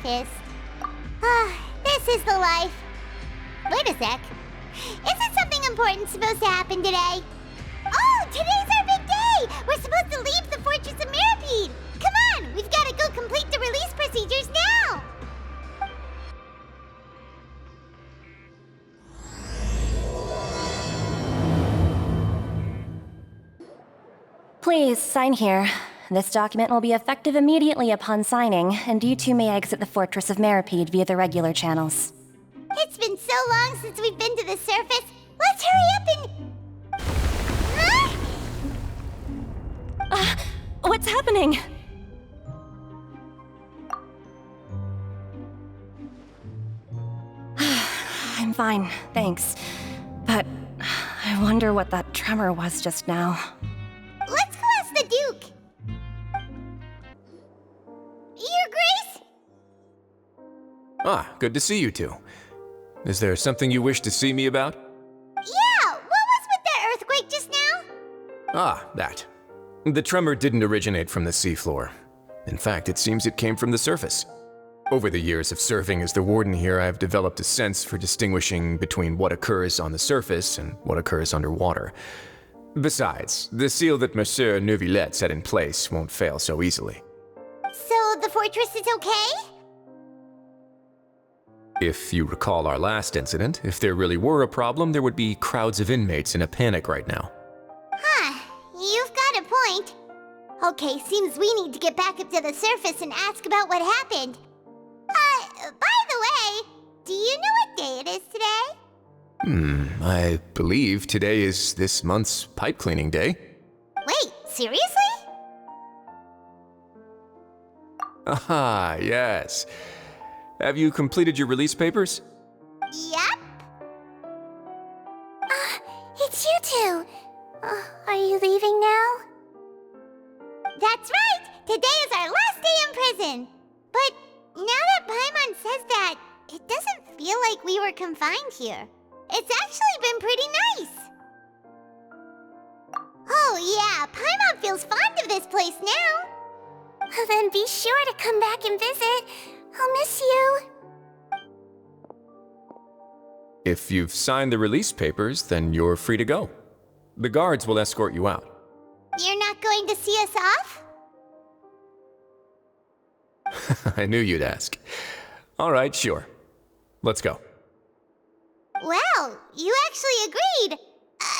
surface. This is the life. Wait a sec. Isn't something important supposed to happen today? Oh, today's our big day! We're supposed to leave the Fortress of Mirapede! Come on, we've got to go complete the release procedures now! Please, sign here. This document will be effective immediately upon signing, and you two may exit the Fortress of Mirapede via the regular channels. It's been so long since we've been to the surface. Let's hurry up and... What's happening? I'm fine, thanks. But I wonder what that tremor was just now. Let's go ask the Duke. Your Grace? Ah, good to see you two. Is there something you wish to see me about? Yeah, what was with that earthquake just now? Ah, that. The tremor didn't originate from the seafloor. In fact, it seems it came from the surface. Over the years of serving as the warden here, I've developed a sense for distinguishing between what occurs on the surface and what occurs underwater. Besides, the seal that Monsieur Neuvillette set in place won't fail so easily. So the fortress is okay? If you recall our last incident, if there really were a problem, there would be crowds of inmates in a panic right now. Huh, you've got a point. Okay, seems we need to get back up to the surface and ask about what happened. By the way, do you know what day it is today? I believe today is this month's pipe cleaning day. Wait, seriously? Ah, yes. Have you completed your release papers? Yep. It's you two. Are you leaving now? That's right! Today is our last day in prison! But now that Paimon says that, it doesn't feel like we were confined here. It's actually been pretty nice. Oh yeah, Paimon feels fond of this place now. Then be sure to come back and visit. I'll miss you. If you've signed the release papers, then you're free to go. The guards will escort you out. You're not going to see us off? I knew you'd ask. All right, sure. Let's go. Well, you actually agreed.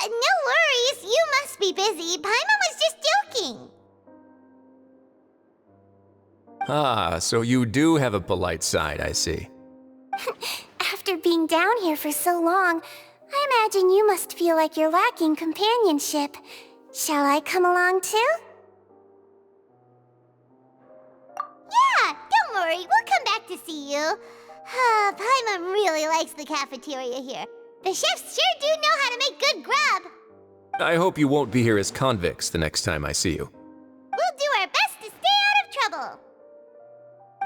No worries, you must be busy. Paimon was just joking. Ah, so you do have a polite side, I see. After being down here for so long, I imagine you must feel like you're lacking companionship. Shall I come along too? Yeah, don't worry, we'll come back to see you. Paimon really likes the cafeteria here. The chefs sure do know how to make good grub. I hope you won't be here as convicts the next time I see you. We'll do our best to stay out of trouble.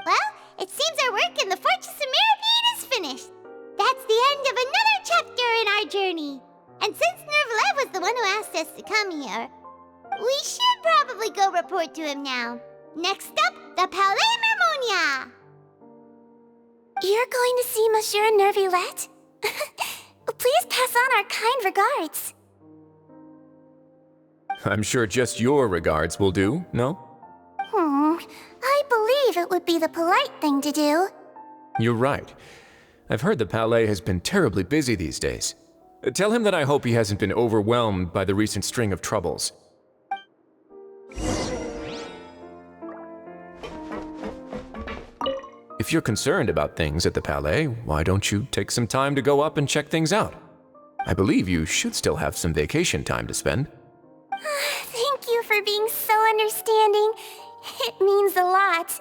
Well, it seems our work in the Fortress of Mirapede is finished. That's the end of another chapter in our journey. And since Neuvillette was the one who asked us to come here, we should probably go report to him now. Next up, the Palais Mermonia. You're going to see Monsieur Neuvillette? Please pass on our kind regards. I'm sure just your regards will do, no? I believe it would be the polite thing to do. You're right. I've heard the Palais has been terribly busy these days. Tell him that I hope he hasn't been overwhelmed by the recent string of troubles. If you're concerned about things at the Palais, why don't you take some time to go up and check things out? I believe you should still have some vacation time to spend. Thank you for being so understanding. It means a lot.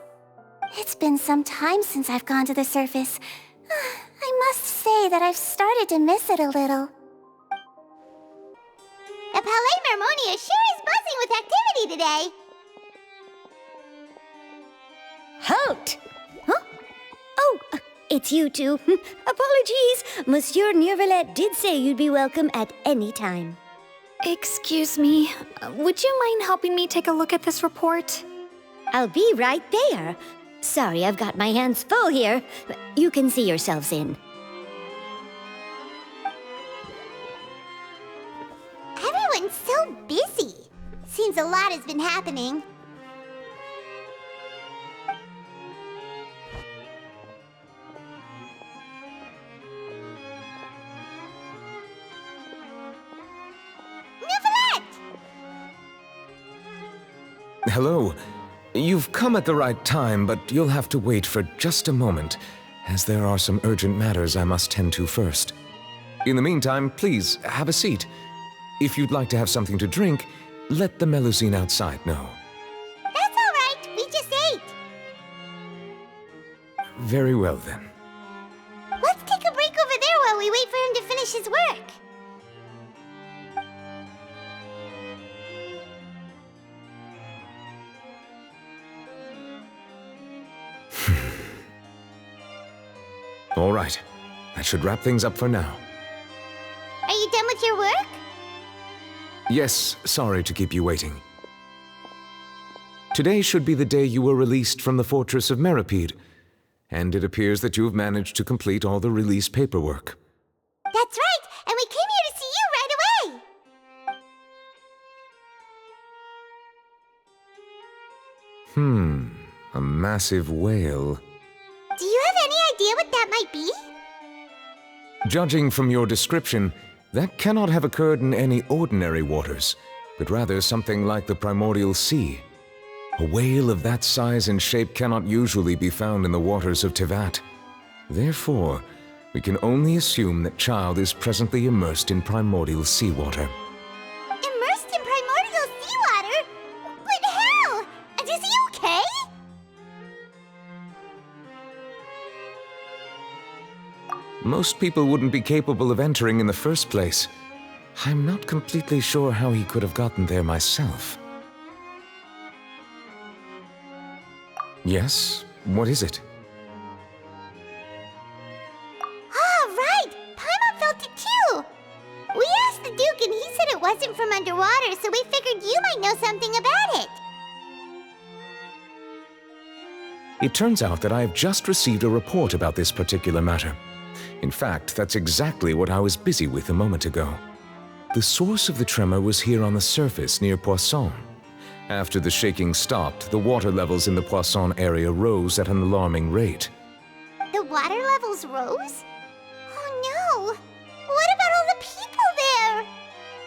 It's been some time since I've gone to the surface. I must say that I've started to miss it a little. The Palais Mermonia sure is buzzing with activity today. Halt! Huh? Oh, it's you two. Apologies. Monsieur Neuvillette did say you'd be welcome at any time. Excuse me, would you mind helping me take a look at this report? I'll be right there. Sorry, I've got my hands full here. You can see yourselves in. Everyone's so busy. Seems a lot has been happening. Hello. You've come at the right time, but you'll have to wait for just a moment, as there are some urgent matters I must tend to first. In the meantime, please, have a seat. If you'd like to have something to drink, let the Melusine outside know. That's all right. We just ate. Very well, then. Let's take a break over there while we wait for him to finish his work. All right. That should wrap things up for now. Are you done with your work? Yes, sorry to keep you waiting. Today should be the day you were released from the Fortress of Meripede, and it appears that you have managed to complete all the release paperwork. That's right, and we came here to see you right away. A massive whale. Do you have any idea what that might be? Judging from your description, that cannot have occurred in any ordinary waters, but rather something like the primordial sea. A whale of that size and shape cannot usually be found in the waters of Tevat. Therefore, we can only assume that Child is presently immersed in primordial seawater. Immersed in primordial seawater? But how? And is he okay? Most people wouldn't be capable of entering in the first place. I'm not completely sure how he could have gotten there myself. Yes? What is it? Ah, right! Paimon felt it too! We asked the Duke and he said it wasn't from underwater, so we figured you might know something about it. It turns out that I have just received a report about this particular matter. In fact, that's exactly what I was busy with a moment ago. The source of the tremor was here on the surface near Poisson. After the shaking stopped, the water levels in the Poisson area rose at an alarming rate. The water levels rose? Oh no! What about all the people there?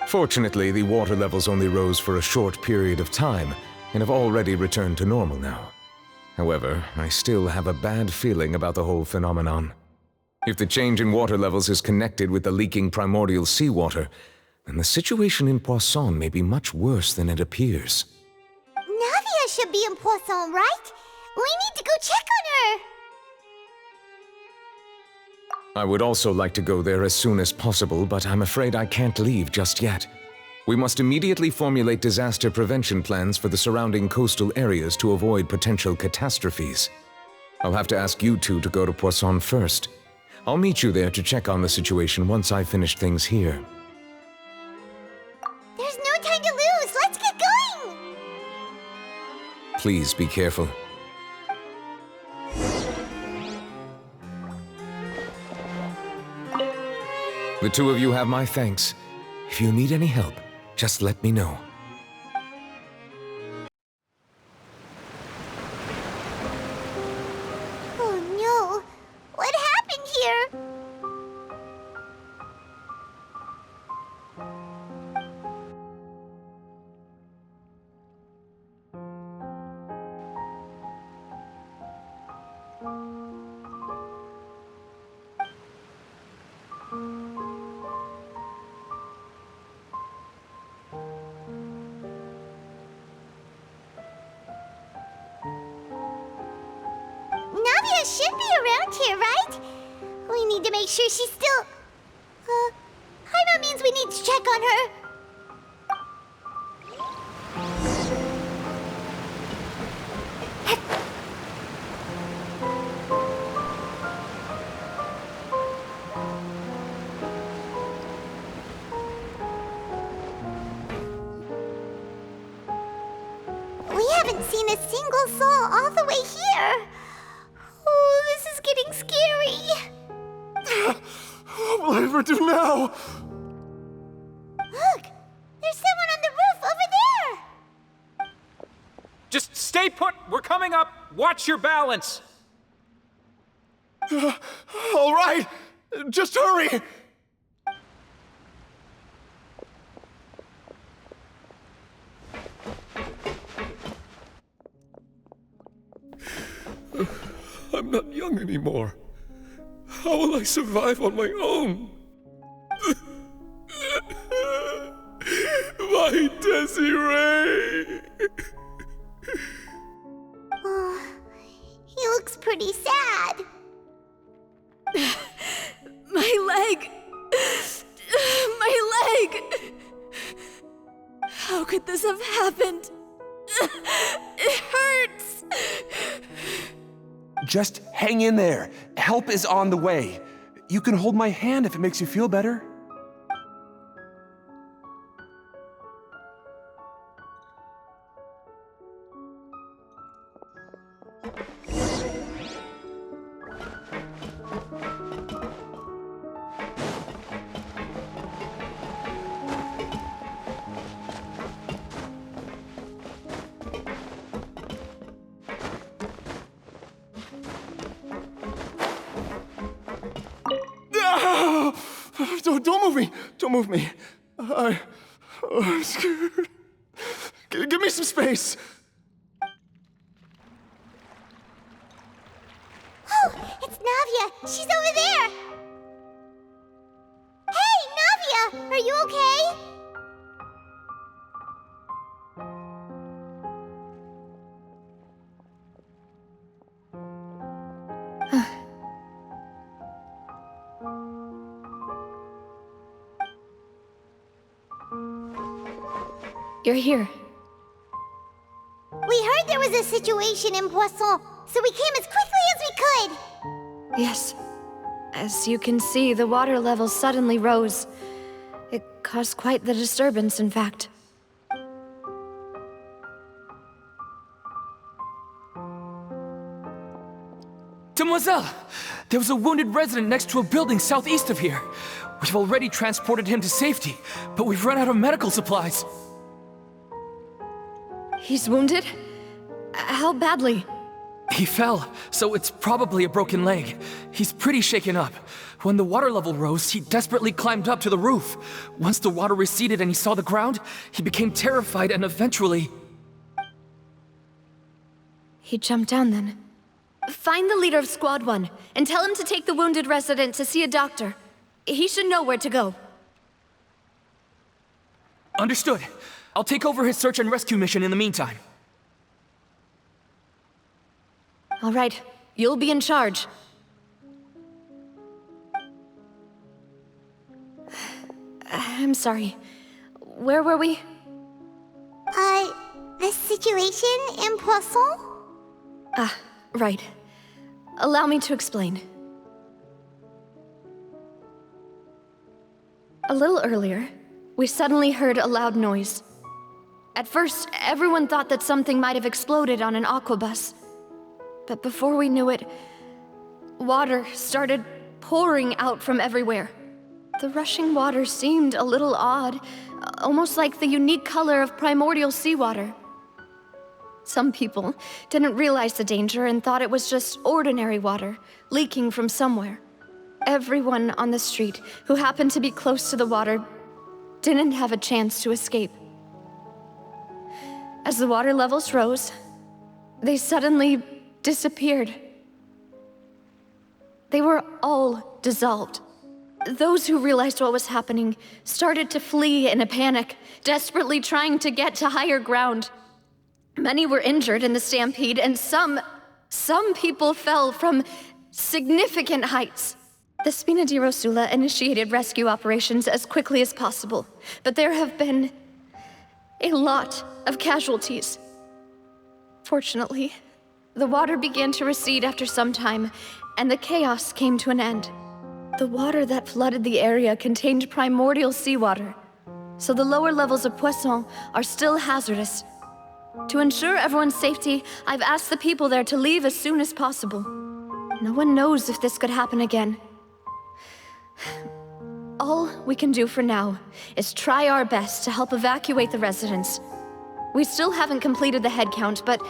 Fortunately, the water levels only rose for a short period of time and have already returned to normal now. However, I still have a bad feeling about the whole phenomenon. If the change in water levels is connected with the leaking primordial seawater, then the situation in Poisson may be much worse than it appears. Navia should be in Poisson, right? We need to go check on her! I would also like to go there as soon as possible, but I'm afraid I can't leave just yet. We must immediately formulate disaster prevention plans for the surrounding coastal areas to avoid potential catastrophes. I'll have to ask you two to go to Poisson first. I'll meet you there to check on the situation once I've finished things here. There's no time to lose! Let's get going! Please be careful. The two of you have my thanks. If you need any help, just let me know. Oh no! What happened here? Navia should be around here, right? We need to make sure she's still... Paimon means we need to check on her. We haven't seen a single soul all the way here. getting scary. What will I ever do now? Look! There's someone on the roof over there! Just stay put! We're coming up! Watch your balance! All right, just hurry! I'm not young anymore. How will I survive on my own? My Desiree! Oh, he looks pretty sad. My leg! My leg! How could this have happened? It hurts! Just hang in there. Help is on the way. You can hold my hand if it makes you feel better. Don't move me! Don't move me! I'm scared. Give me some space! Oh, it's Navia! She's over there! Hey, Navia! Are you okay? You're here. We heard there was a situation in Poisson, so we came as quickly as we could. Yes. As you can see, the water level suddenly rose. It caused quite the disturbance, in fact. Demoiselle! There was a wounded resident next to a building southeast of here. We've already transported him to safety, but we've run out of medical supplies. He's wounded? How badly? He fell, so it's probably a broken leg. He's pretty shaken up. When the water level rose, he desperately climbed up to the roof. Once the water receded and he saw the ground, he became terrified and eventually... He jumped down then. Find the leader of Squad 1 and tell him to take the wounded resident to see a doctor. He should know where to go. Understood. I'll take over his search and rescue mission in the meantime. All right, you'll be in charge. I'm sorry. Where were we? The situation in Poisson? Ah, right. Allow me to explain. A little earlier, we suddenly heard a loud noise. At first, everyone thought that something might have exploded on an aquabus. But before we knew it, water started pouring out from everywhere. The rushing water seemed a little odd, almost like the unique color of primordial seawater. Some people didn't realize the danger and thought it was just ordinary water leaking from somewhere. Everyone on the street who happened to be close to the water didn't have a chance to escape. As the water levels rose, they suddenly disappeared. They were all dissolved. Those who realized what was happening started to flee in a panic, desperately trying to get to higher ground. Many were injured in the stampede, and some people fell from significant heights. The Spina di Rosula initiated rescue operations as quickly as possible, but there have been a lot of casualties. Fortunately, the water began to recede after some time, and the chaos came to an end. The water that flooded the area contained primordial seawater, so the lower levels of Poisson are still hazardous. To ensure everyone's safety, I've asked the people there to leave as soon as possible. No one knows if this could happen again. All we can do for now is try our best to help evacuate the residents. We still haven't completed the head count, but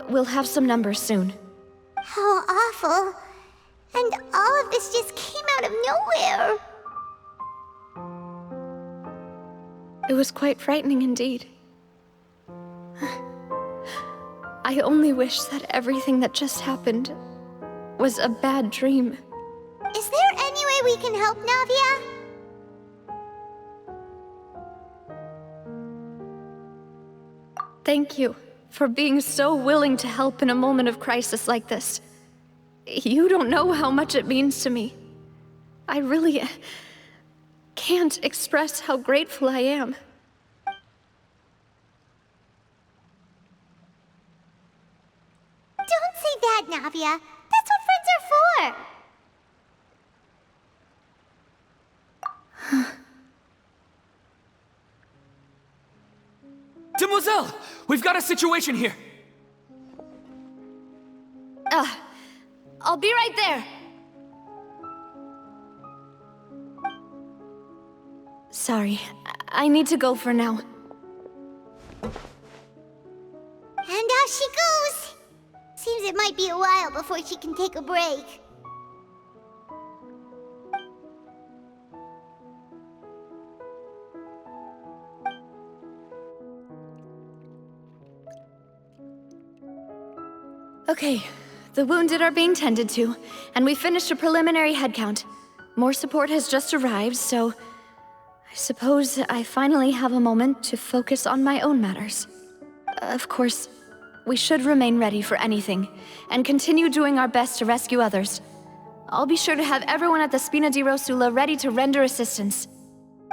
we'll have some numbers soon. How awful. And all of this just came out of nowhere. It was quite frightening indeed. I only wish that everything that just happened was a bad dream. Is there any way we can help, Navia? Thank you for being so willing to help in a moment of crisis like this. You don't know how much it means to me. I really can't express how grateful I am. Don't say that, Navia. That's what friends are for. Demoiselle! We've got a situation here! I'll be right there. Sorry, I need to go for now. And off she goes. Seems it might be a while before she can take a break. Okay, the wounded are being tended to, and we finished a preliminary head count. More support has just arrived, so I suppose I finally have a moment to focus on my own matters. Of course, we should remain ready for anything, and continue doing our best to rescue others. I'll be sure to have everyone at the Spina di Rosula ready to render assistance.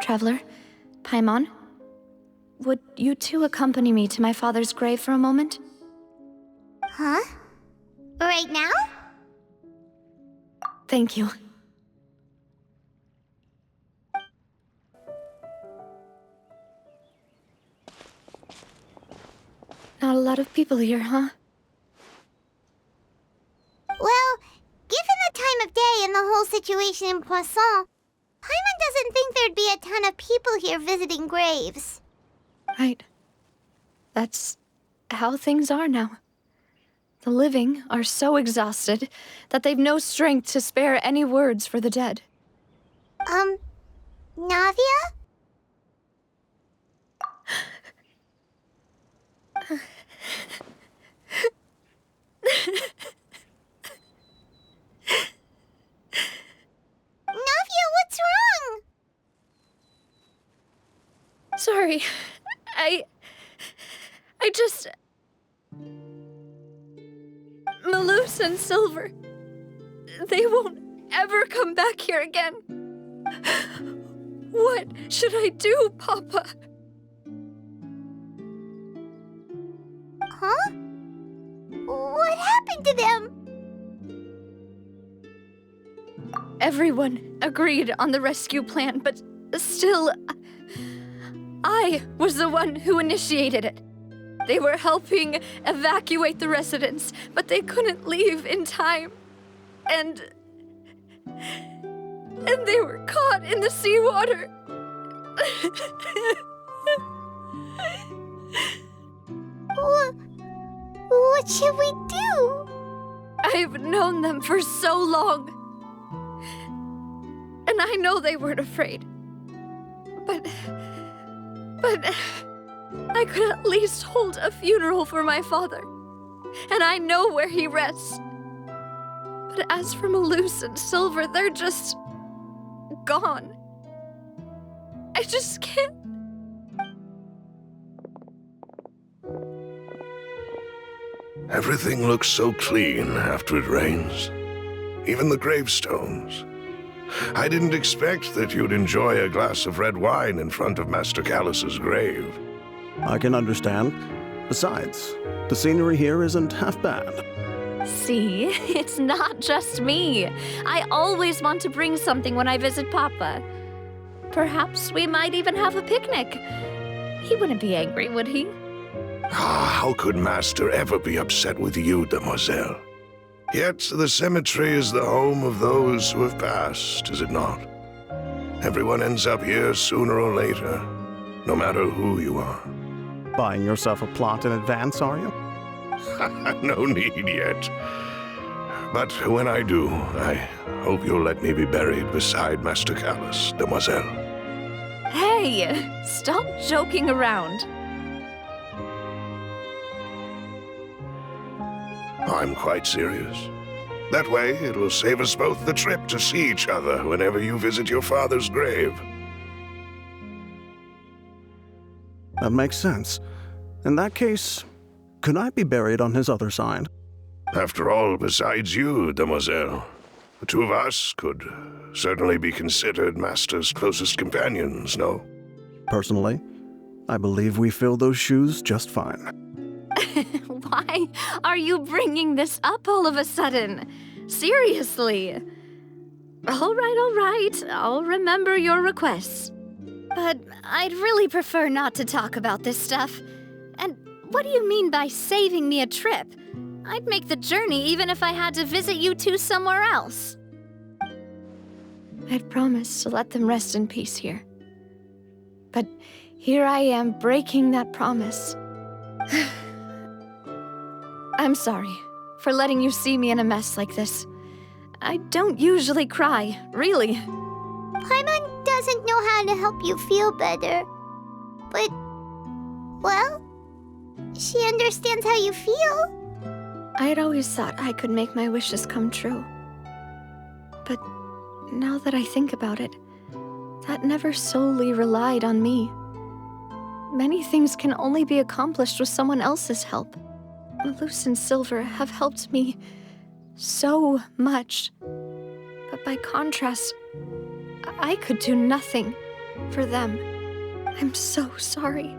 Traveler, Paimon, would you two accompany me to my father's grave for a moment? Huh? Right now? Thank you. Not a lot of people here, huh? Well, given the time of day and the whole situation in Poisson, Paimon doesn't think there'd be a ton of people here visiting graves. Right. That's how things are now. The living are so exhausted that they've no strength to spare any words for the dead. Navia? Navia, what's wrong? Sorry. I just... Malus and Silver. They won't ever come back here again. What should I do, Papa? Huh? What happened to them? Everyone agreed on the rescue plan, but still, I was the one who initiated it. They were helping evacuate the residents, but they couldn't leave in time. And they were caught in the seawater. What should we do? I've known them for so long. And I know they weren't afraid. But I could at least hold a funeral for my father. And I know where he rests. But as for Malus and Silver, they're just gone. I just can't. Everything looks so clean after it rains. Even the gravestones. I didn't expect that you'd enjoy a glass of red wine in front of Master Callus's grave. I can understand. Besides, the scenery here isn't half bad. See, it's not just me. I always want to bring something when I visit Papa. Perhaps we might even have a picnic. He wouldn't be angry, would he? Ah, how could Master ever be upset with you, Demoiselle? Yet the cemetery is the home of those who have passed, is it not? Everyone ends up here sooner or later, no matter who you are. Buying yourself a plot in advance, are you? No need yet. But when I do, I hope you'll let me be buried beside Master Callus, demoiselle. Hey, stop joking around. I'm quite serious. That way, it will save us both the trip to see each other whenever you visit your father's grave. That makes sense. In that case, could I be buried on his other side? After all, besides you, demoiselle, the two of us could certainly be considered Master's closest companions, no? Personally, I believe we fill those shoes just fine. Why are you bringing this up all of a sudden? Seriously. All right. I'll remember your requests. But I'd really prefer not to talk about this stuff. And what do you mean by saving me a trip? I'd make the journey even if I had to visit you two somewhere else. I'd promised to let them rest in peace here. But here I am breaking that promise. I'm sorry for letting you see me in a mess like this. I don't usually cry, really. Paimon doesn't know how to help you feel better. But, well, she understands how you feel. I had always thought I could make my wishes come true. But now that I think about it, that never solely relied on me. Many things can only be accomplished with someone else's help. Malus and Silver have helped me so much. But by contrast, I could do nothing for them. I'm so sorry.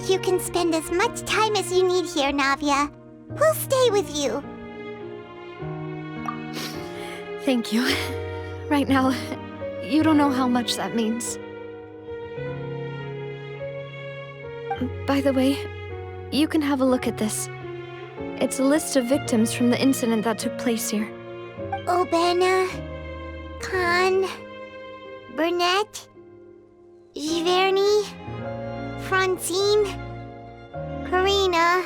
You can spend as much time as you need here, Navia. We'll stay with you. Thank you. Right now, you don't know how much that means. By the way, you can have a look at this. It's a list of victims from the incident that took place here. Obena, Khan, Burnett, Giverny, Francine, Karina,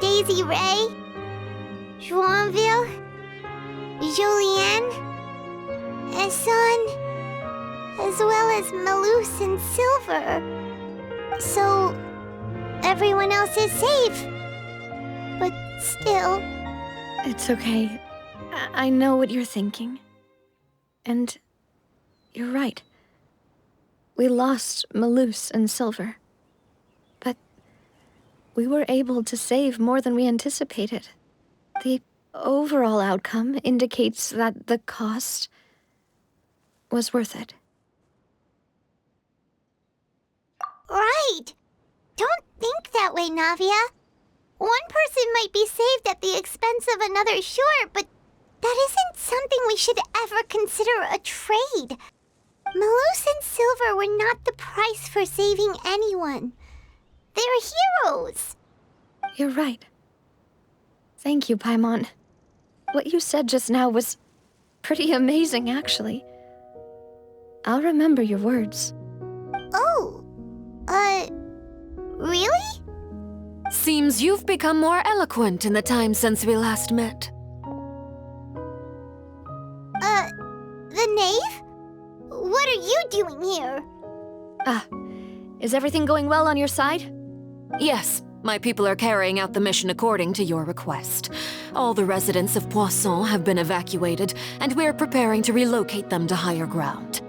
Daisy Ray, Joinville, Julianne, Esson, as well as Malus and Silver. So, everyone else is safe. But still... It's okay. I know what you're thinking. And you're right. We lost Malus and Silver. But we were able to save more than we anticipated. The overall outcome indicates that the cost was worth it. Right! Don't think that way, Navia. One person might be saved at the expense of another, sure, but that isn't something we should ever consider a trade. Malus and Silver were not the price for saving anyone. They're heroes. You're right. Thank you, Paimon. What you said just now was pretty amazing, actually. I'll remember your words. Oh, really? Seems you've become more eloquent in the time since we last met. The knave? What are you doing here? Is everything going well on your side? Yes, my people are carrying out the mission according to your request. All the residents of Poisson have been evacuated, and we're preparing to relocate them to higher ground.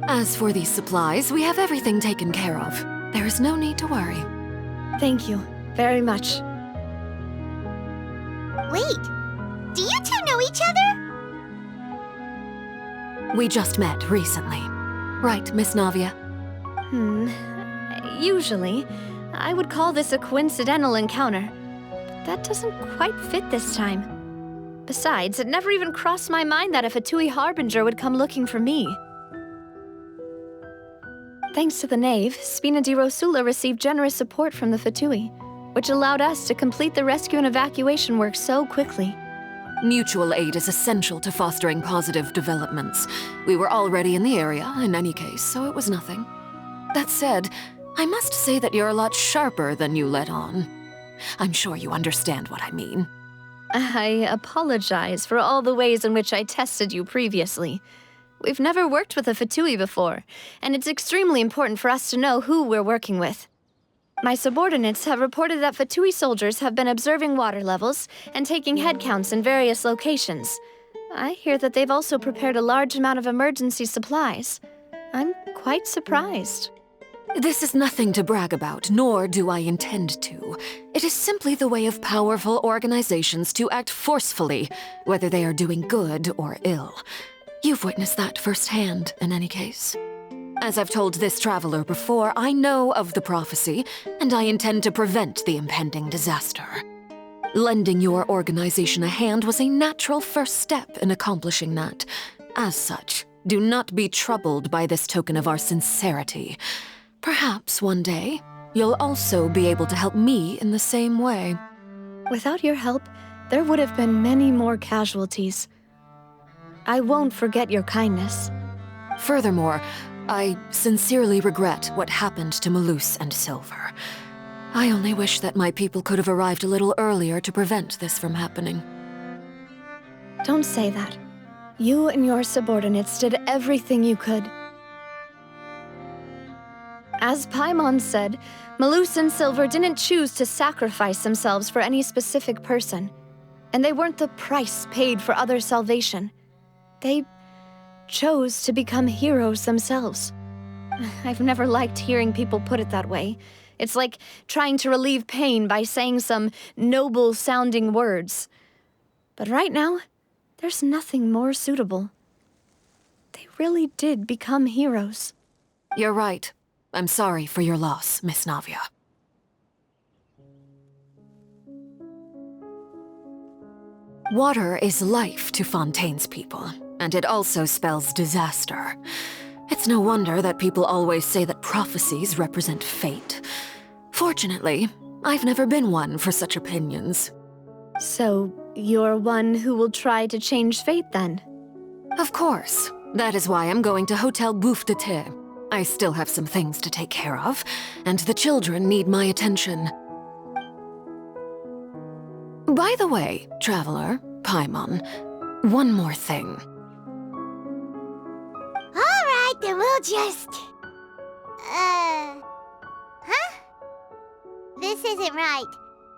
As for these supplies, we have everything taken care of. There is no need to worry. Thank you very much. Wait, do you two know each other? We just met recently. Right, Miss Navia? Usually, I would call this a coincidental encounter. But that doesn't quite fit this time. Besides, it never even crossed my mind that a Fatui Harbinger would come looking for me. Thanks to the Knave, Spina di Rosula received generous support from the Fatui, which allowed us to complete the rescue and evacuation work so quickly. Mutual aid is essential to fostering positive developments. We were already in the area, in any case, so it was nothing. That said, I must say that you're a lot sharper than you let on. I'm sure you understand what I mean. I apologize for all the ways in which I tested you previously. We've never worked with a Fatui before, and it's extremely important for us to know who we're working with. My subordinates have reported that Fatui soldiers have been observing water levels and taking head counts in various locations. I hear that they've also prepared a large amount of emergency supplies. I'm quite surprised. This is nothing to brag about, nor do I intend to. It is simply the way of powerful organizations to act forcefully, whether they are doing good or ill. You've witnessed that firsthand, in any case. As I've told this traveler before, I know of the prophecy, and I intend to prevent the impending disaster. Lending your organization a hand was a natural first step in accomplishing that. As such, do not be troubled by this token of our sincerity. Perhaps one day, you'll also be able to help me in the same way. Without your help, there would have been many more casualties. I won't forget your kindness. Furthermore, I sincerely regret what happened to Malus and Silver. I only wish that my people could have arrived a little earlier to prevent this from happening. Don't say that. You and your subordinates did everything you could. As Paimon said, Malus and Silver didn't choose to sacrifice themselves for any specific person, and they weren't the price paid for other salvation. They chose to become heroes themselves. I've never liked hearing people put it that way. It's like trying to relieve pain by saying some noble-sounding words. But right now, there's nothing more suitable. They really did become heroes. You're right. I'm sorry for your loss, Miss Navia. Water is life to Fontaine's people, and it also spells disaster. It's no wonder that people always say that prophecies represent fate. Fortunately, I've never been one for such opinions. So, you're one who will try to change fate, then? Of course. That is why I'm going to Hotel Bouffe de Thé. I still have some things to take care of, and the children need my attention. By the way, traveler, Paimon, one more thing. All right, then we'll just... Huh? This isn't right.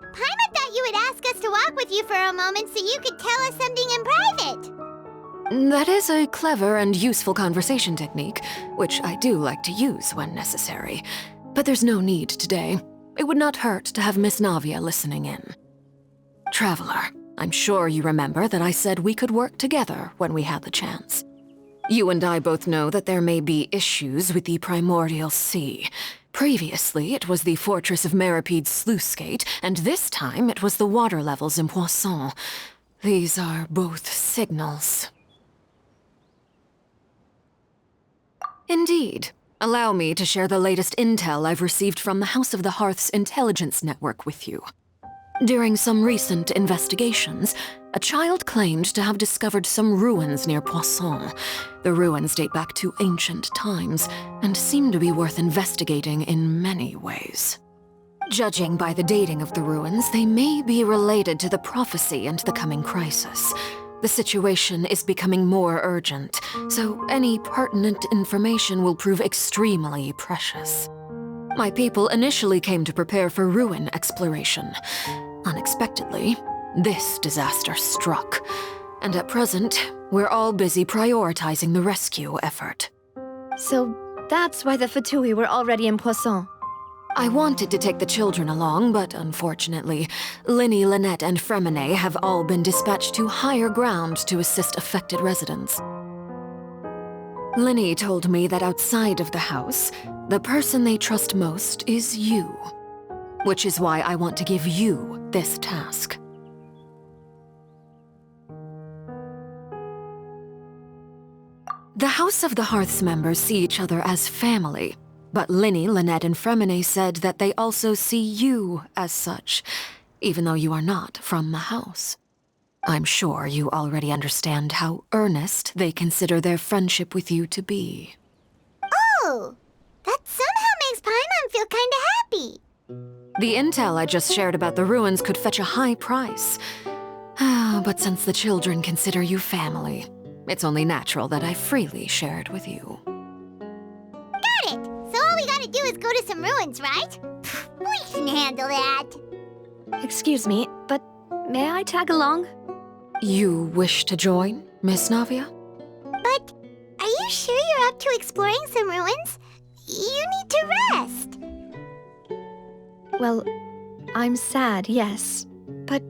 Paimon thought you would ask us to walk with you for a moment so you could tell us something in private. That is a clever and useful conversation technique, which I do like to use when necessary. But there's no need today. It would not hurt to have Miss Navia listening in. Traveler, I'm sure you remember that I said we could work together when we had the chance. You and I both know that there may be issues with the Primordial Sea. Previously, it was the Fortress of Meripede's sluice gate, and this time it was the water levels in Poisson. These are both signals. Indeed. Allow me to share the latest intel I've received from the House of the Hearth's intelligence network with you. During some recent investigations, a child claimed to have discovered some ruins near Poisson. The ruins date back to ancient times, and seem to be worth investigating in many ways. Judging by the dating of the ruins, they may be related to the prophecy and the coming crisis. The situation is becoming more urgent, so any pertinent information will prove extremely precious. My people initially came to prepare for ruin exploration. Unexpectedly, this disaster struck, and at present, we're all busy prioritizing the rescue effort. So that's why the Fatui were already in Poisson. I wanted to take the children along, but unfortunately, Linny, Lynette, and Fremine have all been dispatched to higher ground to assist affected residents. Linny told me that outside of the house, the person they trust most is you. Which is why I want to give you this task. The House of the Hearth's members see each other as family, but Linny, Lynette, and Fremine said that they also see you as such, even though you are not from the house. I'm sure you already understand how earnest they consider their friendship with you to be. Oh, that somehow makes Paimon feel kinda happy. The intel I just shared about the ruins could fetch a high price. But since the children consider you family, it's only natural that I freely share it with you. Got it! So all we gotta do is go to some ruins, right? We can handle that. Excuse me, but may I tag along? You wish to join, Miss Navia? But are you sure you're up to exploring some ruins? You need to rest. Well, I'm sad, yes. But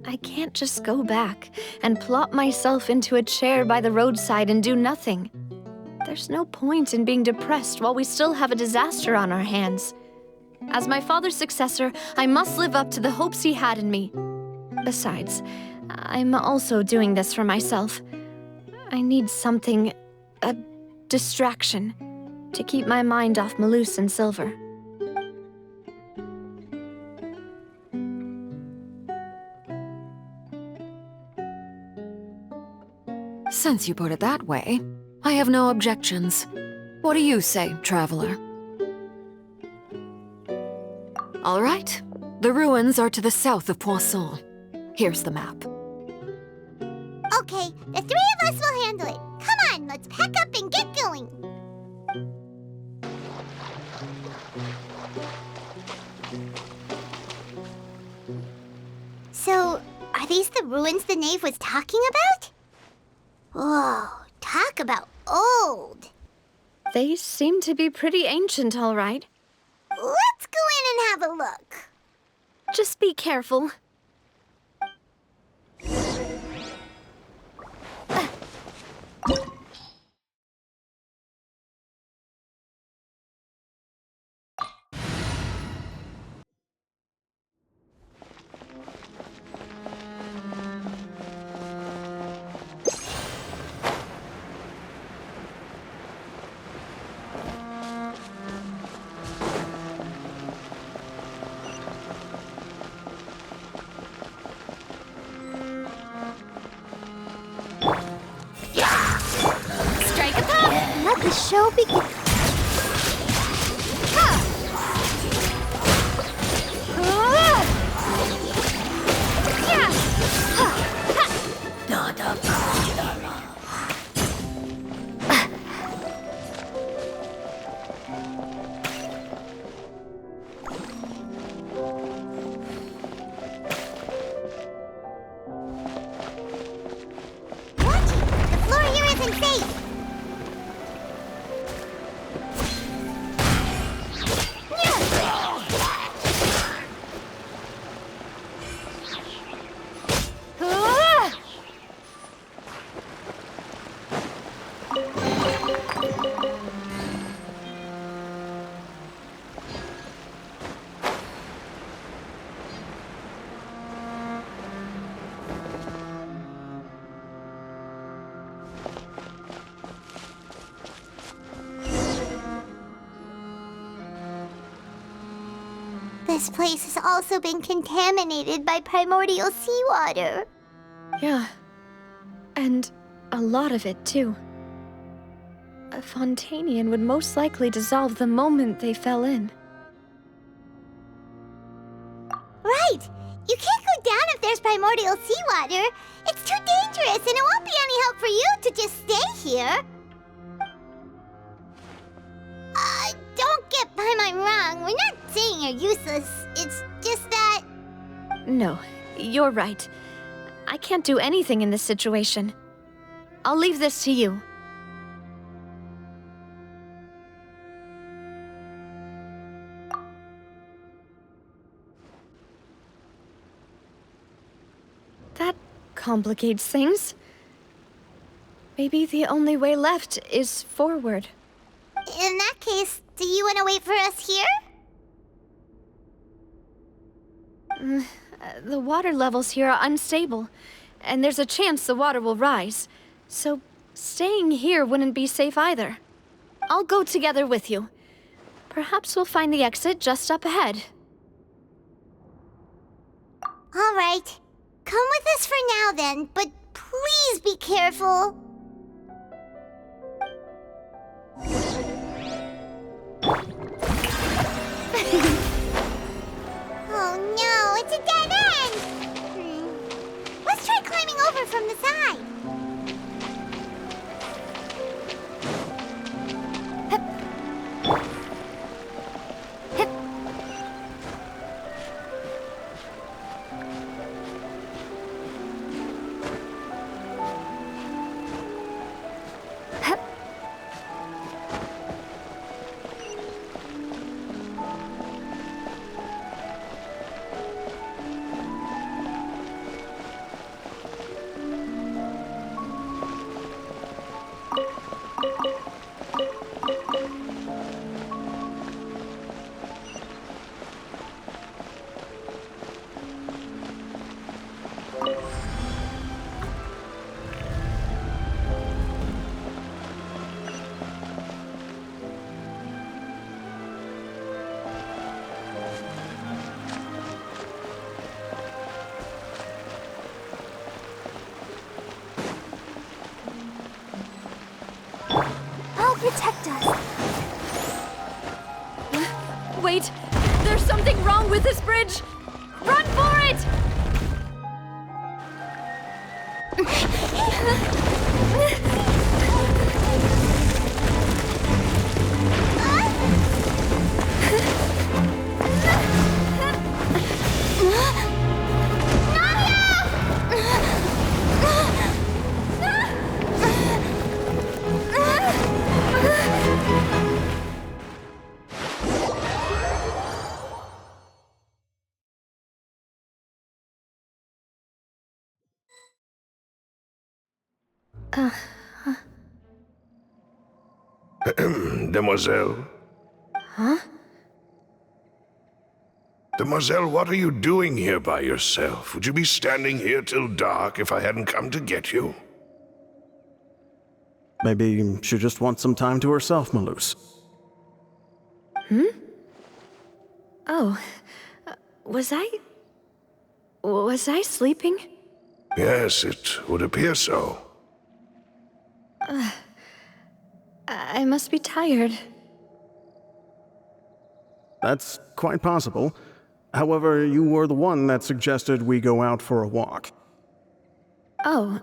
I can't just go back and plop myself into a chair by the roadside and do nothing. There's no point in being depressed while we still have a disaster on our hands. As my father's successor, I must live up to the hopes he had in me. Besides, I'm also doing this for myself. I need something, a distraction, to keep my mind off Malus and Silver. Since you put it that way, I have no objections. What do you say, traveler? All right. The ruins are to the south of Poisson. Here's the map. Okay, the three of us will handle it. Come on, let's pack up and get going. So, are these the ruins the knave was talking about? Whoa, talk about old. They seem to be pretty ancient, all right. Let's go in and have a look. Just be careful. Let the show begin. Watch it! The floor here isn't safe! This place has also been contaminated by primordial seawater. Yeah. And a lot of it, too. A Fontanian would most likely dissolve the moment they fell in. Right! You can't go down if there's primordial seawater. It's too dangerous, and it won't be any help for you to just stay here. Don't get Paimon wrong. We're not saying you're useless. It's just that... No, you're right. I can't do anything in this situation. I'll leave this to you. That complicates things. Maybe the only way left is forward. In that case, do you want to wait for us here? The water levels here are unstable, and there's a chance the water will rise. So staying here wouldn't be safe either. I'll go together with you. Perhaps we'll find the exit just up ahead. All right. Come with us for now then, but please be careful. Oh no, it's a dead end! Let's try climbing over from the side. Protect us. Wait, there's something wrong with this bridge! Run for it! Demoiselle? Huh? Demoiselle, what are you doing here by yourself? Would you be standing here till dark if I hadn't come to get you? Maybe she just wants some time to herself, Maloose. Oh, was I sleeping? Yes, it would appear so. I must be tired. That's quite possible. However, you were the one that suggested we go out for a walk. Oh,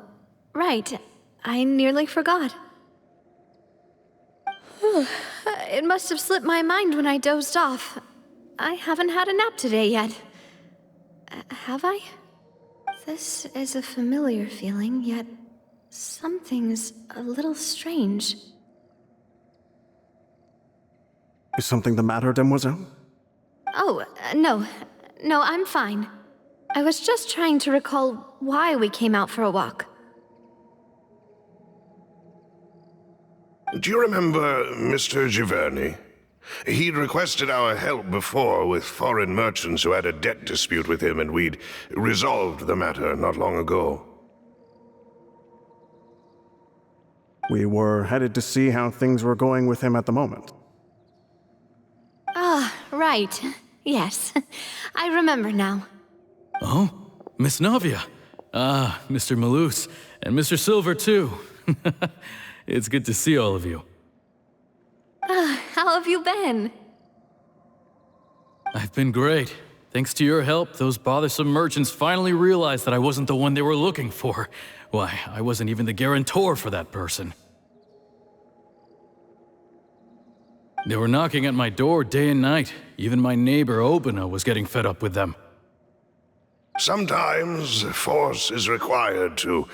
right. I nearly forgot. It must have slipped my mind when I dozed off. I haven't had a nap today yet. Have I? This is a familiar feeling, yet something's a little strange. Is something the matter, Demoiselle? Oh, no. No, I'm fine. I was just trying to recall why we came out for a walk. Do you remember Mr. Giverny? He'd requested our help before with foreign merchants who had a debt dispute with him, and we'd resolved the matter not long ago. We were headed to see how things were going with him at the moment. Ah, right. Yes. I remember now. Oh, Miss Navia. Ah, Mr. Maloose. And Mr. Silver, too. It's good to see all of you. How have you been? I've been great. Thanks to your help, those bothersome merchants finally realized that I wasn't the one they were looking for. Why, I wasn't even the guarantor for that person. They were knocking at my door day and night. Even my neighbor, Obina, was getting fed up with them. Sometimes force is required to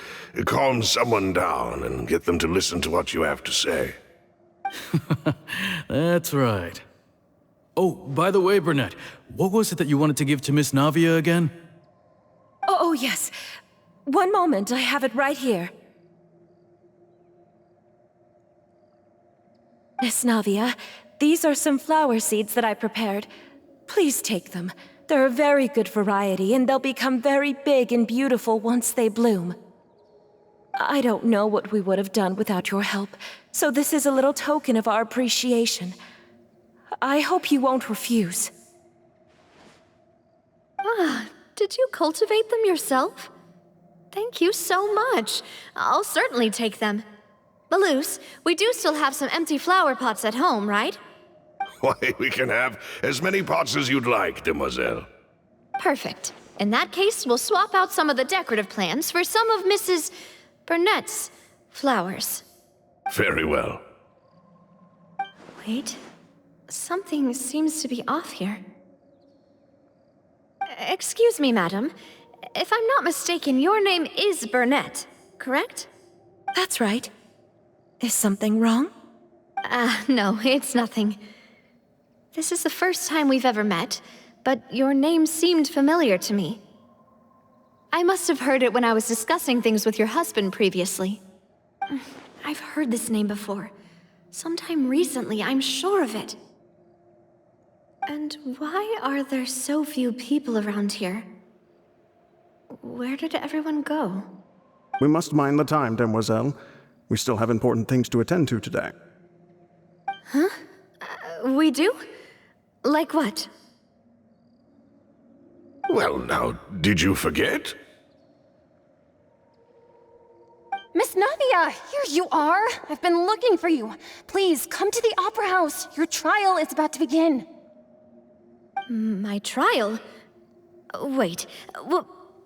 calm someone down and get them to listen to what you have to say. That's right. Oh, by the way, Burnett, what was it that you wanted to give to Miss Navia again? Oh, yes. One moment, I have it right here. Miss Navia, these are some flower seeds that I prepared. Please take them. They're a very good variety, and they'll become very big and beautiful once they bloom. I don't know what we would have done without your help, so this is a little token of our appreciation. I hope you won't refuse. Ah, did you cultivate them yourself? Thank you so much. I'll certainly take them. Maloose, we do still have some empty flower pots at home, right? Why, we can have as many pots as you'd like, demoiselle. Perfect. In that case, we'll swap out some of the decorative plants for some of Mrs. Burnett's flowers. Very well. Wait. Something seems to be off here. Excuse me, madam. If I'm not mistaken, your name is Burnett, correct? That's right. Is something wrong? No, it's nothing. This is the first time we've ever met, but your name seemed familiar to me. I must have heard it when I was discussing things with your husband previously. I've heard this name before. Sometime recently, I'm sure of it. And why are there so few people around here? Where did everyone go? We must mind the time, demoiselle. We still have important things to attend to today. Huh? We do? Like what? Well, now, did you forget? Miss Navia, here you are! I've been looking for you. Please, come to the Opera House. Your trial is about to begin. My trial? Wait,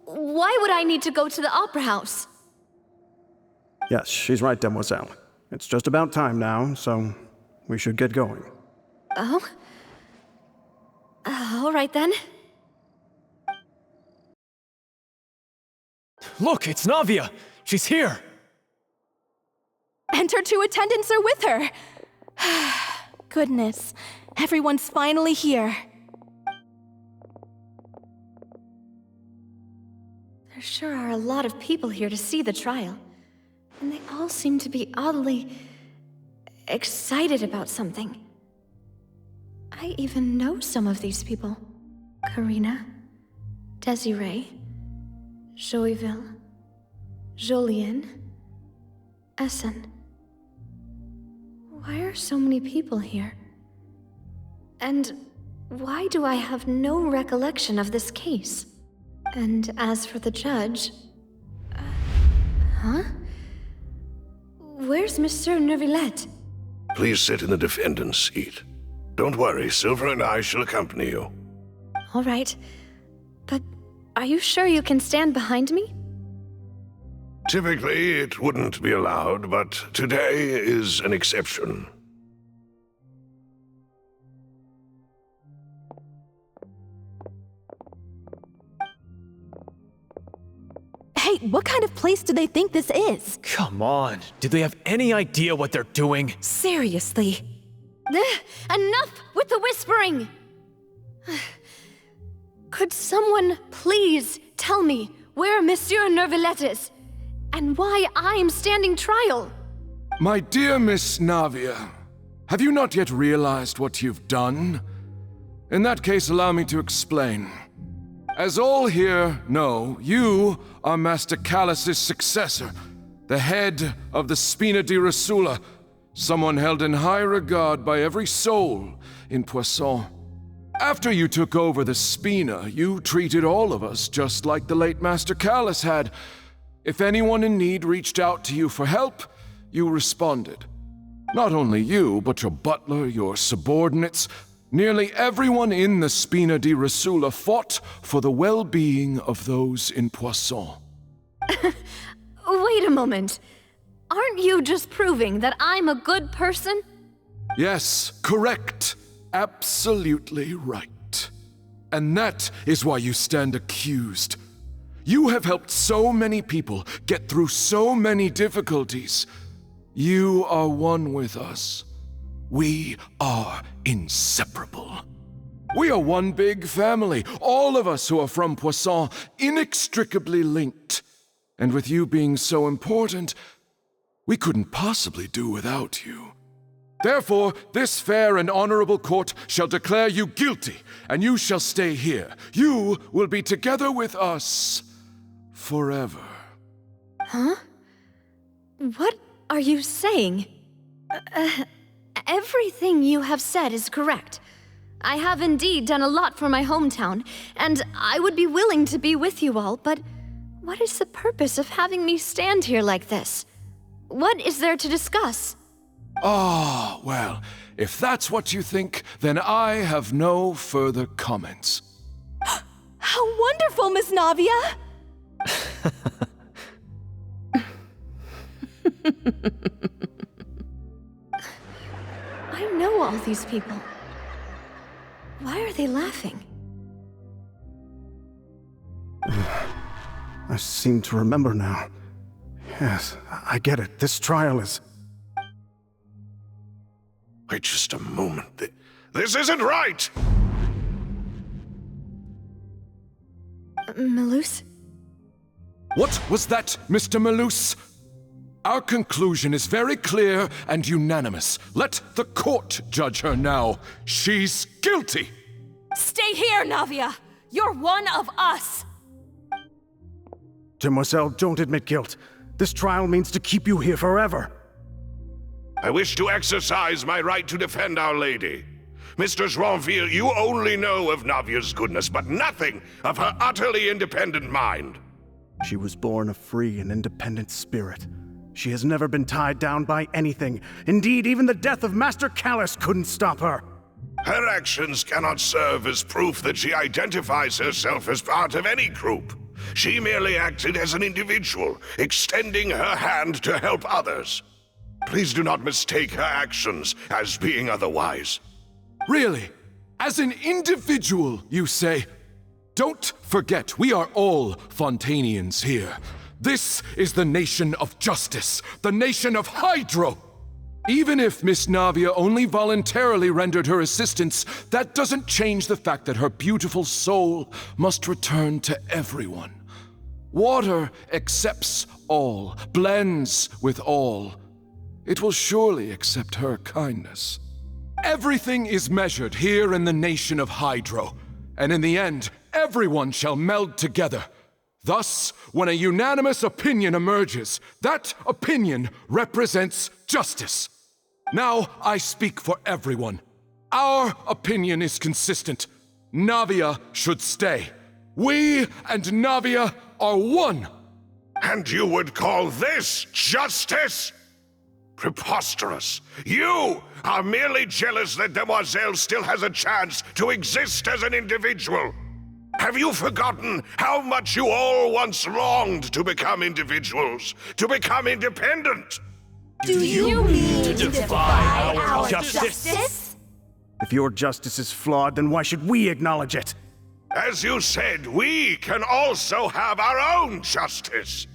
why would I need to go to the Opera House? Yes, she's right, demoiselle. It's just about time now, so we should get going. Oh? All right then. Look, it's Navia! She's here! And her two attendants are with her! Goodness, everyone's finally here. There sure are a lot of people here to see the trial. And they all seem to be oddly excited about something. I even know some of these people. Karina, Desiree, Joyville, Jolien, Essen. Why are so many people here? And why do I have no recollection of this case? And as for the judge... huh? Where's Monsieur Neuvillette? Please sit in the defendant's seat. Don't worry, Silver and I shall accompany you. All right. But are you sure you can stand behind me? Typically, it wouldn't be allowed, but today is an exception. Hey, what kind of place do they think this is? Come on, do they have any idea what they're doing? Seriously. Enough with the whispering! Could someone please tell me where Monsieur Neuvillette is? And why I'm standing trial? My dear Miss Navia, have you not yet realized what you've done? In that case, allow me to explain. As all here know, you are Master Callus's successor, the head of the Spina di Rosula, someone held in high regard by every soul in Poisson. After you took over the Spina, you treated all of us just like the late Master Callus had. If anyone in need reached out to you for help, you responded. Not only you, but your butler, your subordinates, nearly everyone in the Spina di Rosula fought for the well-being of those in Poisson. Wait a moment. Aren't you just proving that I'm a good person? Yes, correct. Absolutely right. And that is why you stand accused. You have helped so many people get through so many difficulties. You are one with us. We are inseparable. We are one big family, all of us who are from Poisson, inextricably linked. And with you being so important, we couldn't possibly do without you. Therefore, this fair and honorable court shall declare you guilty, and you shall stay here. You will be together with us forever. Huh? What are you saying? Everything you have said is correct. I have indeed done a lot for my hometown, and I would be willing to be with you all, but What is the purpose of having me stand here like this? What is there to discuss? Ah, well, if that's what you think, then I have no further comments. How wonderful, Miss Navia! I know all these people. Why are they laughing? I seem to remember now. Yes, I get it. This trial is... Wait just a moment. This isn't right! Malus? What was that, Mr. Malus? Our conclusion is very clear and unanimous. Let the court judge her now. She's guilty! Stay here, Navia! You're one of us! Demoiselle, don't admit guilt. This trial means to keep you here forever. I wish to exercise my right to defend Our Lady. Mr. Joinville, you only know of Navia's goodness, but nothing of her utterly independent mind. She was born a free and independent spirit. She has never been tied down by anything. Indeed, even the death of Master Callus couldn't stop her. Her actions cannot serve as proof that she identifies herself as part of any group. She merely acted as an individual, extending her hand to help others. Please do not mistake her actions as being otherwise. Really? As an individual, you say? Don't forget, we are all Fontanians here. This is the nation of justice, the nation of Hydro. Even if Miss Navia only voluntarily rendered her assistance, that doesn't change the fact that her beautiful soul must return to everyone. Water accepts all, blends with all. It will surely accept her kindness. Everything is measured here in the nation of Hydro, and in the end, everyone shall meld together. Thus, when a unanimous opinion emerges, that opinion represents justice. Now I speak for everyone. Our opinion is consistent. Navia should stay. We and Navia are one. And you would call this justice? Preposterous. You are merely jealous that Demoiselle still has a chance to exist as an individual. Have you forgotten how much you all once longed to become individuals, to become independent? Do you mean to defy our justice? If your justice is flawed, then why should we acknowledge it? As you said, we can also have our own justice.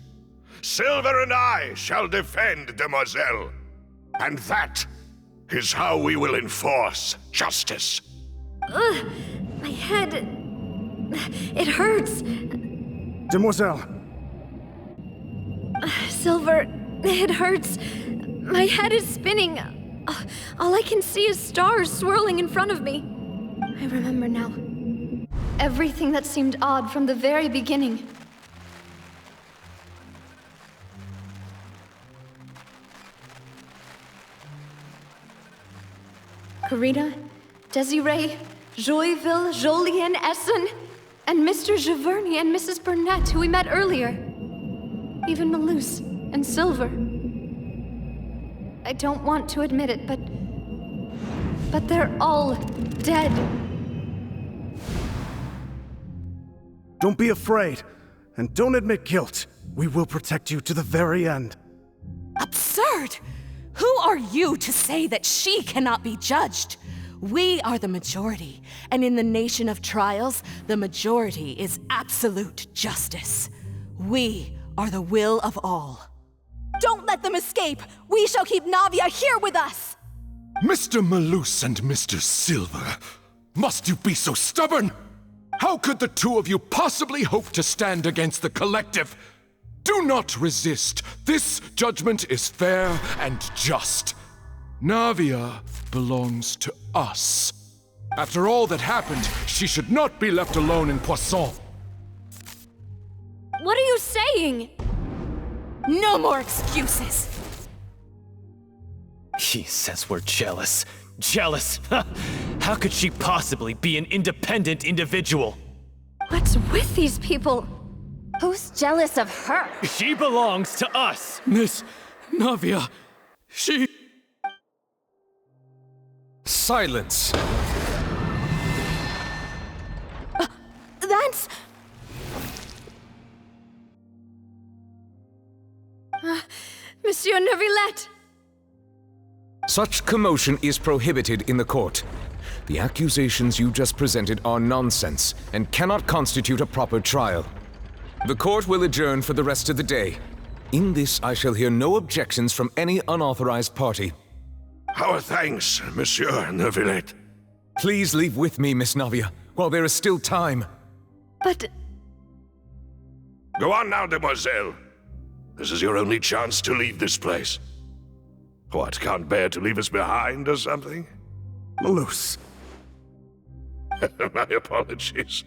Silver and I shall defend Demoiselle. And that is how we will enforce justice. Ugh, my head... It hurts. Demoiselle! Silver, it hurts. My head is spinning. All I can see is stars swirling in front of me. I remember now. Everything that seemed odd from the very beginning. Karina, Desiree, Joyville, Jolien, Essen, and Mr. Giverny and Mrs. Burnett, who we met earlier. Even Malus and Silver. I don't want to admit it, but they're all dead. Don't be afraid, and don't admit guilt. We will protect you to the very end. Absurd! Who are you to say that she cannot be judged? We are the majority, and in the nation of trials, the majority is absolute justice. We are the will of all. Don't let them escape! We shall keep Navia here with us! Mr. Malus and Mr. Silver, must you be so stubborn? How could the two of you possibly hope to stand against the collective? Do not resist. This judgment is fair and just. Navia belongs to us. After all that happened, she should not be left alone in Poisson. What are you saying? No more excuses! He says we're jealous. Jealous? How could she possibly be an independent individual? What's with these people? Who's jealous of her? She belongs to us! Miss Navia, she... Silence! That's... Monsieur Neuvillette! Such commotion is prohibited in the court. The accusations you just presented are nonsense and cannot constitute a proper trial. The court will adjourn for the rest of the day. In this, I shall hear no objections from any unauthorized party. Our thanks, Monsieur Neuvillette. Please leave with me, Miss Navia, while there is still time. But... Go on now, demoiselle. This is your only chance to leave this place. What, can't bear to leave us behind or something? Malus. My apologies.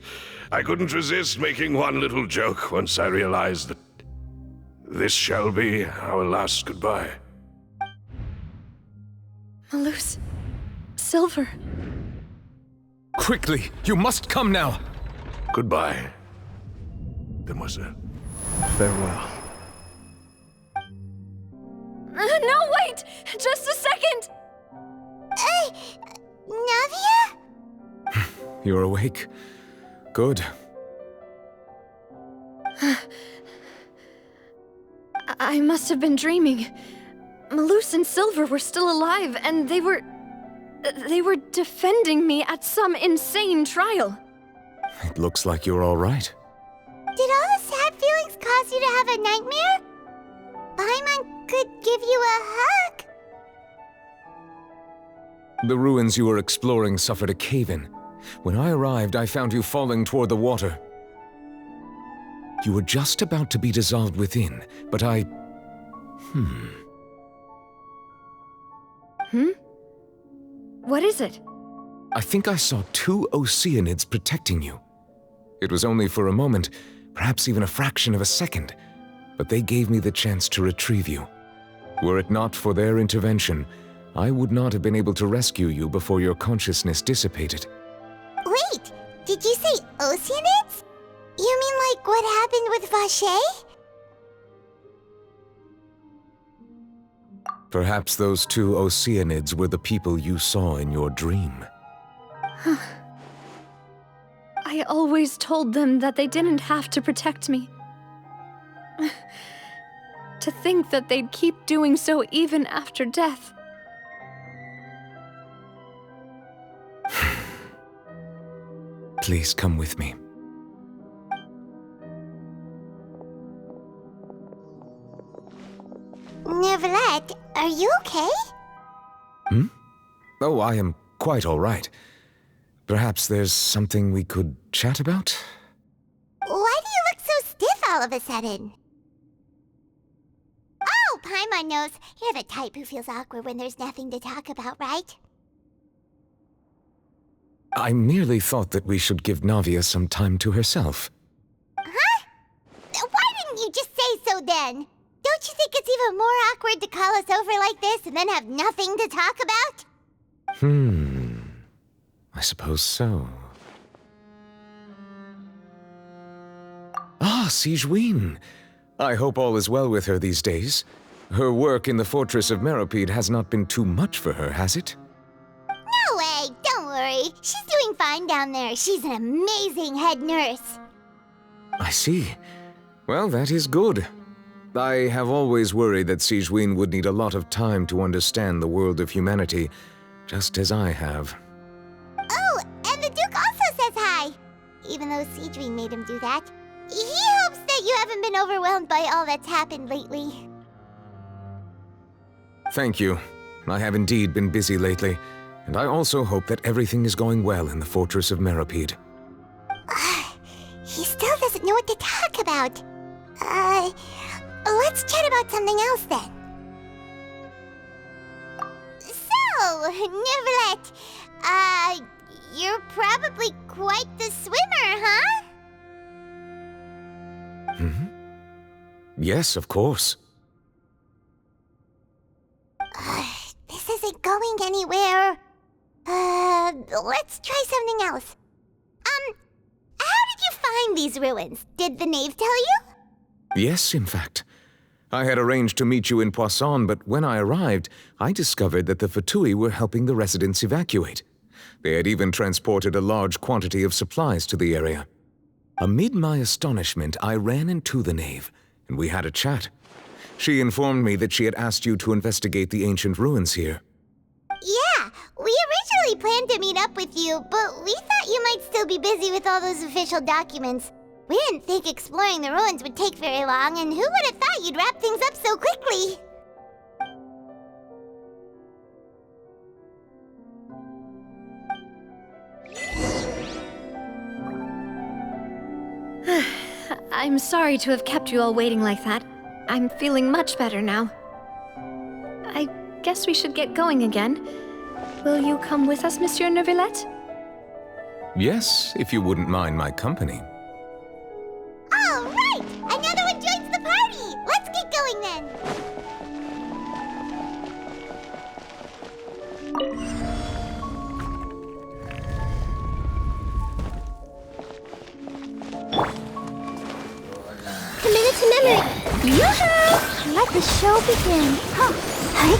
I couldn't resist making one little joke once I realized that this shall be our last goodbye. Malus... Silver... Quickly, you must come now! Goodbye, demoiselle. Farewell. No, wait! Just a second! Navia? You're awake. Good. I must have been dreaming. Malus and Silver were still alive, and they were defending me at some insane trial. It looks like you're all right. Did all the sad feelings cause you to have a nightmare? Paimon could give you a hug. The ruins you were exploring suffered a cave-in. When I arrived, I found you falling toward the water. You were just about to be dissolved within, but I... What is it? I think I saw 2 Oceanids protecting you. It was only for a moment, perhaps even a fraction of a second, but they gave me the chance to retrieve you. Were it not for their intervention, I would not have been able to rescue you before your consciousness dissipated. Wait, did you say Oceanids? You mean like what happened with Vache? Perhaps those 2 Oceanids were the people you saw in your dream. I always told them that they didn't have to protect me. To think that they'd keep doing so even after death. Please come with me. Neuvillette, are you okay? Oh, I am quite all right. Perhaps there's something we could chat about? Why do you look so stiff all of a sudden? Oh, Paimon knows. You're the type who feels awkward when there's nothing to talk about, right? I merely thought that we should give Navia some time to herself. Huh? Why didn't you just say so then? Don't you think it's even more awkward to call us over like this and then have nothing to talk about? I suppose so. Ah, Sigewinne. I hope all is well with her these days. Her work in the Fortress of Meropide has not been too much for her, has it? No way, don't worry. She's doing fine down there. She's an amazing head nurse. I see. Well, that is good. I have always worried that Sigewinne would need a lot of time to understand the world of humanity, just as I have. Oh, and the Duke also says hi. Even though Sigewinne made him do that. He hopes that you haven't been overwhelmed by all that's happened lately. Thank you. I have indeed been busy lately, and I also hope that everything is going well in the Fortress of Meropide. He still doesn't know what to talk about. Let's chat about something else then. So, Neuvillette, you're probably quite the swimmer, huh? Yes, of course. This isn't going anywhere. Let's try something else. How did you find these ruins? Did the knave tell you? Yes, in fact. I had arranged to meet you in Poisson, but when I arrived, I discovered that the Fatui were helping the residents evacuate. They had even transported a large quantity of supplies to the area. Amid my astonishment, I ran into the knave, and we had a chat. She informed me that she had asked you to investigate the ancient ruins here. Yeah, we originally planned to meet up with you, but we thought you might still be busy with all those official documents. We didn't think exploring the ruins would take very long, and who would have thought you'd wrap things up so quickly? I'm sorry to have kept you all waiting like that. I'm feeling much better now. I guess we should get going again. Will you come with us, Monsieur Neuvillette? Yes, if you wouldn't mind my company. All right! Another one joins the party! Let's get going then! Committed to memory. Yoo-hoo! Let the show begin. Huh. Hey.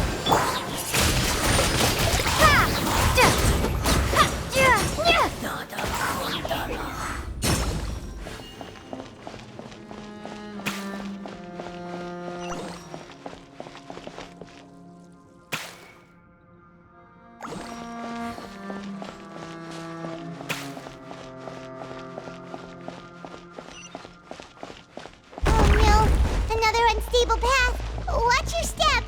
Another unstable path. Watch your step.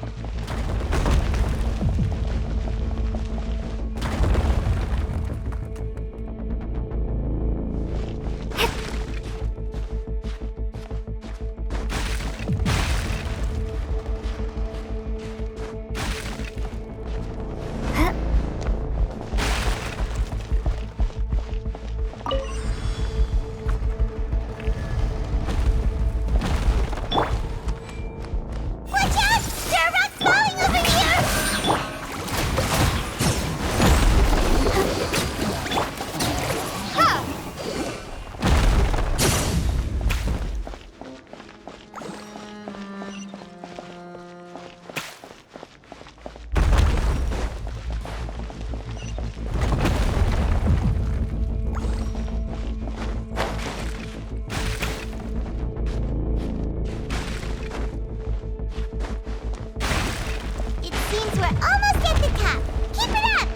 We're almost at the top. Keep it up!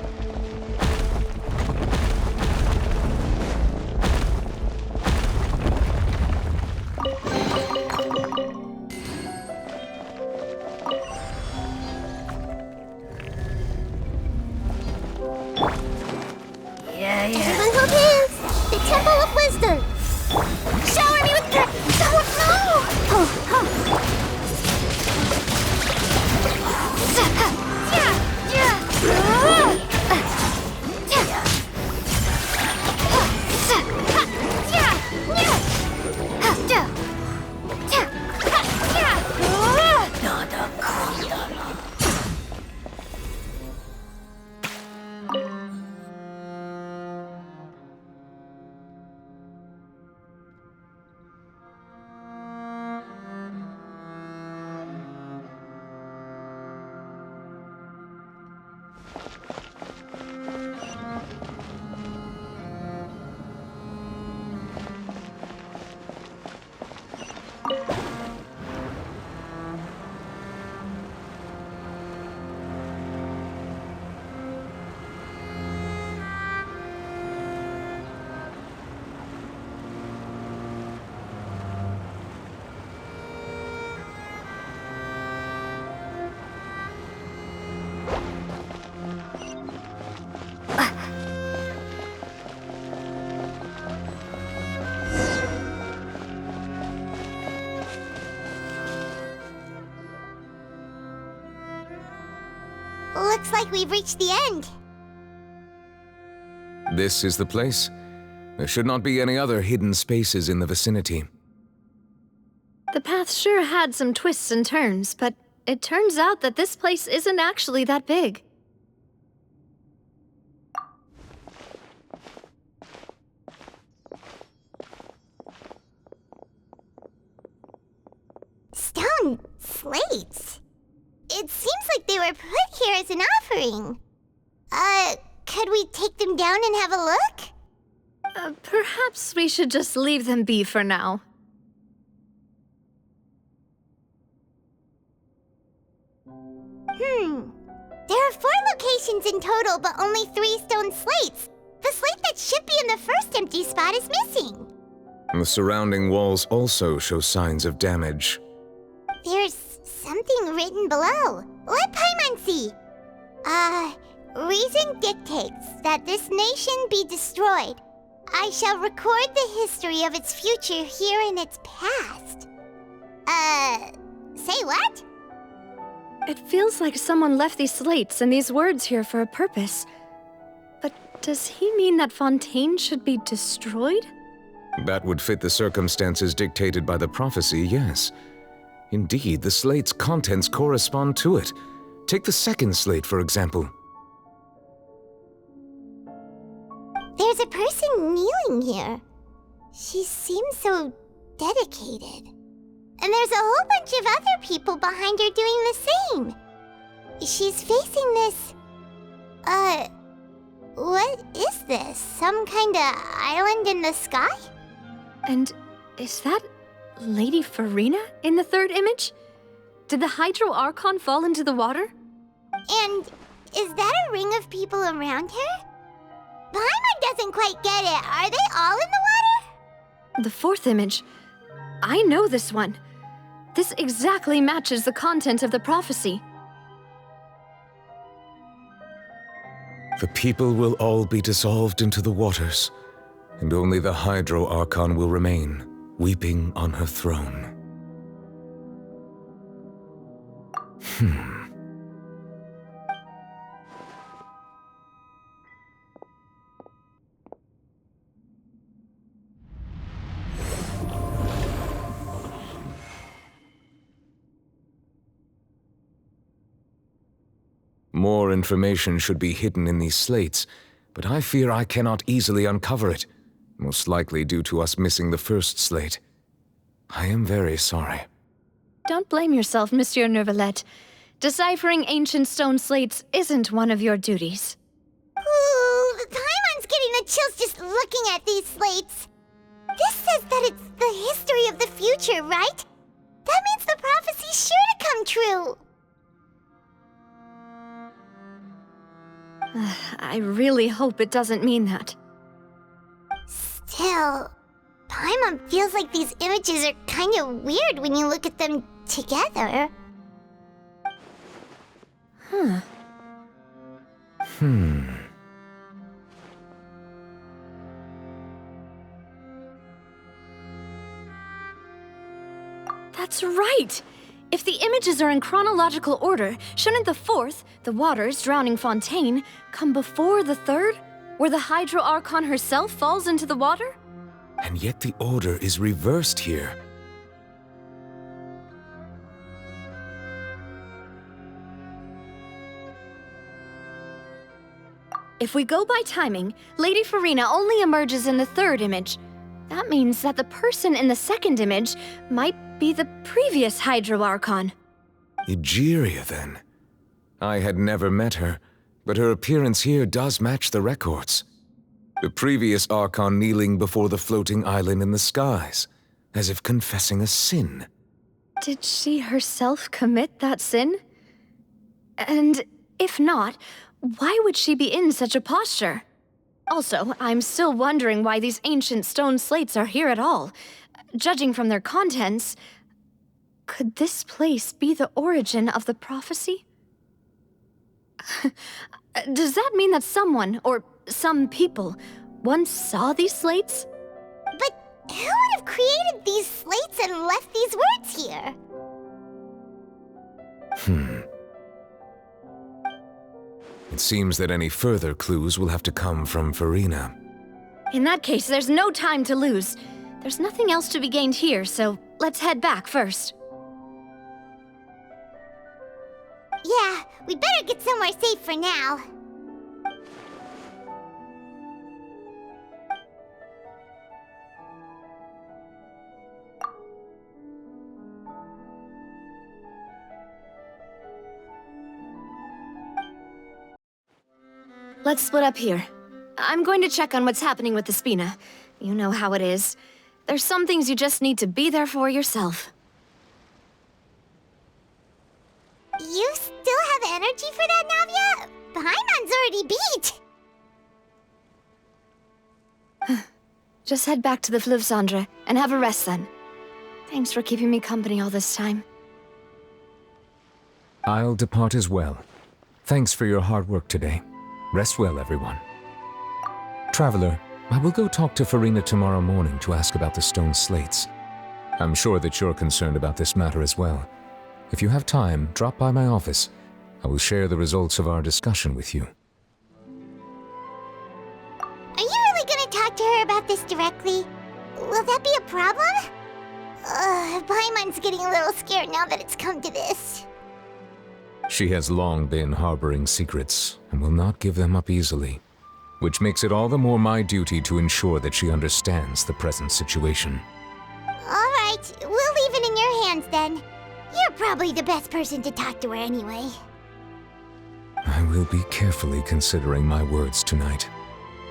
Everyone hold hands. The Temple of Wisdom. Shower me with Looks like we've reached the end. This is the place. There should not be any other hidden spaces in the vicinity. The path sure had some twists and turns, but it turns out that this place isn't actually that big. slates? It seems like they were put here as an offering. Could we take them down and have a look? Perhaps we should just leave them be for now. There are 4 locations in total, but only 3 stone slates. The slate that should be in the first empty spot is missing. The surrounding walls also show signs of damage. There's something written below. Let Paimon see. Reason dictates that this nation be destroyed. I shall record the history of its future here in its past. Say what? It feels like someone left these slates and these words here for a purpose. But does he mean that Fontaine should be destroyed? That would fit the circumstances dictated by the prophecy, yes. Indeed, the slate's contents correspond to it. Take the second slate, for example. There's a person kneeling here. She seems so dedicated. And there's a whole bunch of other people behind her doing the same. She's facing this... what is this? Some kind of island in the sky? And is that Lady Farina in the third image? Did the Hydro Archon fall into the water? And is that a ring of people around her? Paimon doesn't quite get it. Are they all in the water? The fourth image. I know this one. This exactly matches the content of the prophecy. The people will all be dissolved into the waters, and only the Hydro Archon will remain, weeping on her throne. More information should be hidden in these slates, but I fear I cannot easily uncover it, most likely due to us missing the first slate. I am very sorry. Don't blame yourself, Monsieur Neuvillette. Deciphering ancient stone slates isn't one of your duties. Ooh, Paimon's getting the chills just looking at these slates. This says that it's the history of the future, right? That means the prophecy's sure to come true. I really hope it doesn't mean that. Still, Paimon feels like these images are kind of weird when you look at them together. That's right! If the images are in chronological order, shouldn't the fourth, the waters drowning Fontaine, come before the third, where the Hydro Archon herself falls into the water? And yet the order is reversed here. If we go by timing, Lady Farina only emerges in the third image. That means that the person in the second image might be the previous Hydro Archon. Egeria, then. I had never met her, but her appearance here does match the records. The previous Archon kneeling before the floating island in the skies, as if confessing a sin. Did she herself commit that sin? And if not, why would she be in such a posture? Also, I'm still wondering why these ancient stone slates are here at all. Judging from their contents, could this place be the origin of the prophecy? Does that mean that someone, or some people, once saw these slates? But who would have created these slates and left these words here? It seems that any further clues will have to come from Farina. In that case, there's no time to lose. There's nothing else to be gained here, so let's head back first. Yeah, we better get somewhere safe for now. Let's split up here. I'm going to check on what's happening with the Spina. You know how it is. There's some things you just need to be there for yourself. You still have energy for that, Navia? Paimon's already beat! Just head back to the Fleuve Cendre and have a rest then. Thanks for keeping me company all this time. I'll depart as well. Thanks for your hard work today. Rest well, everyone. Traveler, I will go talk to Farina tomorrow morning to ask about the stone slates. I'm sure that you're concerned about this matter as well. If you have time, drop by my office. I will share the results of our discussion with you. Are you really gonna talk to her about this directly? Will that be a problem? Paimon's getting a little scared now that it's come to this. She has long been harboring secrets and will not give them up easily, which makes it all the more my duty to ensure that she understands the present situation. Alright, we'll leave it in your hands then. You're probably the best person to talk to her anyway. I will be carefully considering my words tonight.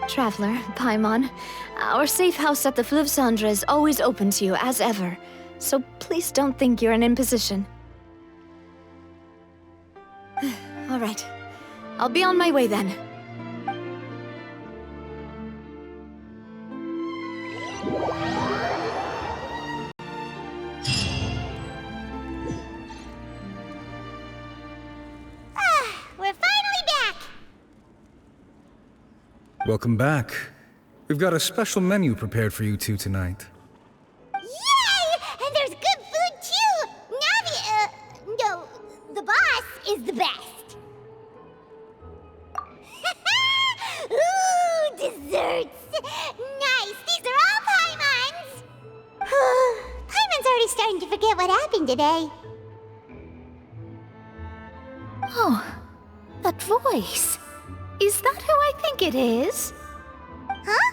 Traveler, Paimon, our safe house at the Fleuve Cendre is always open to you as ever, so please don't think you're an imposition. All right, I'll be on my way then. We're finally back! Welcome back. We've got a special menu prepared for you two tonight. Yay! And there's good food too! Navi, no, the boss is the best. Ooh, desserts! Nice, these are all Paimon's! Paimon's already starting to forget what happened today. Oh, that voice. Is that who I think it is? Huh?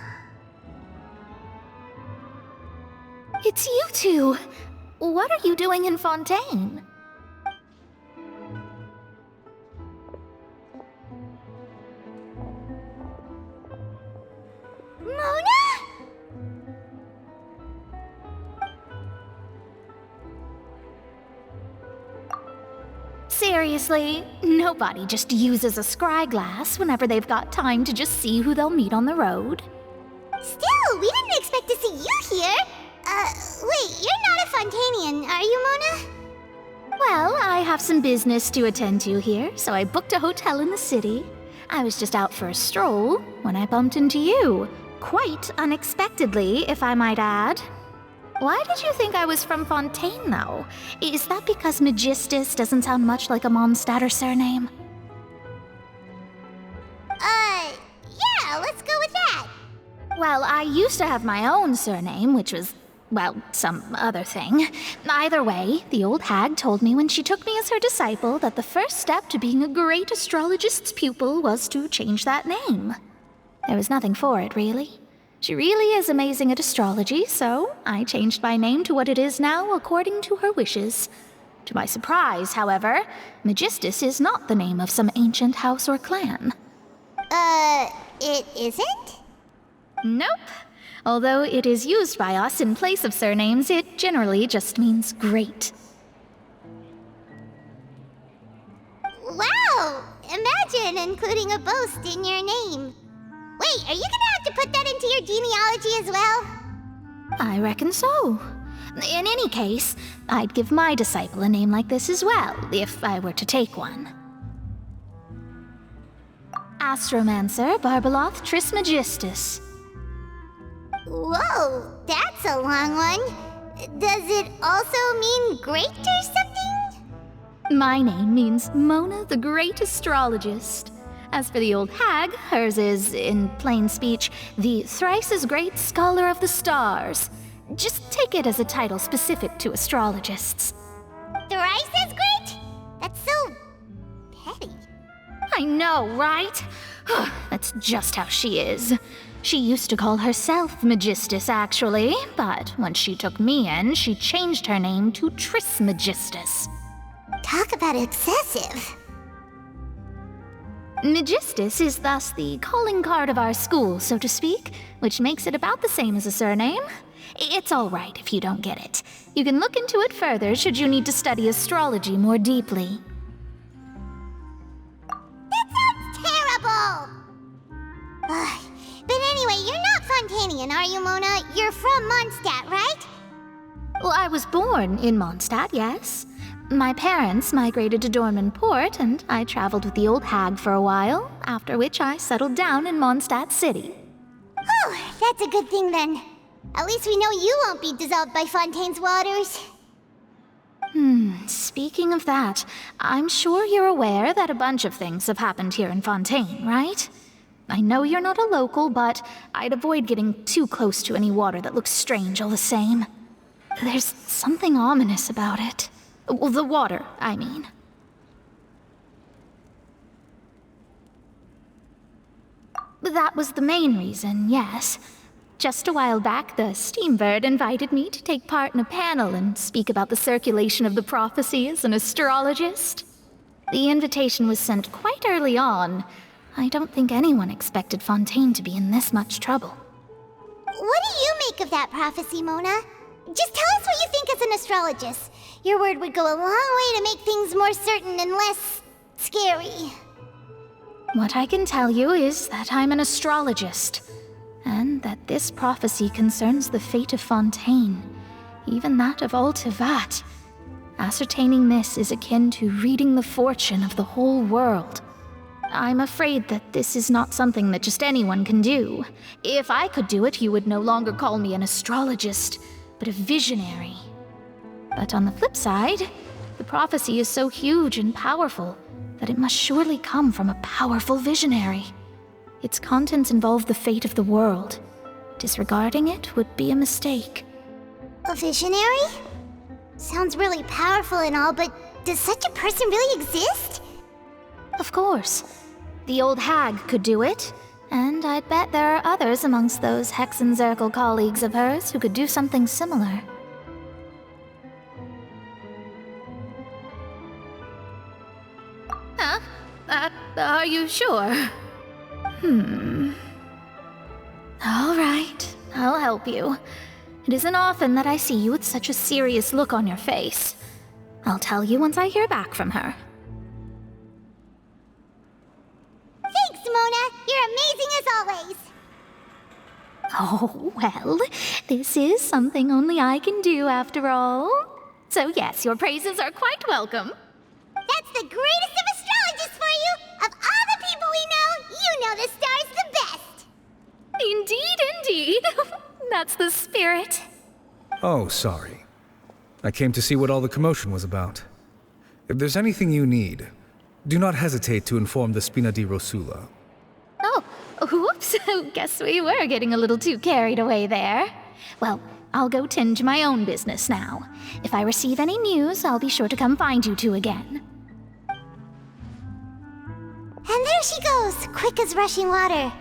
It's you two. What are you doing in Fontaine? Mona? Seriously, nobody just uses a scry glass whenever they've got time to just see who they'll meet on the road. Still, we didn't expect to see you here. Wait, you're not a Fontanian, are you, Mona? Well, I have some business to attend to here, so I booked a hotel in the city. I was just out for a stroll when I bumped into you. Quite unexpectedly, if I might add. Why did you think I was from Fontaine, though? Is that because Magistus doesn't sound much like a Mondstatter surname? Yeah, let's go with that. Well, I used to have my own surname, which was, well, some other thing. Either way, the old hag told me when she took me as her disciple that the first step to being a great astrologist's pupil was to change that name. There was nothing for it, really. She really is amazing at astrology, so I changed my name to what it is now according to her wishes. To my surprise, however, Magistus is not the name of some ancient house or clan. It isn't? Nope. Although it is used by us in place of surnames, it generally just means great. Wow! Imagine including a boast in your name. Wait, are you gonna have to put that into your genealogy as well? I reckon so. In any case, I'd give my disciple a name like this as well, if I were to take one. Astromancer Barbeloth Trismegistus. Whoa, that's a long one. Does it also mean great or something? My name means Mona the Great Astrologist. As for the old hag, hers is, in plain speech, the thrice-as-great Scholar of the Stars. Just take it as a title specific to astrologists. Thrice as great? That's so petty. I know, right? That's just how she is. She used to call herself Magistus, actually, but when she took me in, she changed her name to Trismegistus. Talk about excessive. Megistus is thus the calling card of our school, so to speak, which makes it about the same as a surname. It's all right if you don't get it. You can look into it further should you need to study astrology more deeply. Terrible! Ugh. But anyway, you're not Fontanian, are you, Mona? You're from Mondstadt, right? Well, I was born in Mondstadt, yes. My parents migrated to Dornman Port, and I traveled with the old hag for a while, after which I settled down in Mondstadt City. Oh, that's a good thing then. At least we know you won't be dissolved by Fontaine's waters. Speaking of that, I'm sure you're aware that a bunch of things have happened here in Fontaine, right? I know you're not a local, but I'd avoid getting too close to any water that looks strange all the same. There's something ominous about it. Well, the water, I mean. That was the main reason, yes. Just a while back, the Steambird invited me to take part in a panel and speak about the circulation of the prophecy as an astrologist. The invitation was sent quite early on. I don't think anyone expected Fontaine to be in this much trouble. What do you make of that prophecy, Mona? Just tell us what you think as an astrologist. Your word would go a long way to make things more certain and less scary. What I can tell you is that I'm an astrologist, and that this prophecy concerns the fate of Fontaine, even that of all Tevat. Ascertaining this is akin to reading the fortune of the whole world. I'm afraid that this is not something that just anyone can do. If I could do it, you would no longer call me an astrologist, but a visionary. But on the flip side, the prophecy is so huge and powerful that it must surely come from a powerful visionary. Its contents involve the fate of the world. Disregarding it would be a mistake. A visionary? Sounds really powerful and all, but does such a person really exist? Of course. The old hag could do it, and I'd bet there are others amongst those Hexenzirkel colleagues of hers who could do something similar. Huh? Are you sure? All right, I'll help you. It isn't often that I see you with such a serious look on your face. I'll tell you once I hear back from her. Thanks, Mona! You're amazing as always! Oh, well, this is something only I can do after all. So yes, your praises are quite welcome. That's the greatest of astrologists for you! Of all the people we know, you know the star's the best! Indeed, indeed. That's the spirit. Oh, sorry. I came to see what all the commotion was about. If there's anything you need, do not hesitate to inform the Spina di Rosula. Oh, whoops. Guess we were getting a little too carried away there. Well, I'll go tend to my own business now. If I receive any news, I'll be sure to come find you two again. And there she goes, quick as rushing water.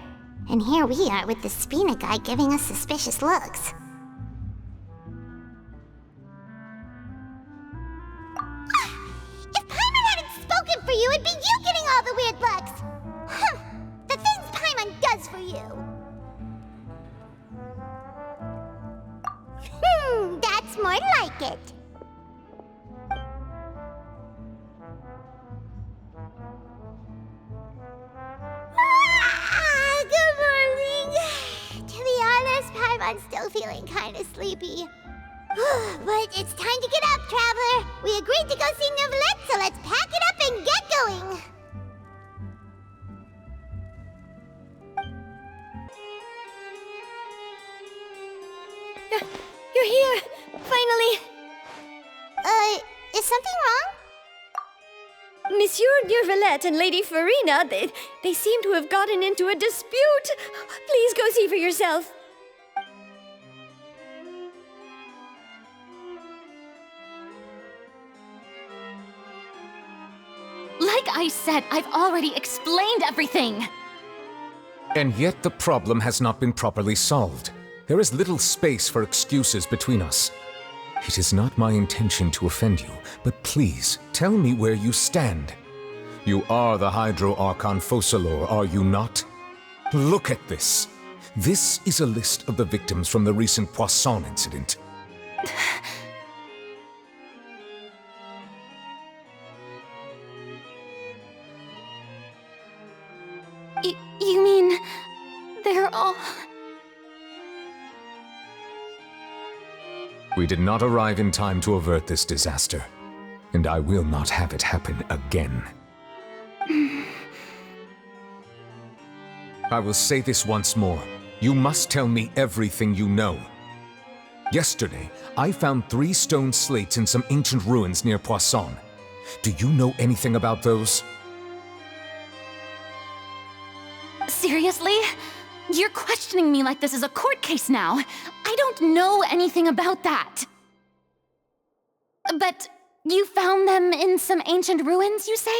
And here we are with the Spina guy giving us suspicious looks. If Paimon hadn't spoken for you, it'd be you getting all the weird looks! The things Paimon does for you! That's more like it. Good morning. To be honest, Paimon's still feeling kind of sleepy. But it's time to get up, Traveler. We agreed to go see Neuvillette, so let's pack it up and get going. You're here! Finally! Is something wrong? Monsieur Neuvillette and Lady Farina, they seem to have gotten into a dispute. Please go see for yourself. Like I said, I've already explained everything! And yet the problem has not been properly solved. There is little space for excuses between us. It is not my intention to offend you, but please, tell me where you stand. You are the Hydro Archon Focalor, are you not? Look at this. This is a list of the victims from the recent Poisson incident. You mean... they're all... We did not arrive in time to avert this disaster, and I will not have it happen again. I will say this once more. You must tell me everything you know. Yesterday, I found 3 stone slates in some ancient ruins near Poisson. Do you know anything about those? Seriously? You're questioning me like this is a court case now. I don't know anything about that. But you found them in some ancient ruins, you say?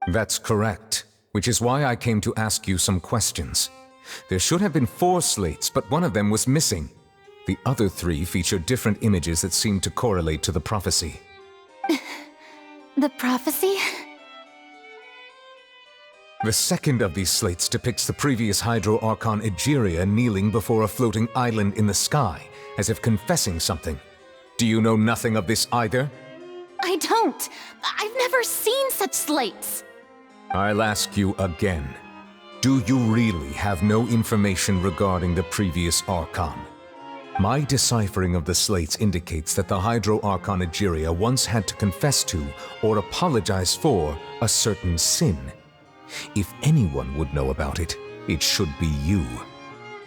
That's correct, which is why I came to ask you some questions. There should have been 4 slates, but one of them was missing. The other 3 feature different images that seem to correlate to the prophecy. The prophecy? The second of these slates depicts the previous Hydro Archon Egeria kneeling before a floating island in the sky, as if confessing something. Do you know nothing of this either? I don't. I've never seen such slates. I'll ask you again. Do you really have no information regarding the previous Archon? My deciphering of the slates indicates that the Hydro Archon Egeria once had to confess to, or apologize for, a certain sin. If anyone would know about it, it should be you.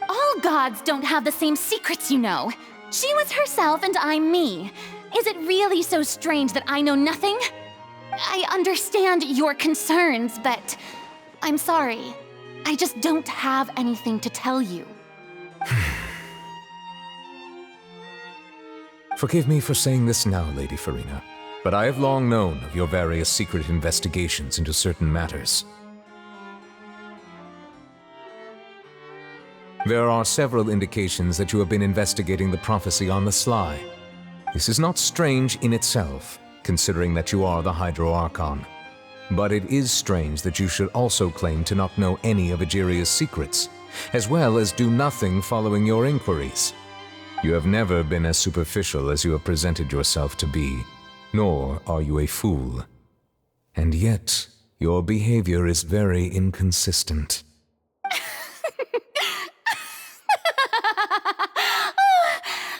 All gods don't have the same secrets, you know. She was herself and I'm me. Is it really so strange that I know nothing? I understand your concerns, but I'm sorry. I just don't have anything to tell you. Forgive me for saying this now, Lady Farina, but I have long known of your various secret investigations into certain matters. There are several indications that you have been investigating the prophecy on the sly. This is not strange in itself, considering that you are the Hydro Archon. But it is strange that you should also claim to not know any of Egeria's secrets, as well as do nothing following your inquiries. You have never been as superficial as you have presented yourself to be, nor are you a fool. And yet, your behavior is very inconsistent.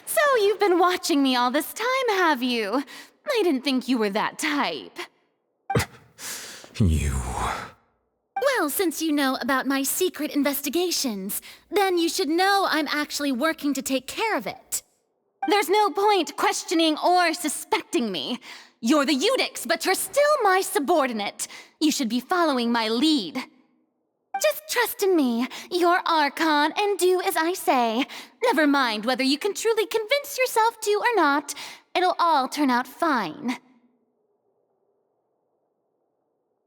So you've been watching me all this time, have you? I didn't think you were that type. You... Well, since you know about my secret investigations, then you should know I'm actually working to take care of it. There's no point questioning or suspecting me. You're the Eudix, but you're still my subordinate. You should be following my lead. Just trust in me, you're Archon, and do as I say. Never mind whether you can truly convince yourself to or not. It'll all turn out fine.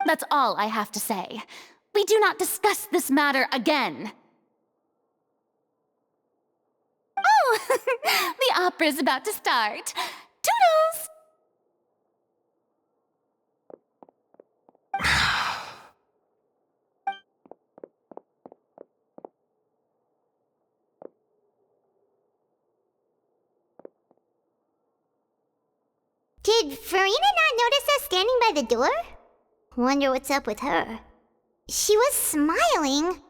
That's all I have to say. We do not discuss this matter again. Oh, the opera's about to start. Toodles! Did Farina not notice us standing by the door? Wonder what's up with her. She was smiling.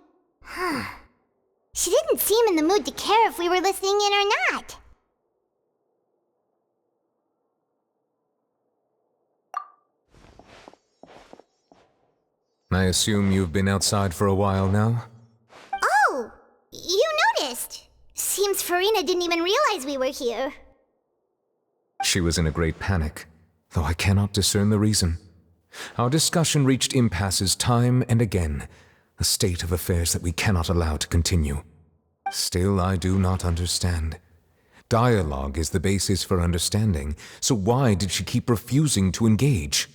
She didn't seem in the mood to care if we were listening in or not. I assume you've been outside for a while now? Oh, you noticed. Seems Farina didn't even realize we were here. She was in a great panic, though I cannot discern the reason. Our discussion reached impasses time and again, a state of affairs that we cannot allow to continue. Still, I do not understand. Dialogue is the basis for understanding, so why did she keep refusing to engage?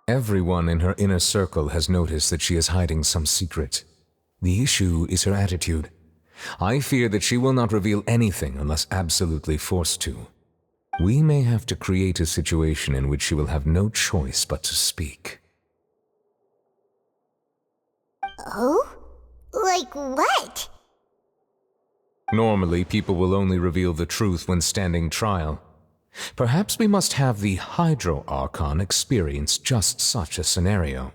Everyone in her inner circle has noticed that she is hiding some secret. The issue is her attitude. I fear that she will not reveal anything unless absolutely forced to. We may have to create a situation in which she will have no choice but to speak. Oh? Like what? Normally, people will only reveal the truth when standing trial. Perhaps we must have the Hydro Archon experience just such a scenario.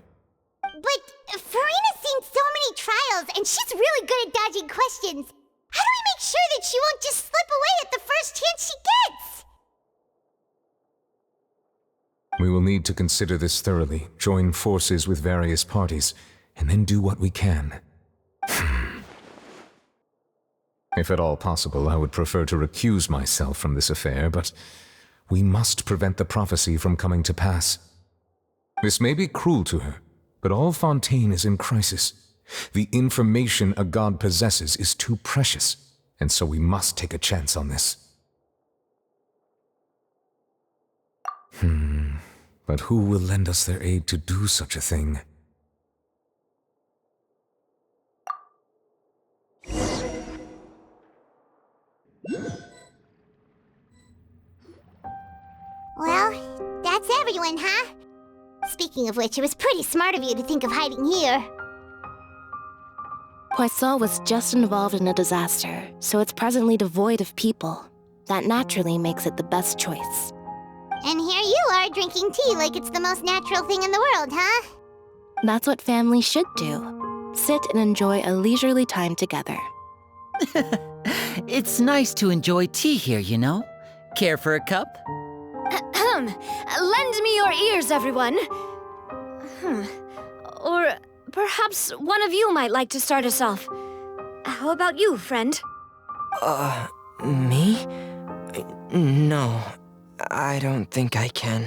But Farina's seen so many trials, and she's really good at dodging questions. How do we make sure that she won't just slip away at the first chance she gets? We will need to consider this thoroughly, join forces with various parties, and then do what we can. If at all possible, I would prefer to recuse myself from this affair, but we must prevent the prophecy from coming to pass. This may be cruel to her, but all Fontaine is in crisis. The information a god possesses is too precious, and so we must take a chance on this. But who will lend us their aid to do such a thing? Well, that's everyone, huh? Speaking of which, it was pretty smart of you to think of hiding here. Poisson was just involved in a disaster, so it's presently devoid of people. That naturally makes it the best choice. And here you are drinking tea like it's the most natural thing in the world, huh? That's what families should do. Sit and enjoy a leisurely time together. It's nice to enjoy tea here, you know? Care for a cup? Lend me your ears, everyone. Or perhaps one of you might like to start us off. How about you, friend? Me? No, I don't think I can.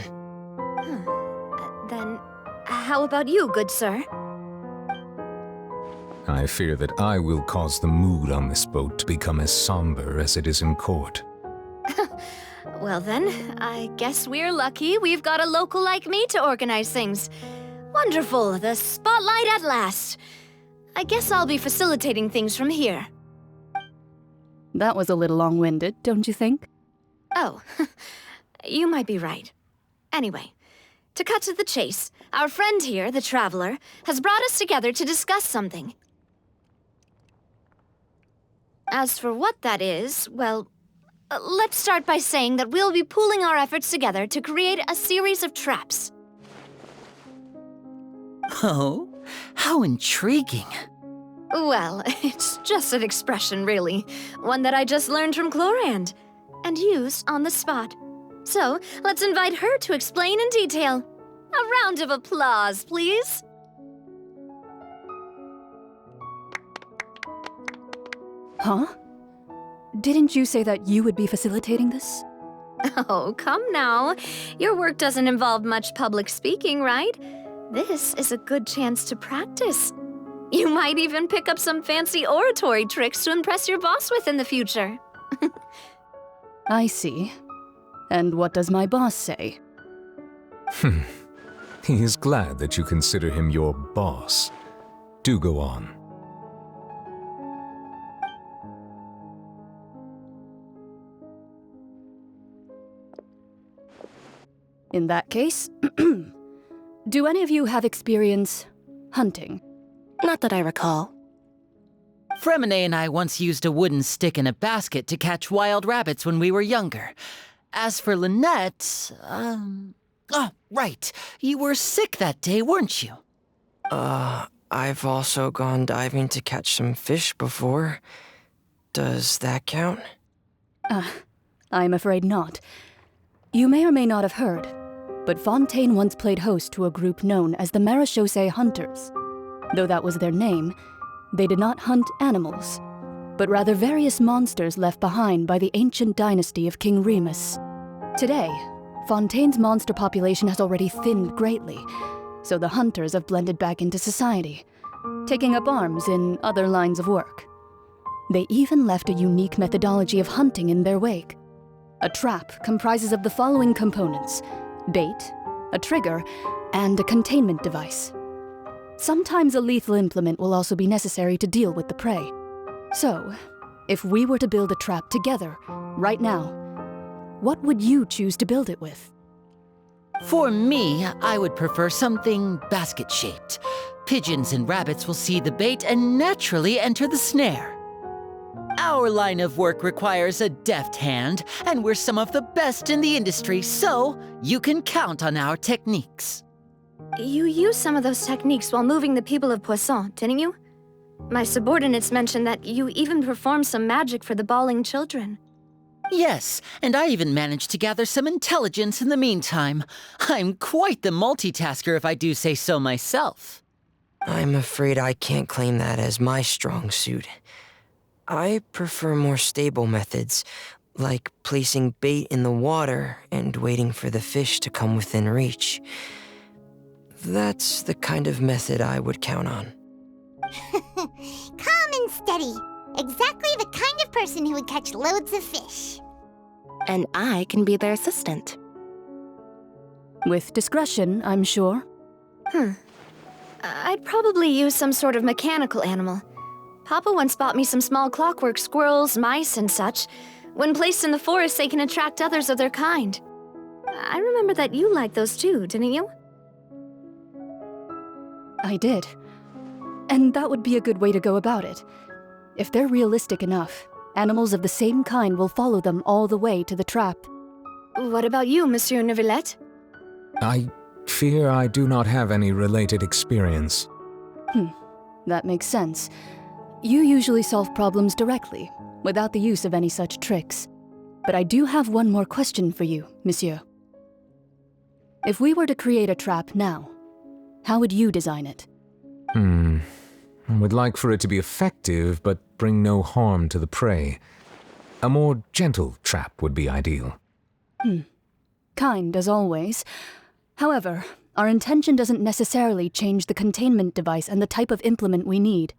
Then, how about you, good sir? I fear that I will cause the mood on this boat to become as somber as it is in court. Well then, I guess we're lucky we've got a local like me to organize things. Wonderful, the spotlight at last. I guess I'll be facilitating things from here. That was a little long-winded, don't you think? Oh, you might be right. Anyway, to cut to the chase, our friend here, the Traveler, has brought us together to discuss something. As for what that is, well, let's start by saying that we'll be pooling our efforts together to create a series of traps. Oh, how intriguing. Well, it's just an expression, really. One that I just learned from Chlorand, and used on the spot. So, let's invite her to explain in detail. A round of applause, please. Huh? Didn't you say that you would be facilitating this? Oh, come now. Your work doesn't involve much public speaking, right? This is a good chance to practice. You might even pick up some fancy oratory tricks to impress your boss with in the future. I see. And what does my boss say? He is glad that you consider him your boss. Do go on. In that case, do any of you have experience hunting? Not that I recall. Fremine and I once used a wooden stick in a basket to catch wild rabbits when we were younger. As for Lynette, oh, right. You were sick that day, weren't you? I've also gone diving to catch some fish before. Does that count? I'm afraid not. You may or may not have heard, but Fontaine once played host to a group known as the Marechaussee Hunters. Though that was their name, they did not hunt animals, but rather various monsters left behind by the ancient dynasty of King Remus. Today, Fontaine's monster population has already thinned greatly, so the hunters have blended back into society, taking up arms in other lines of work. They even left a unique methodology of hunting in their wake. A trap comprises of the following components: bait, a trigger, and a containment device. Sometimes a lethal implement will also be necessary to deal with the prey. So, if we were to build a trap together, right now, what would you choose to build it with? For me, I would prefer something basket-shaped. Pigeons and rabbits will see the bait and naturally enter the snare. Our line of work requires a deft hand, and we're some of the best in the industry, so you can count on our techniques. You used some of those techniques while moving the people of Poisson, didn't you? My subordinates mentioned that you even performed some magic for the bawling children. Yes, and I even managed to gather some intelligence in the meantime. I'm quite the multitasker if I do say so myself. I'm afraid I can't claim that as my strong suit. I prefer more stable methods, like placing bait in the water and waiting for the fish to come within reach. That's the kind of method I would count on. Calm and steady. Exactly the kind of person who would catch loads of fish. And I can be their assistant. With discretion, I'm sure. I'd probably use some sort of mechanical animal. Papa once bought me some small clockwork squirrels, mice, and such. When placed in the forest, they can attract others of their kind. I remember that you liked those too, didn't you? I did. And that would be a good way to go about it. If they're realistic enough, animals of the same kind will follow them all the way to the trap. What about you, Monsieur Neuvillette? I fear I do not have any related experience. That makes sense. You usually solve problems directly, without the use of any such tricks. But I do have one more question for you, monsieur. If we were to create a trap now, how would you design it? I would like for it to be effective, but bring no harm to the prey. A more gentle trap would be ideal. Kind, as always. However, our intention doesn't necessarily change the containment device and the type of implement we need.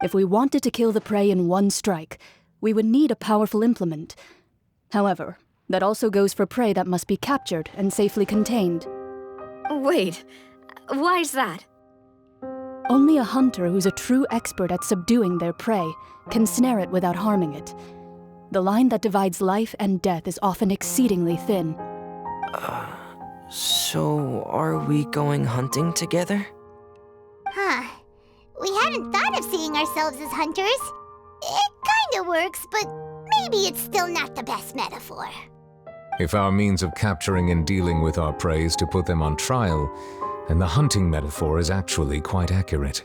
If we wanted to kill the prey in one strike, we would need a powerful implement. However, that also goes for prey that must be captured and safely contained. Wait, why's that? Only a hunter who's a true expert at subduing their prey can snare it without harming it. The line that divides life and death is often exceedingly thin. So are we going hunting together? We hadn't thought of seeing ourselves as hunters. It kinda works, but maybe it's still not the best metaphor. If our means of capturing and dealing with our prey is to put them on trial, then the hunting metaphor is actually quite accurate.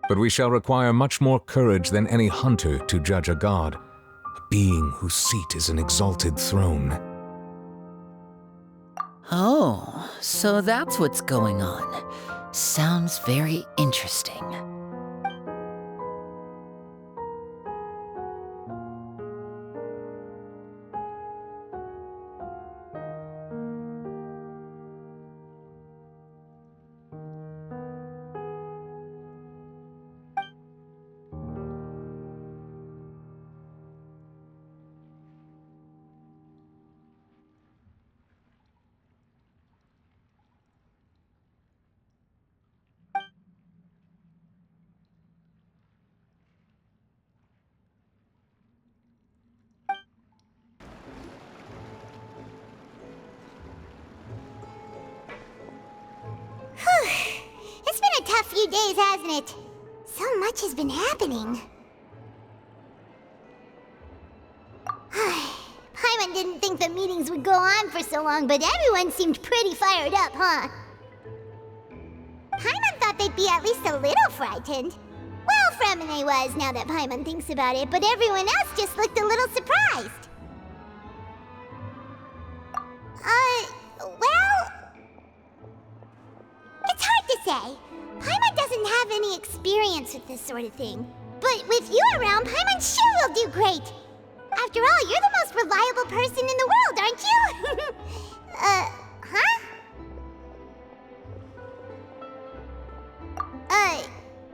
But we shall require much more courage than any hunter to judge a god, a being whose seat is an exalted throne. Oh, so that's what's going on. Sounds very interesting. It's been a tough few days, hasn't it? So much has been happening. Paimon didn't think the meetings would go on for so long, but everyone seemed pretty fired up, huh? Paimon thought they'd be at least a little frightened. Well, Fremine was, now that Paimon thinks about it, but everyone else just looked a little surprised. Well... It's hard to say. Paimon doesn't have any experience with this sort of thing. But with you around, Paimon sure will do great. After all, you're the most reliable person in the world, aren't you?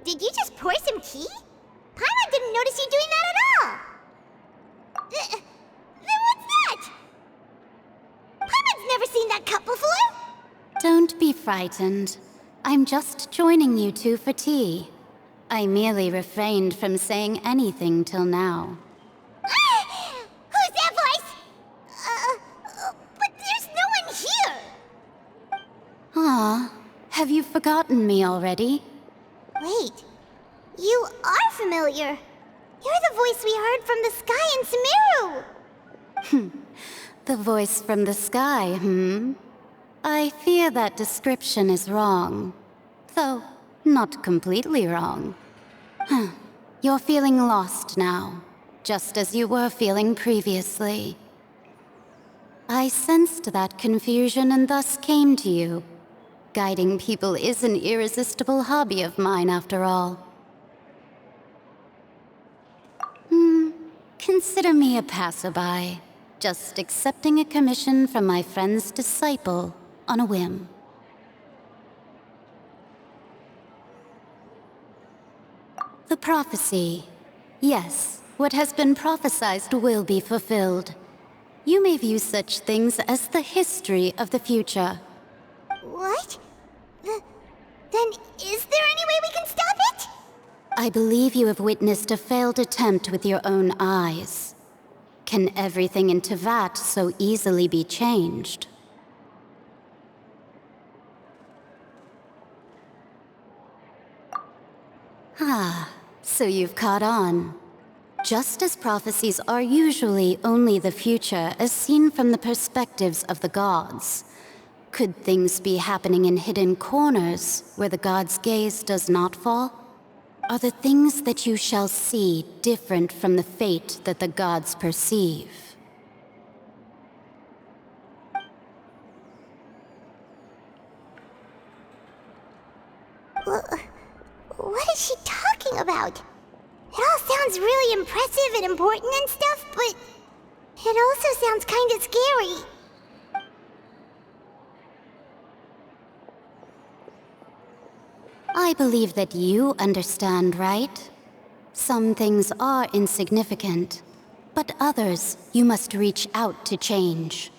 Did you just pour some tea? Paimon didn't notice you doing that at all. Then what's that? Paimon's never seen that cup before. Don't be frightened. I'm just joining you two for tea. I merely refrained from saying anything till now. Who's that voice? But there's no one here! Aw, have you forgotten me already? Wait, you are familiar. You're the voice we heard from the sky in Sumeru! The voice from the sky, I fear that description is wrong. Though, not completely wrong. You're feeling lost now, just as you were feeling previously. I sensed that confusion and thus came to you. Guiding people is an irresistible hobby of mine, after all. Consider me a passerby, just accepting a commission from my friend's disciple on a whim. The prophecy. Yes, what has been prophesied will be fulfilled. You may view such things as the history of the future. What? Then is there any way we can stop it? I believe you have witnessed a failed attempt with your own eyes. Can everything in Tevat so easily be changed? So you've caught on. Just as prophecies are usually only the future as seen from the perspectives of the gods, could things be happening in hidden corners where the gods' gaze does not fall? Are the things that you shall see different from the fate that the gods perceive? What is she talking about? It all sounds really impressive and important and stuff, but it also sounds kind of scary. I believe that you understand, right? Some things are insignificant, but others you must reach out to change.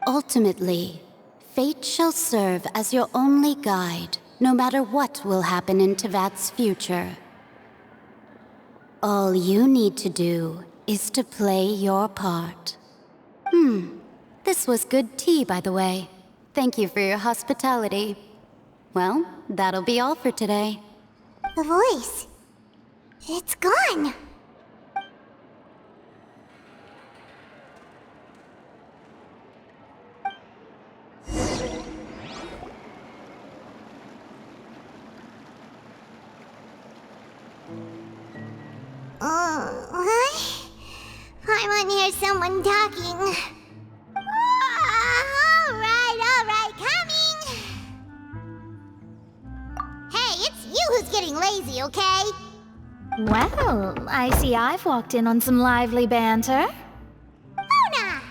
Ultimately, fate shall serve as your only guide, no matter what will happen in Tevat's future. All you need to do is to play your part. This was good tea, by the way. Thank you for your hospitality. Well, that'll be all for today. The voice. It's gone. What? I want to hear someone talking. All right, coming. Hey, it's you who's getting lazy, okay? Well, I see I've walked in on some lively banter. Luna!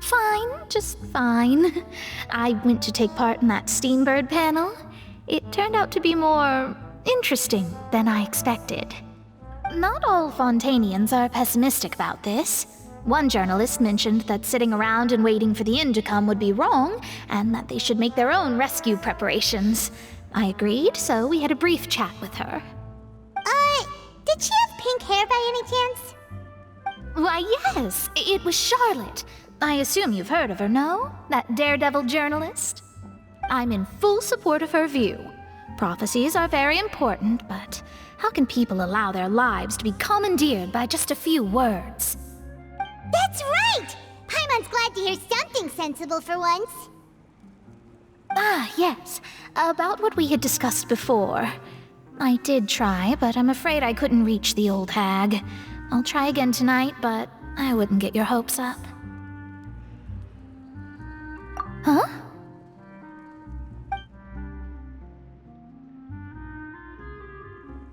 Fine, just fine. I went to take part in that Steambird panel. It turned out to be more interesting than I expected. Not all Fontanians are pessimistic about this. One journalist mentioned that sitting around and waiting for the end to come would be wrong, and that they should make their own rescue preparations. I agreed, so we had a brief chat with her. Did she have pink hair by any chance? Why, yes, it was Charlotte. I assume you've heard of her, no? That daredevil journalist? I'm in full support of her view. Prophecies are very important, but how can people allow their lives to be commandeered by just a few words? That's right! Paimon's glad to hear something sensible for once. Yes. About what we had discussed before. I did try, but I'm afraid I couldn't reach the old hag. I'll try again tonight, but I wouldn't get your hopes up. Huh?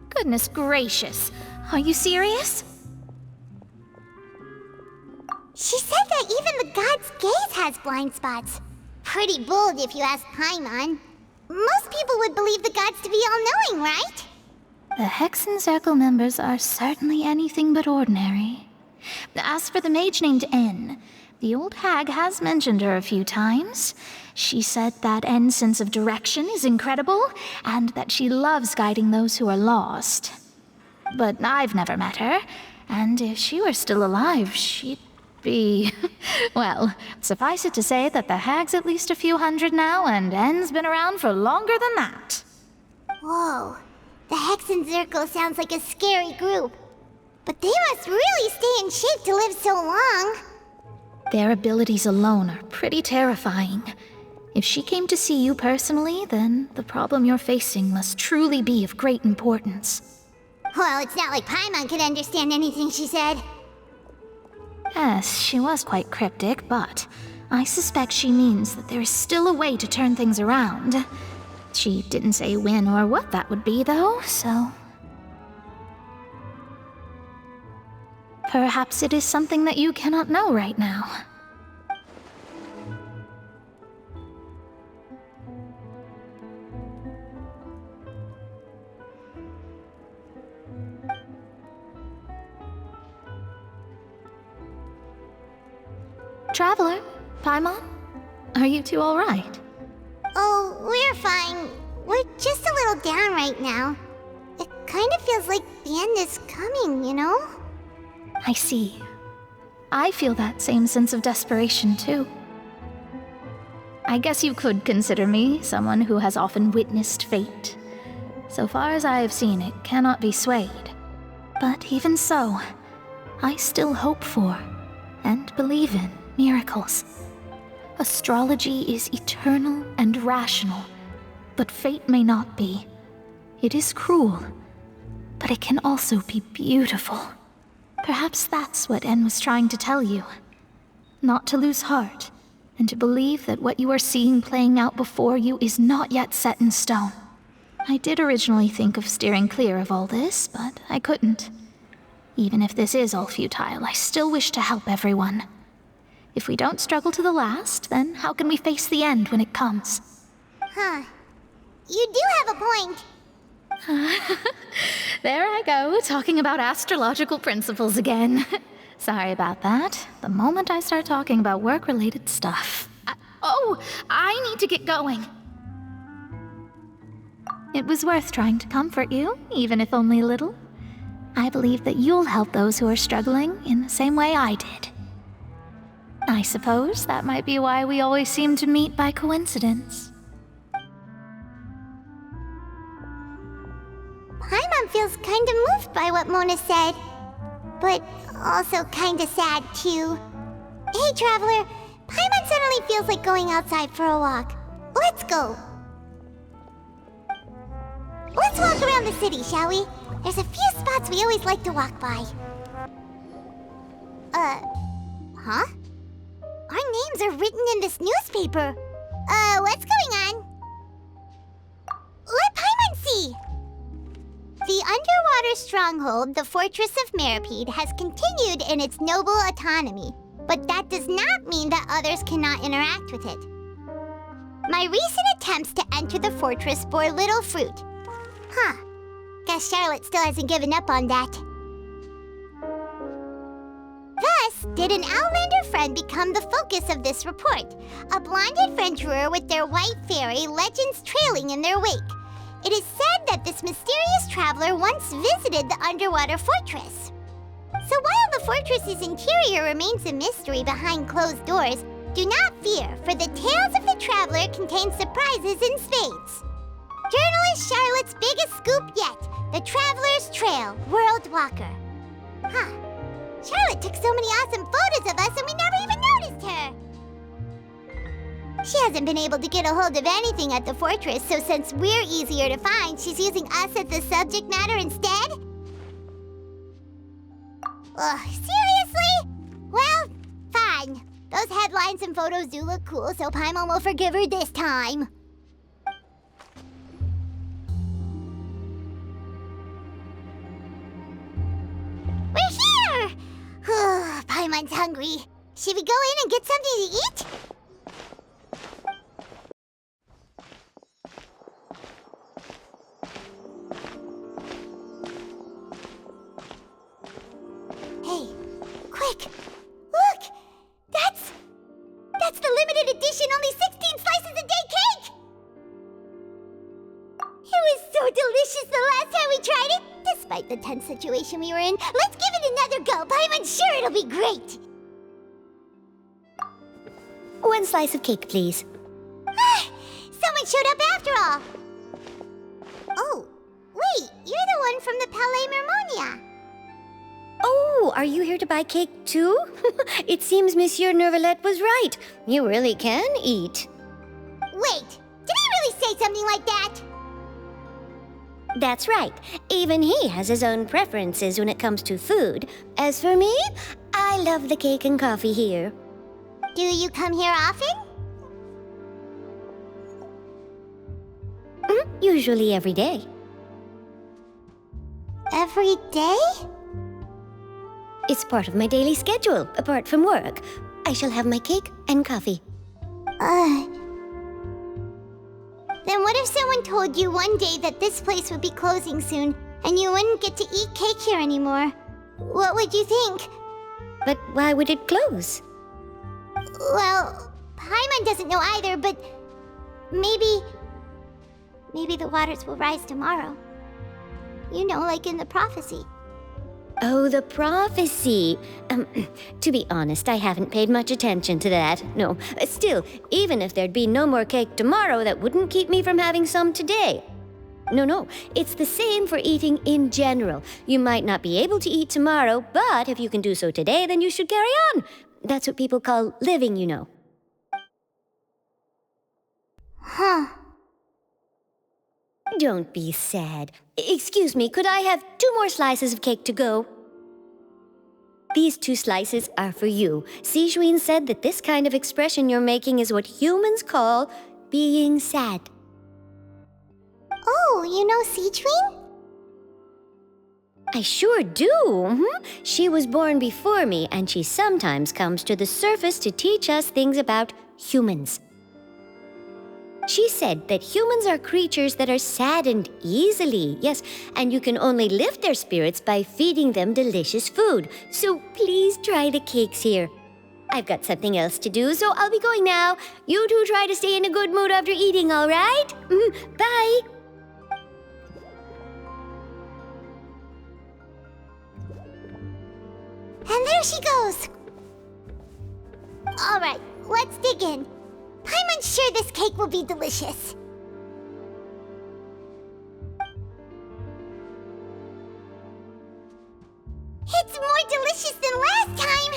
Goodness gracious. Are you serious? She said that even the god's gaze has blind spots. Pretty bold if you ask Paimon. Most people would believe the gods to be all-knowing, right? The Hexen Circle members are certainly anything but ordinary. As for the mage named N, the old hag has mentioned her a few times. She said that N's sense of direction is incredible, and that she loves guiding those who are lost. But I've never met her, and if she were still alive, she'd be... Well, suffice it to say that the hag's at least a few hundred now, and N's been around for longer than that. Whoa, the Hexen Circle sounds like a scary group. But they must really stay in shape to live so long. Their abilities alone are pretty terrifying. If she came to see you personally, then the problem you're facing must truly be of great importance. Well, it's not like Paimon could understand anything she said. Yes, she was quite cryptic, but I suspect she means that there is still a way to turn things around. She didn't say when or what that would be, though, so... Perhaps it is something that you cannot know right now. Traveler, Paimon, are you two all right? Oh, we're fine. We're just a little down right now. It kind of feels like the end is coming, you know? I see. I feel that same sense of desperation, too. I guess you could consider me someone who has often witnessed fate. So far as I have seen, it cannot be swayed. But even so, I still hope for, and believe in, miracles. Astrology is eternal and rational, but fate may not be. It is cruel, but it can also be beautiful. Perhaps that's what N was trying to tell you. Not to lose heart, and to believe that what you are seeing playing out before you is not yet set in stone. I did originally think of steering clear of all this, but I couldn't. Even if this is all futile, I still wish to help everyone. If we don't struggle to the last, then how can we face the end when it comes? Huh. You do have a point. There I go, talking about astrological principles again. Sorry about that. The moment I start talking about work-related stuff. I need to get going. It was worth trying to comfort you, even if only a little. I believe that you'll help those who are struggling in the same way I did. I suppose that might be why we always seem to meet by coincidence. Paimon feels kind of moved by what Mona said, but also kind of sad too. Hey, Traveler, Paimon suddenly feels like going outside for a walk. Let's go. Let's walk around the city, shall we? There's a few spots we always like to walk by. Huh? Our names are written in this newspaper. What's going on? Let Paimon see! The underwater stronghold, the Fortress of Meripede, has continued in its noble autonomy, but that does not mean that others cannot interact with it. My recent attempts to enter the fortress bore little fruit. Huh. Guess Charlotte still hasn't given up on that. Thus, did an Outlander friend become the focus of this report, a blonde adventurer with their white fairy legends trailing in their wake. It is said that this mysterious traveler once visited the underwater fortress. So while the fortress's interior remains a mystery behind closed doors, do not fear, for the tales of the traveler contain surprises in spades. Journalist Charlotte's biggest scoop yet, the Traveler's Trail, World Walker. Huh. Charlotte took so many awesome photos of us and we never even noticed her. She hasn't been able to get a hold of anything at the fortress, so since we're easier to find, she's using us as the subject matter instead? Ugh, seriously? Well, fine. Those headlines and photos do look cool, so Paimon will forgive her this time. We're here! Paimon's hungry. Should we go in and get something to eat? Hey, quick! Look! That's the limited edition, only 16 slices was so delicious the last time we tried it. Despite the tense situation we were in, let's give it another go. I'm sure it'll be great. 1 slice of cake, please. Someone showed up after all. Oh, wait, you're the one from the Palais Mermonia. Oh, are you here to buy cake too? It seems Monsieur Nervalet was right. You really can eat. Wait, did he really say something like that? That's right. Even he has his own preferences when it comes to food. As for me, I love the cake and coffee here. Do you come here often? Usually every day. Every day? It's part of my daily schedule, apart from work. I shall have my cake and coffee. Then what if someone told you one day that this place would be closing soon, and you wouldn't get to eat cake here anymore? What would you think? But why would it close? Well, Paimon doesn't know either, but maybe the waters will rise tomorrow. You know, like in the prophecy. Oh, the prophecy. To be honest, I haven't paid much attention to that. No, still, even if there'd be no more cake tomorrow, that wouldn't keep me from having some today. No, it's the same for eating in general. You might not be able to eat tomorrow, but if you can do so today, then you should carry on. That's what people call living, you know. Huh. Don't be sad. Excuse me, could I have 2 more slices of cake to go? These 2 slices are for you. Sijuin said that this kind of expression you're making is what humans call being sad. Oh, you know Sijuin? I sure do. She was born before me, and she sometimes comes to the surface to teach us things about humans. She said that humans are creatures that are saddened easily, yes, and you can only lift their spirits by feeding them delicious food. So please try the cakes here. I've got something else to do, so I'll be going now. You two try to stay in a good mood after eating, all right? Bye. And there she goes. All right, let's dig in. I'm unsure this cake will be delicious. It's more delicious than last time,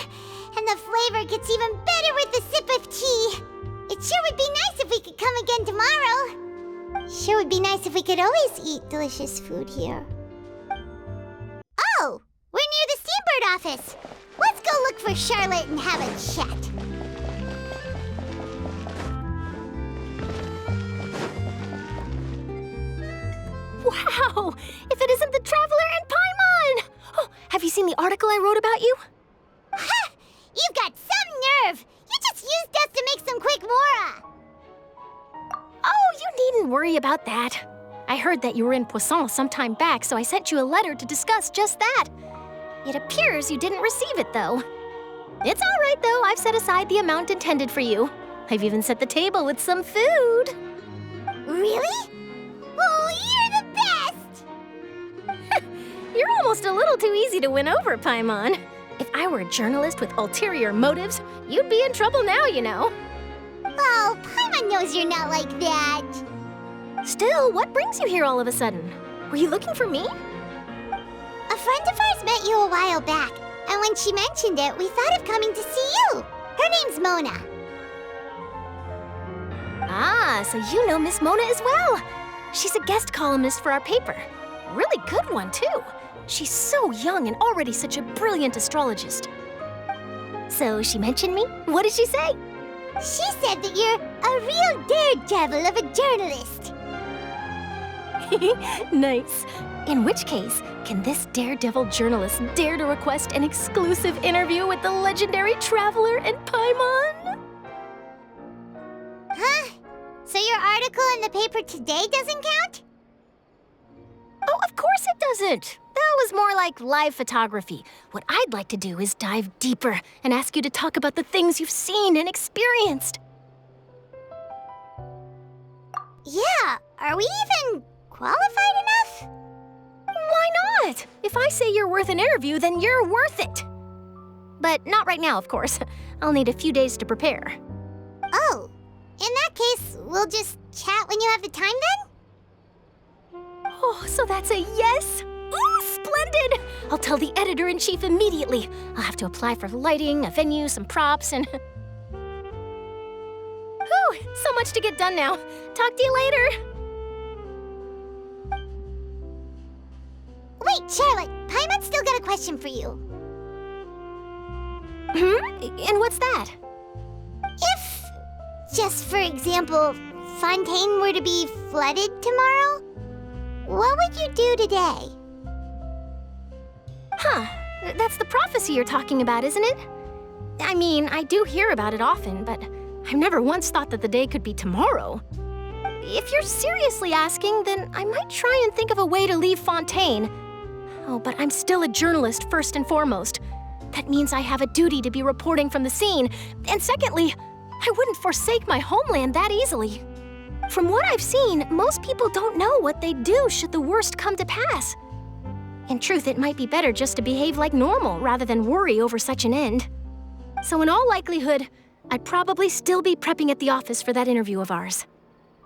and the flavor gets even better with a sip of tea. It sure would be nice if we could come again tomorrow. Sure would be nice if we could always eat delicious food here. Oh, we're near the Steambird office. Let's go look for Charlotte and have a chat. Wow! If it isn't the Traveler and Paimon! Oh, have you seen the article I wrote about you? Ha! You've got some nerve! You just used us to make some quick mora! Oh, you needn't worry about that. I heard that you were in Poisson some time back, so I sent you a letter to discuss just that. It appears you didn't receive it, though. It's all right, though. I've set aside the amount intended for you. I've even set the table with some food. Really? Oh, you're the best! You're almost a little too easy to win over, Paimon. If I were a journalist with ulterior motives, you'd be in trouble now, you know. Oh, Paimon knows you're not like that. Still, what brings you here all of a sudden? Were you looking for me? A friend of ours met you a while back, and when she mentioned it, we thought of coming to see you. Her name's Mona. Ah, so you know Miss Mona as well. She's a guest columnist for our paper. Really good one, too. She's so young and already such a brilliant astrologist. So she mentioned me? What did she say? She said that you're a real daredevil of a journalist. Nice. In which case, can this daredevil journalist dare to request an exclusive interview with the legendary Traveler and Paimon? Huh? So your article in the paper today doesn't count? Oh, of course it doesn't. That was more like live photography. What I'd like to do is dive deeper and ask you to talk about the things you've seen and experienced. Yeah, are we even qualified enough? Why not? If I say you're worth an interview, then you're worth it. But not right now, of course. I'll need a few days to prepare. Oh, in that case, we'll just chat when you have the time then? Oh, so that's a yes? Ooh, splendid! I'll tell the editor-in-chief immediately. I'll have to apply for lighting, a venue, some props, and... Whew, so much to get done now. Talk to you later. Wait, Charlotte, Paimon's still got a question for you. And what's that? If, just for example, Fontaine were to be flooded tomorrow, what would you do today? Huh, that's the prophecy you're talking about, isn't it? I mean, I do hear about it often, but I've never once thought that the day could be tomorrow. If you're seriously asking, then I might try and think of a way to leave Fontaine. Oh, but I'm still a journalist first and foremost. That means I have a duty to be reporting from the scene. And secondly, I wouldn't forsake my homeland that easily. From what I've seen, most people don't know what they'd do should the worst come to pass. In truth, it might be better just to behave like normal rather than worry over such an end. So in all likelihood, I'd probably still be prepping at the office for that interview of ours.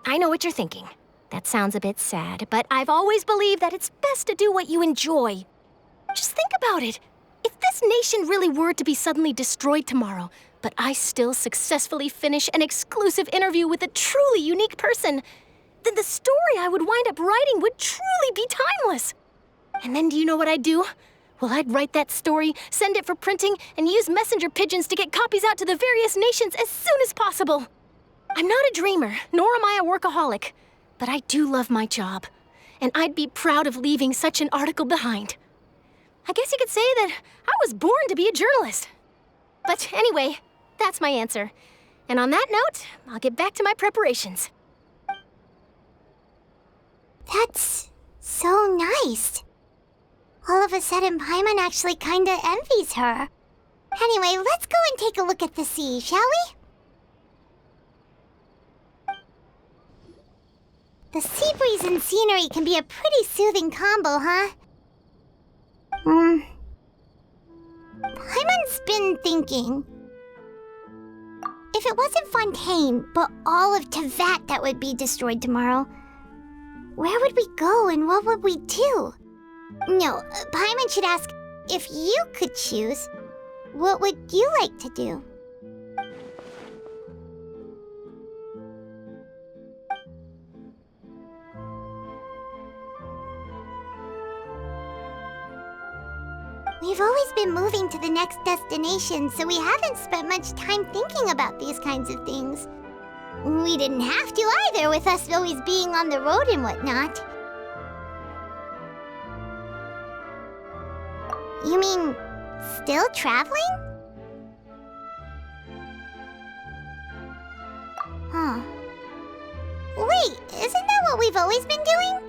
I know what you're thinking. That sounds a bit sad, but I've always believed that it's best to do what you enjoy. Just think about it. If this nation really were to be suddenly destroyed tomorrow, but I still successfully finish an exclusive interview with a truly unique person, then the story I would wind up writing would truly be timeless. And then do you know what I'd do? Well, I'd write that story, send it for printing, and use messenger pigeons to get copies out to the various nations as soon as possible. I'm not a dreamer, nor am I a workaholic, but I do love my job, and I'd be proud of leaving such an article behind. I guess you could say that I was born to be a journalist. But anyway, that's my answer. And on that note, I'll get back to my preparations. That's so nice. All of a sudden, Paimon actually kinda envies her. Anyway, let's go and take a look at the sea, shall we? The sea breeze and scenery can be a pretty soothing combo, huh? Paimon's been thinking. If it wasn't Fontaine, but all of Tevat that would be destroyed tomorrow, where would we go and what would we do? No, Paimon should ask, if you could choose, what would you like to do? We've always been moving to the next destination, so we haven't spent much time thinking about these kinds of things. We didn't have to either, with us always being on the road and whatnot. You mean, still traveling? Huh. Wait, isn't that what we've always been doing?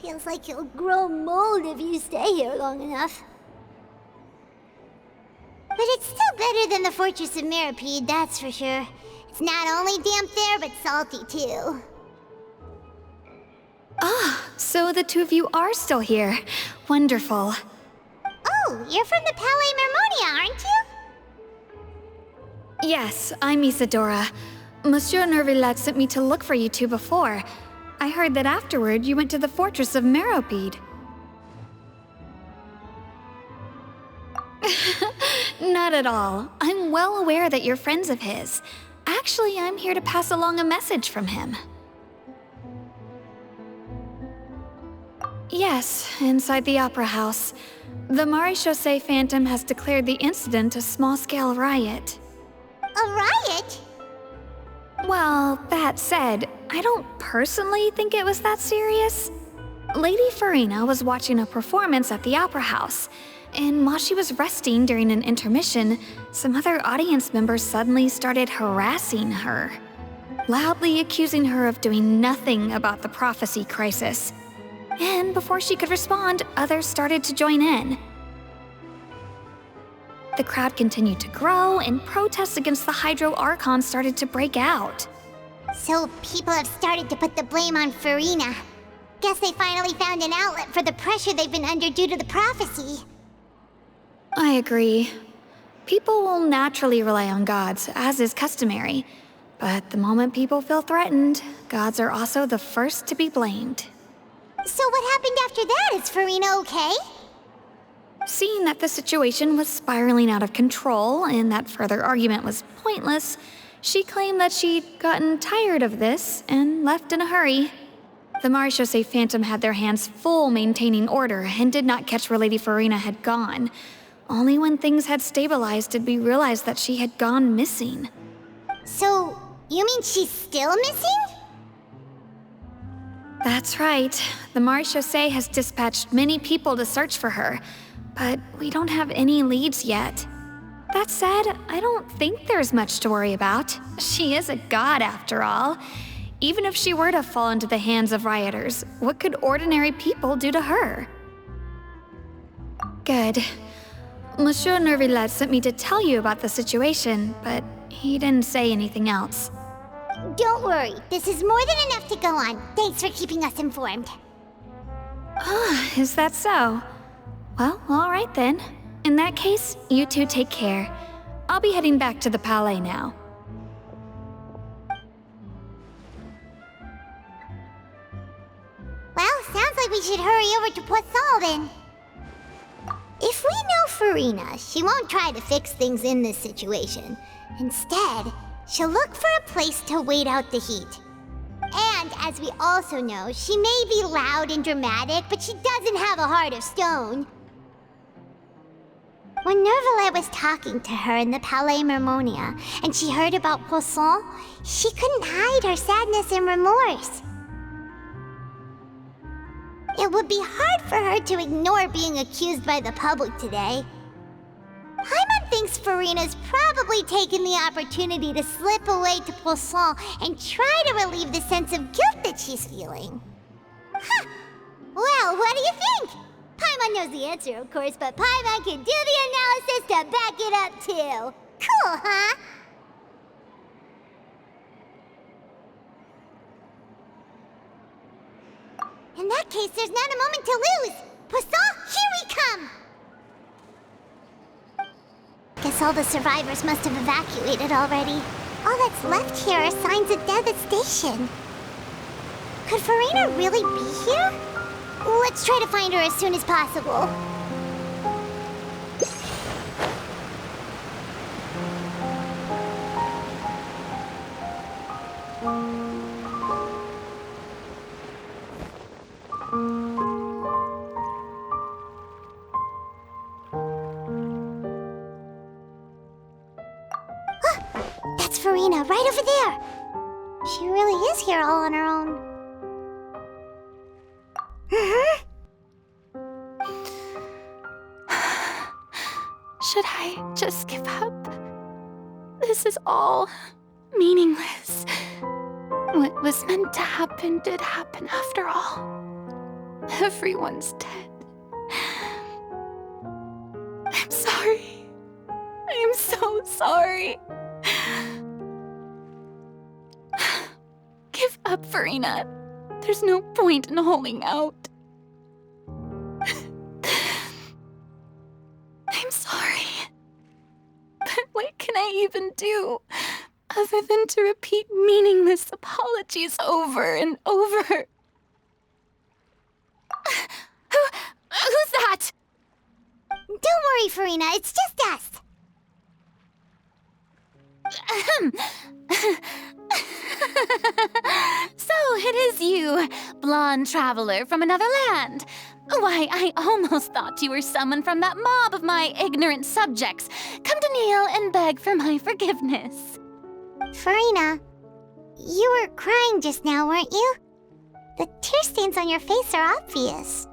Feels like you'll grow mold if you stay here long enough. But it's still better than the Fortress of Mirapede, that's for sure. It's not only damp there, but salty too. Ah, so the two of you are still here. Wonderful. Oh, you're from the Palais Mermonia, aren't you? Yes, I'm Isadora. Monsieur Nervillet sent me to look for you two before. I heard that afterward you went to the Fortress of Meropide. Not at all. I'm well aware that you're friends of his. Actually, I'm here to pass along a message from him. Yes, inside the Opera House. The Maréchaussée Phantom has declared the incident a small-scale riot. A riot? Well, that said, I don't personally think it was that serious. Lady Farina was watching a performance at the Opera House, and while she was resting during an intermission, some other audience members suddenly started harassing her, loudly accusing her of doing nothing about the prophecy crisis. And before she could respond, others started to join in. The crowd continued to grow, and protests against the Hydro Archon started to break out. So people have started to put the blame on Farina. Guess they finally found an outlet for the pressure they've been under due to the prophecy. I agree. People will naturally rely on gods, as is customary. But the moment people feel threatened, gods are also the first to be blamed. So what happened after that? Is Farina okay? Seeing that the situation was spiraling out of control and that further argument was pointless, she claimed that she'd gotten tired of this and left in a hurry. The Marechaussee Phantom had their hands full maintaining order and did not catch where Lady Farina had gone. Only when things had stabilized did we realize that she had gone missing. So, you mean she's still missing? That's right. The Marechaussee has dispatched many people to search for her, but we don't have any leads yet. That said, I don't think there's much to worry about. She is a god after all. Even if she were to fall into the hands of rioters, what could ordinary people do to her? Good. Monsieur Nervillet sent me to tell you about the situation, but he didn't say anything else. Don't worry, this is more than enough to go on. Thanks for keeping us informed. Ah, is that so? Well, all right then. In that case, you two take care. I'll be heading back to the Palais now. Well, sounds like we should hurry over to Poisson then. If we know Farina, she won't try to fix things in this situation. Instead, she'll look for a place to wait out the heat. And as we also know, she may be loud and dramatic, but she doesn't have a heart of stone. When Nervillet was talking to her in the Palais Mermonia, and she heard about Poisson, she couldn't hide her sadness and remorse. It would be hard for her to ignore being accused by the public today. Paimon thinks Farina's probably taken the opportunity to slip away to Poisson and try to relieve the sense of guilt that she's feeling. Huh. Well, what do you think? Paimon knows the answer, of course, but Paimon can do the analysis to back it up, too. Cool, huh? In that case, there's not a moment to lose. Poisson, here we come! Guess all the survivors must have evacuated already. All that's left here are signs of devastation. Could Farina really be here? Let's try to find her as soon as possible. That's Farina, right over there. She really is here all on her own. Should I just give up? This is all meaningless. What was meant to happen did happen after all. Everyone's dead. I'm sorry. I'm so sorry. Give up, Farina. There's no point in holding out. I'm sorry. But what can I even do other than to repeat meaningless apologies over and over? Who's that? Don't worry, Farina. It's just us. So it is you, blonde traveler from another land. Why, I almost thought you were someone from that mob of my ignorant subjects, come to kneel and beg for my forgiveness. Farina, You were crying just now, weren't you? The tear stains on your face are obvious.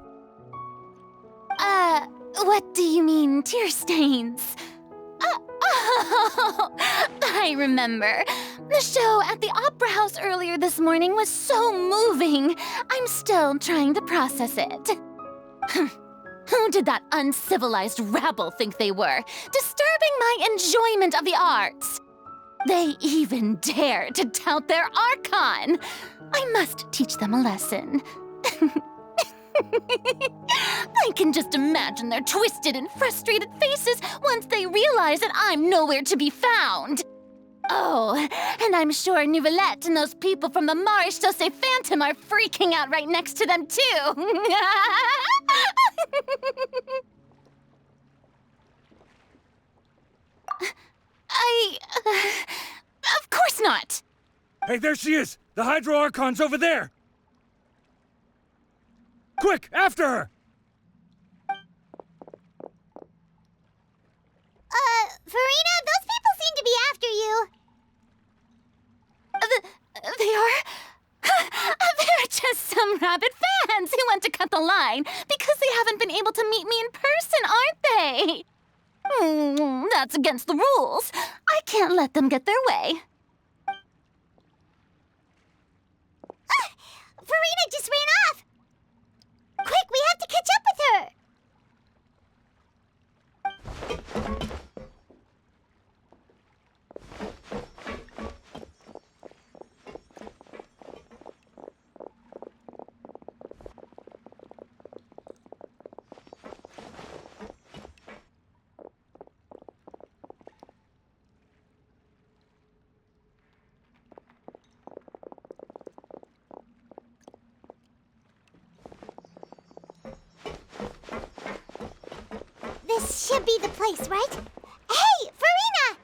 What do you mean, tear stains? Oh, I remember. The show at the Opera House earlier this morning was so moving. I'm still trying to process it. Who did that uncivilized rabble think they were, disturbing my enjoyment of the arts? They even dare to tout their Archon. I must teach them a lesson. I can just imagine their twisted and frustrated faces once they realize that I'm nowhere to be found. Oh, and I'm sure Nouvellette and those people from the Maréchaussée Phantom are freaking out right next to them, too. Of course not. Hey, there she is! The Hydro Archon's over there! Quick, after her! Farina, those people seem to be after you. They are? They're just some rabid fans who want to cut the line because they haven't been able to meet me in person, aren't they? That's against the rules. I can't let them get their way. Farina just ran off! Quick, we have to catch up with her! This should be the place, right? Hey, Farina!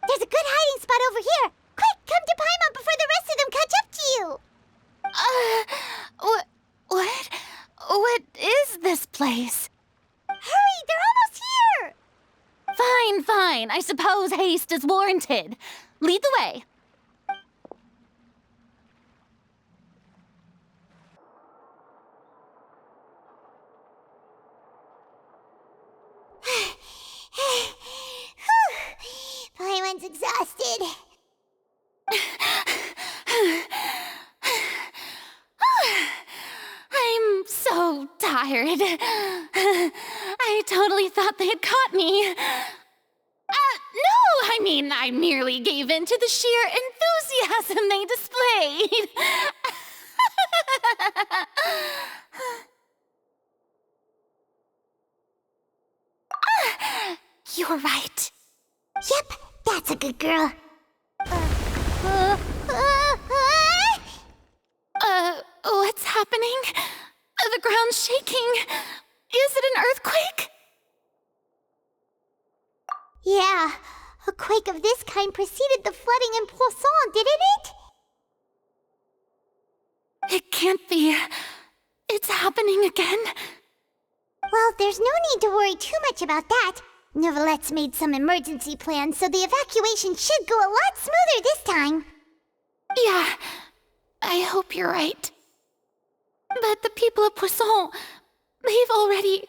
There's a good hiding spot over here. Quick, come to Paimon before the rest of them catch up to you. What is this place? Hurry, they're almost here! Fine. I suppose haste is warranted. Lead the way. Paimon's exhausted. I'm so tired. I totally thought they had caught me. No, I merely gave in to the sheer enthusiasm they displayed. You're right. Yep, that's a good girl. What's happening? The ground's shaking. Is it an earthquake? Yeah, a quake of this kind preceded the flooding in Poisson, didn't it? It can't be. It's happening again. Well, there's no need to worry too much about that. Nouvellette's made some emergency plans, so the evacuation should go a lot smoother this time. Yeah, I hope you're right. But the people of Poisson, they've already...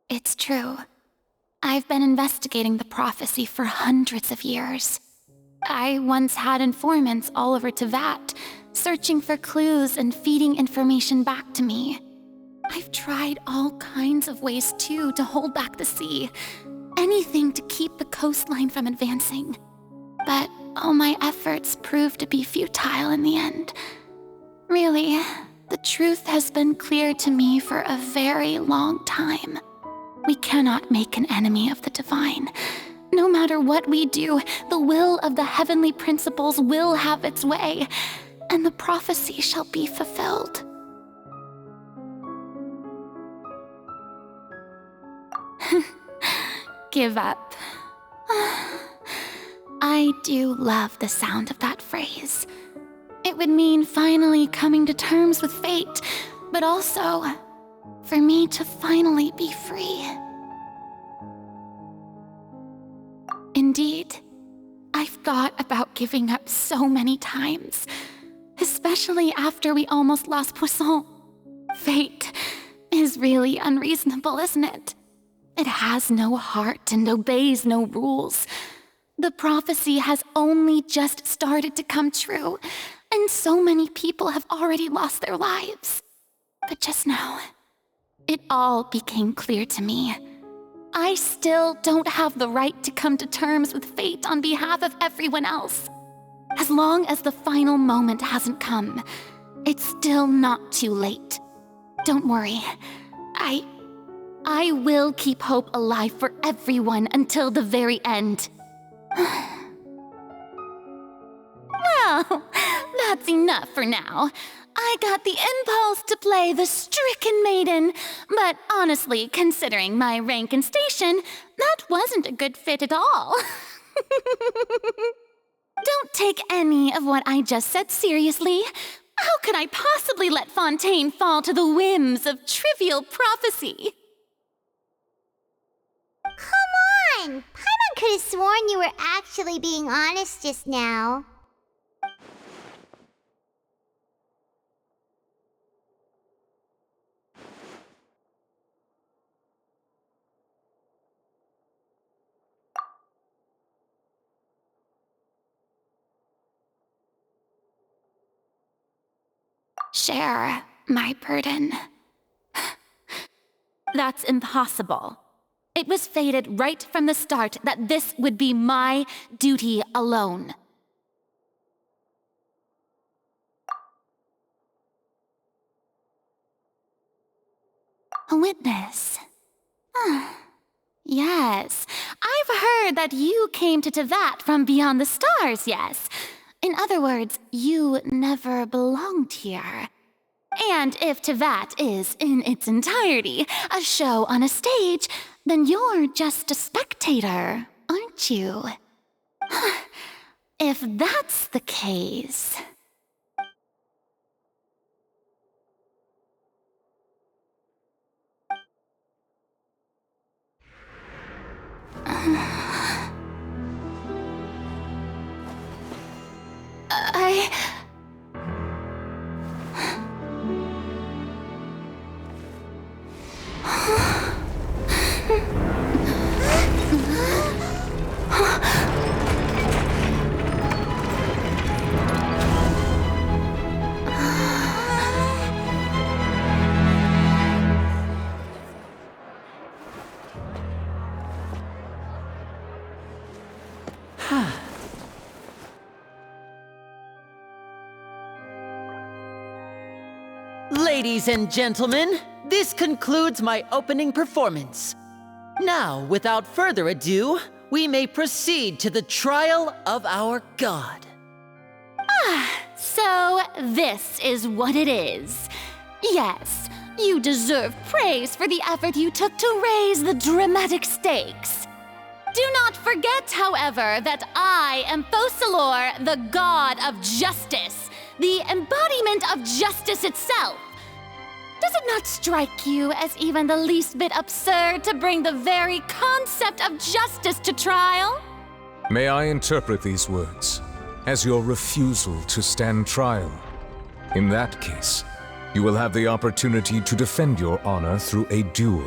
It's true. I've been investigating the prophecy for hundreds of years. I once had informants all over Tevat, searching for clues and feeding information back to me. I've tried all kinds of ways, too, to hold back the sea. Anything to keep the coastline from advancing. But all my efforts proved to be futile in the end. Really, the truth has been clear to me for a very long time. We cannot make an enemy of the divine. No matter what we do, the will of the heavenly principles will have its way, and the prophecy shall be fulfilled. Give up. I do love the sound of that phrase. It would mean finally coming to terms with fate, but also for me to finally be free. Indeed, I've thought about giving up so many times, especially after we almost lost Poisson. Fate is really unreasonable, isn't it? It has no heart and obeys no rules. The prophecy has only just started to come true, and so many people have already lost their lives. But just now, it all became clear to me. I still don't have the right to come to terms with fate on behalf of everyone else. As long as the final moment hasn't come, it's still not too late. Don't worry. I will keep hope alive for everyone until the very end. Well, that's enough for now. I got the impulse to play the stricken maiden, but honestly, considering my rank and station, that wasn't a good fit at all. Don't take any of what I just said seriously. How could I possibly let Fontaine fall to the whims of trivial prophecy? Come on! Paimon could have sworn you were actually being honest just now. Share my burden. That's impossible. It was fated right from the start that this would be my duty alone. A witness. Yes, I've heard that you came to Tevat from beyond the stars, yes. In other words, you never belonged here. And if Tevat is, in its entirety, a show on a stage, then you're just a spectator, aren't you? If that's the case... Ladies and gentlemen, this concludes my opening performance. Now, without further ado, we may proceed to the trial of our god. So this is what it is. Yes, you deserve praise for the effort you took to raise the dramatic stakes. Do not forget, however, that I am Focalor, the god of justice, the embodiment of justice itself. Does it not strike you as even the least bit absurd to bring the very concept of justice to trial? May I interpret these words as your refusal to stand trial? In that case, you will have the opportunity to defend your honor through a duel.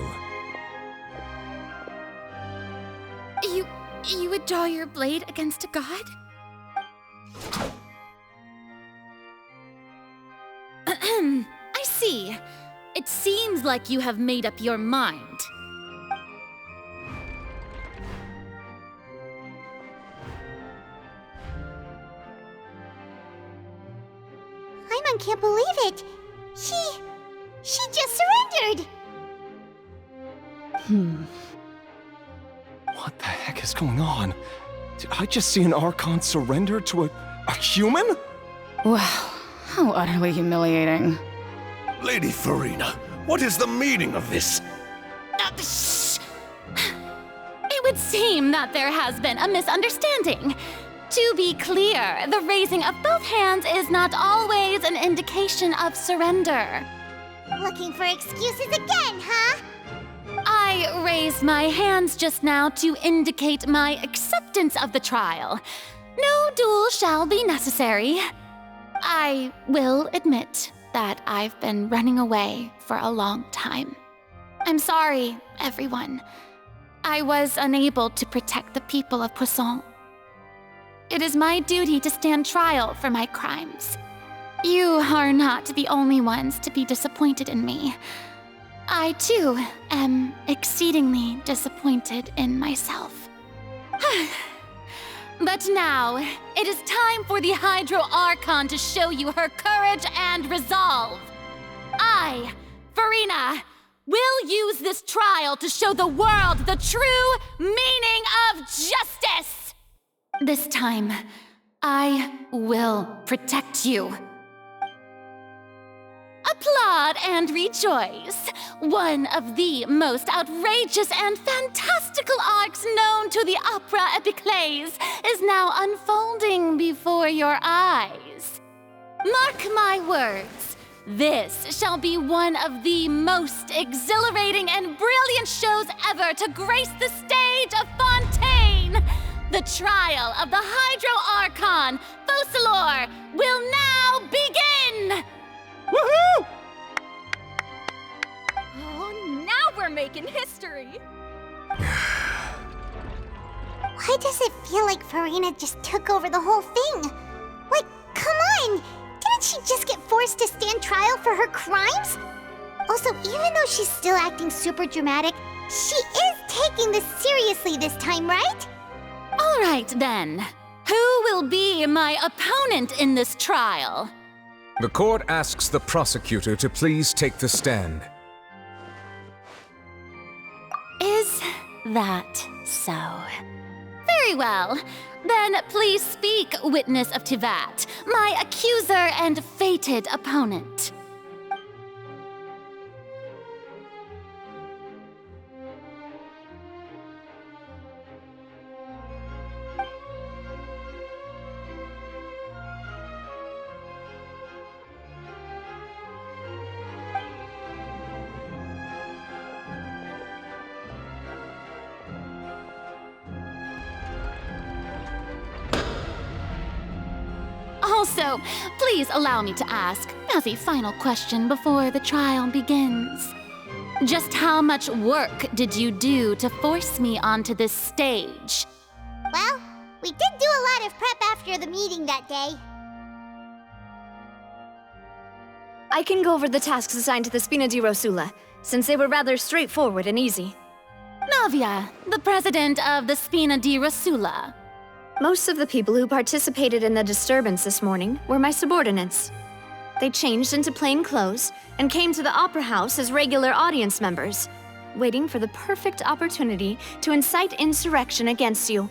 You would draw your blade against a god? I see. It seems like you have made up your mind. Paimon can't believe it. She just surrendered. What the heck is going on? Did I just see an Archon surrender to a human? Wow, how utterly humiliating. Lady Farina, what is the meaning of this? It would seem that there has been a misunderstanding. To be clear, the raising of both hands is not always an indication of surrender. Looking for excuses again, huh? I raised my hands just now to indicate my acceptance of the trial. No duel shall be necessary. I will admit that I've been running away for a long time. I'm sorry, everyone. I was unable to protect the people of Poisson. It is my duty to stand trial for my crimes. You are not the only ones to be disappointed in me. I, too, am exceedingly disappointed in myself. But now, it is time for the Hydro Archon to show you her courage and resolve. I, Farina, will use this trial to show the world the true meaning of justice! This time, I will protect you. Applaud and rejoice! One of the most outrageous and fantastical arcs known to the opera epiclese is now unfolding before your eyes. Mark my words, this shall be one of the most exhilarating and brilliant shows ever to grace the stage of Fontaine! The trial of the Hydro Archon, Focalor, will now begin! Woohoo! Oh, now we're making history! Why does it feel like Farina just took over the whole thing? Like, come on! Didn't she just get forced to stand trial for her crimes? Also, even though she's still acting super dramatic, she is taking this seriously this time, right? All right, then. Who will be my opponent in this trial? The court asks the prosecutor to please take the stand. Is that so? Very well. Then please speak, witness of Tivat, my accuser and fated opponent. Also, please allow me to ask, as a final question before the trial begins. Just how much work did you do to force me onto this stage? Well, we did do a lot of prep after the meeting that day. I can go over the tasks assigned to the Spina di Rosula, since they were rather straightforward and easy. Navia, the president of the Spina di Rosula. Most of the people who participated in the disturbance this morning were my subordinates. They changed into plain clothes and came to the Opera House as regular audience members, waiting for the perfect opportunity to incite insurrection against you.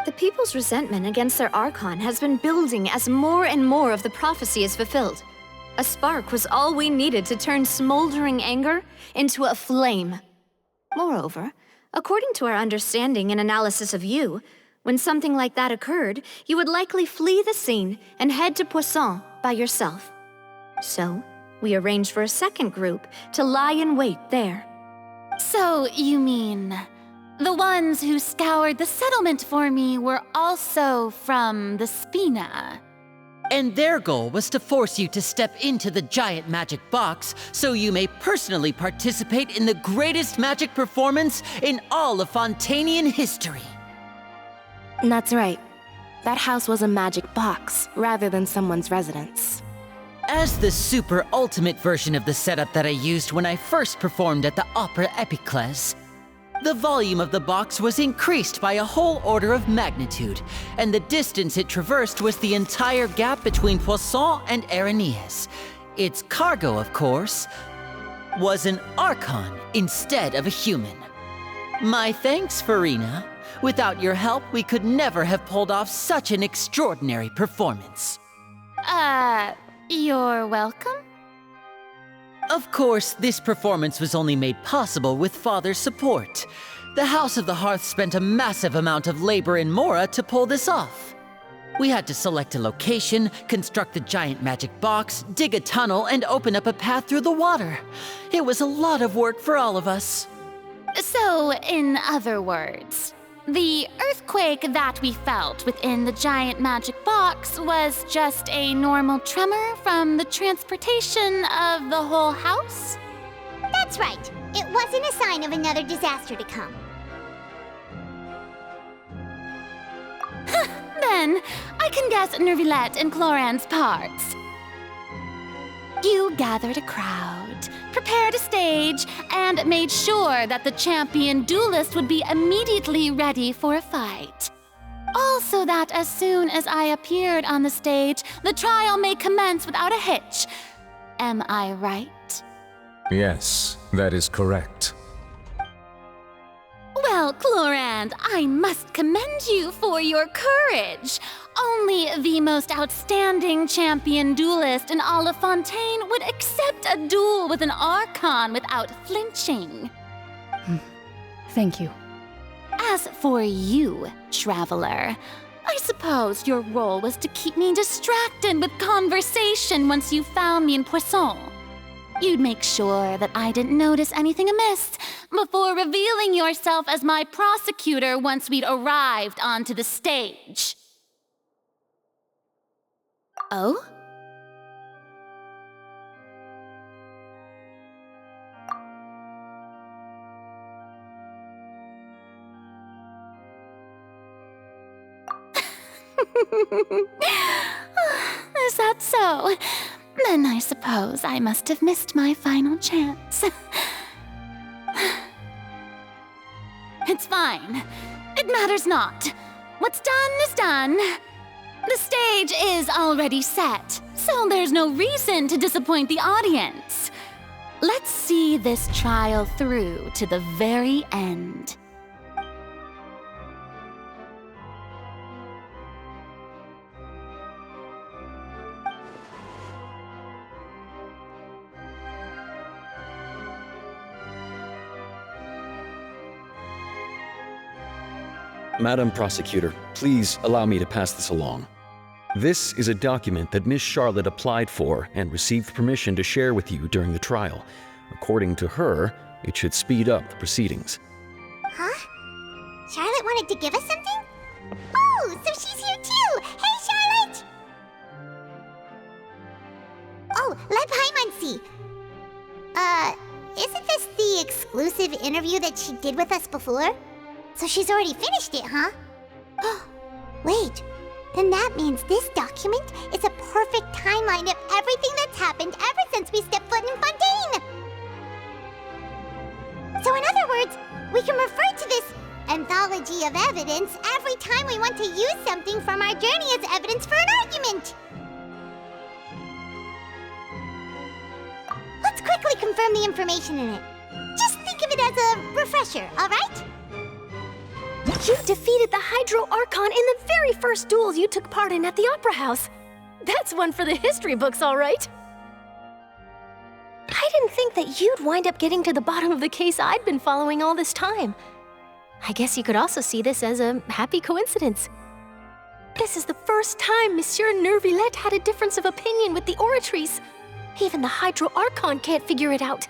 The people's resentment against their Archon has been building as more and more of the prophecy is fulfilled. A spark was all we needed to turn smoldering anger into a flame. Moreover, according to our understanding and analysis of you, when something like that occurred, you would likely flee the scene and head to Poisson by yourself. So, we arranged for a second group to lie in wait there. So, you mean, the ones who scoured the settlement for me were also from the Spina? And their goal was to force you to step into the giant magic box so you may personally participate in the greatest magic performance in all of Fontanian history. That's right. That house was a magic box, rather than someone's residence. As the super ultimate version of the setup that I used when I first performed at the Opera Epiclese, the volume of the box was increased by a whole order of magnitude, and the distance it traversed was the entire gap between Poisson and Aranias. Its cargo, of course, was an Archon instead of a human. My thanks, Farina. Without your help, we could never have pulled off such an extraordinary performance. You're welcome? Of course, this performance was only made possible with Father's support. The House of the Hearth spent a massive amount of labor in Mora to pull this off. We had to select a location, construct a giant magic box, dig a tunnel, and open up a path through the water. It was a lot of work for all of us. So, in other words, the earthquake that we felt within the giant magic box was just a normal tremor from the transportation of the whole house? That's right. It wasn't a sign of another disaster to come. Then, I can guess Nervilette and Cloran's parts. You gathered a crowd, prepared a stage, and made sure that the champion duelist would be immediately ready for a fight. Also that as soon as I appeared on the stage, the trial may commence without a hitch. Am I right? Yes, that is correct. Well, Clorand, I must commend you for your courage. Only the most outstanding champion duelist in all of Fontaine would accept a duel with an Archon without flinching. Thank you. As for you, Traveler, I suppose your role was to keep me distracted with conversation once you found me in Poisson. You'd make sure that I didn't notice anything amiss before revealing yourself as my prosecutor once we'd arrived onto the stage. Oh? Is that so? Then I suppose I must have missed my final chance. It's fine. It matters not. What's done is done. The stage is already set, so there's no reason to disappoint the audience. Let's see this trial through to the very end. Madam Prosecutor, please allow me to pass this along. This is a document that Miss Charlotte applied for and received permission to share with you during the trial. According to her, it should speed up the proceedings. Huh? Charlotte wanted to give us something? Oh, so she's here too! Hey, Charlotte! Oh, let Paimon see. Isn't this the exclusive interview that she did with us before? So she's already finished it, huh? Wait, then that means this document is a perfect timeline of everything that's happened ever since we stepped foot in Fontaine! So in other words, we can refer to this anthology of evidence every time we want to use something from our journey as evidence for an argument! Let's quickly confirm the information in it. Just think of it as a refresher, alright? You defeated the Hydro Archon in the very first duels you took part in at the Opera House. That's one for the history books, all right. I didn't think that you'd wind up getting to the bottom of the case I'd been following all this time. I guess you could also see this as a happy coincidence. This is the first time Monsieur Nervilette had a difference of opinion with the Oratrice. Even the Hydro Archon can't figure it out.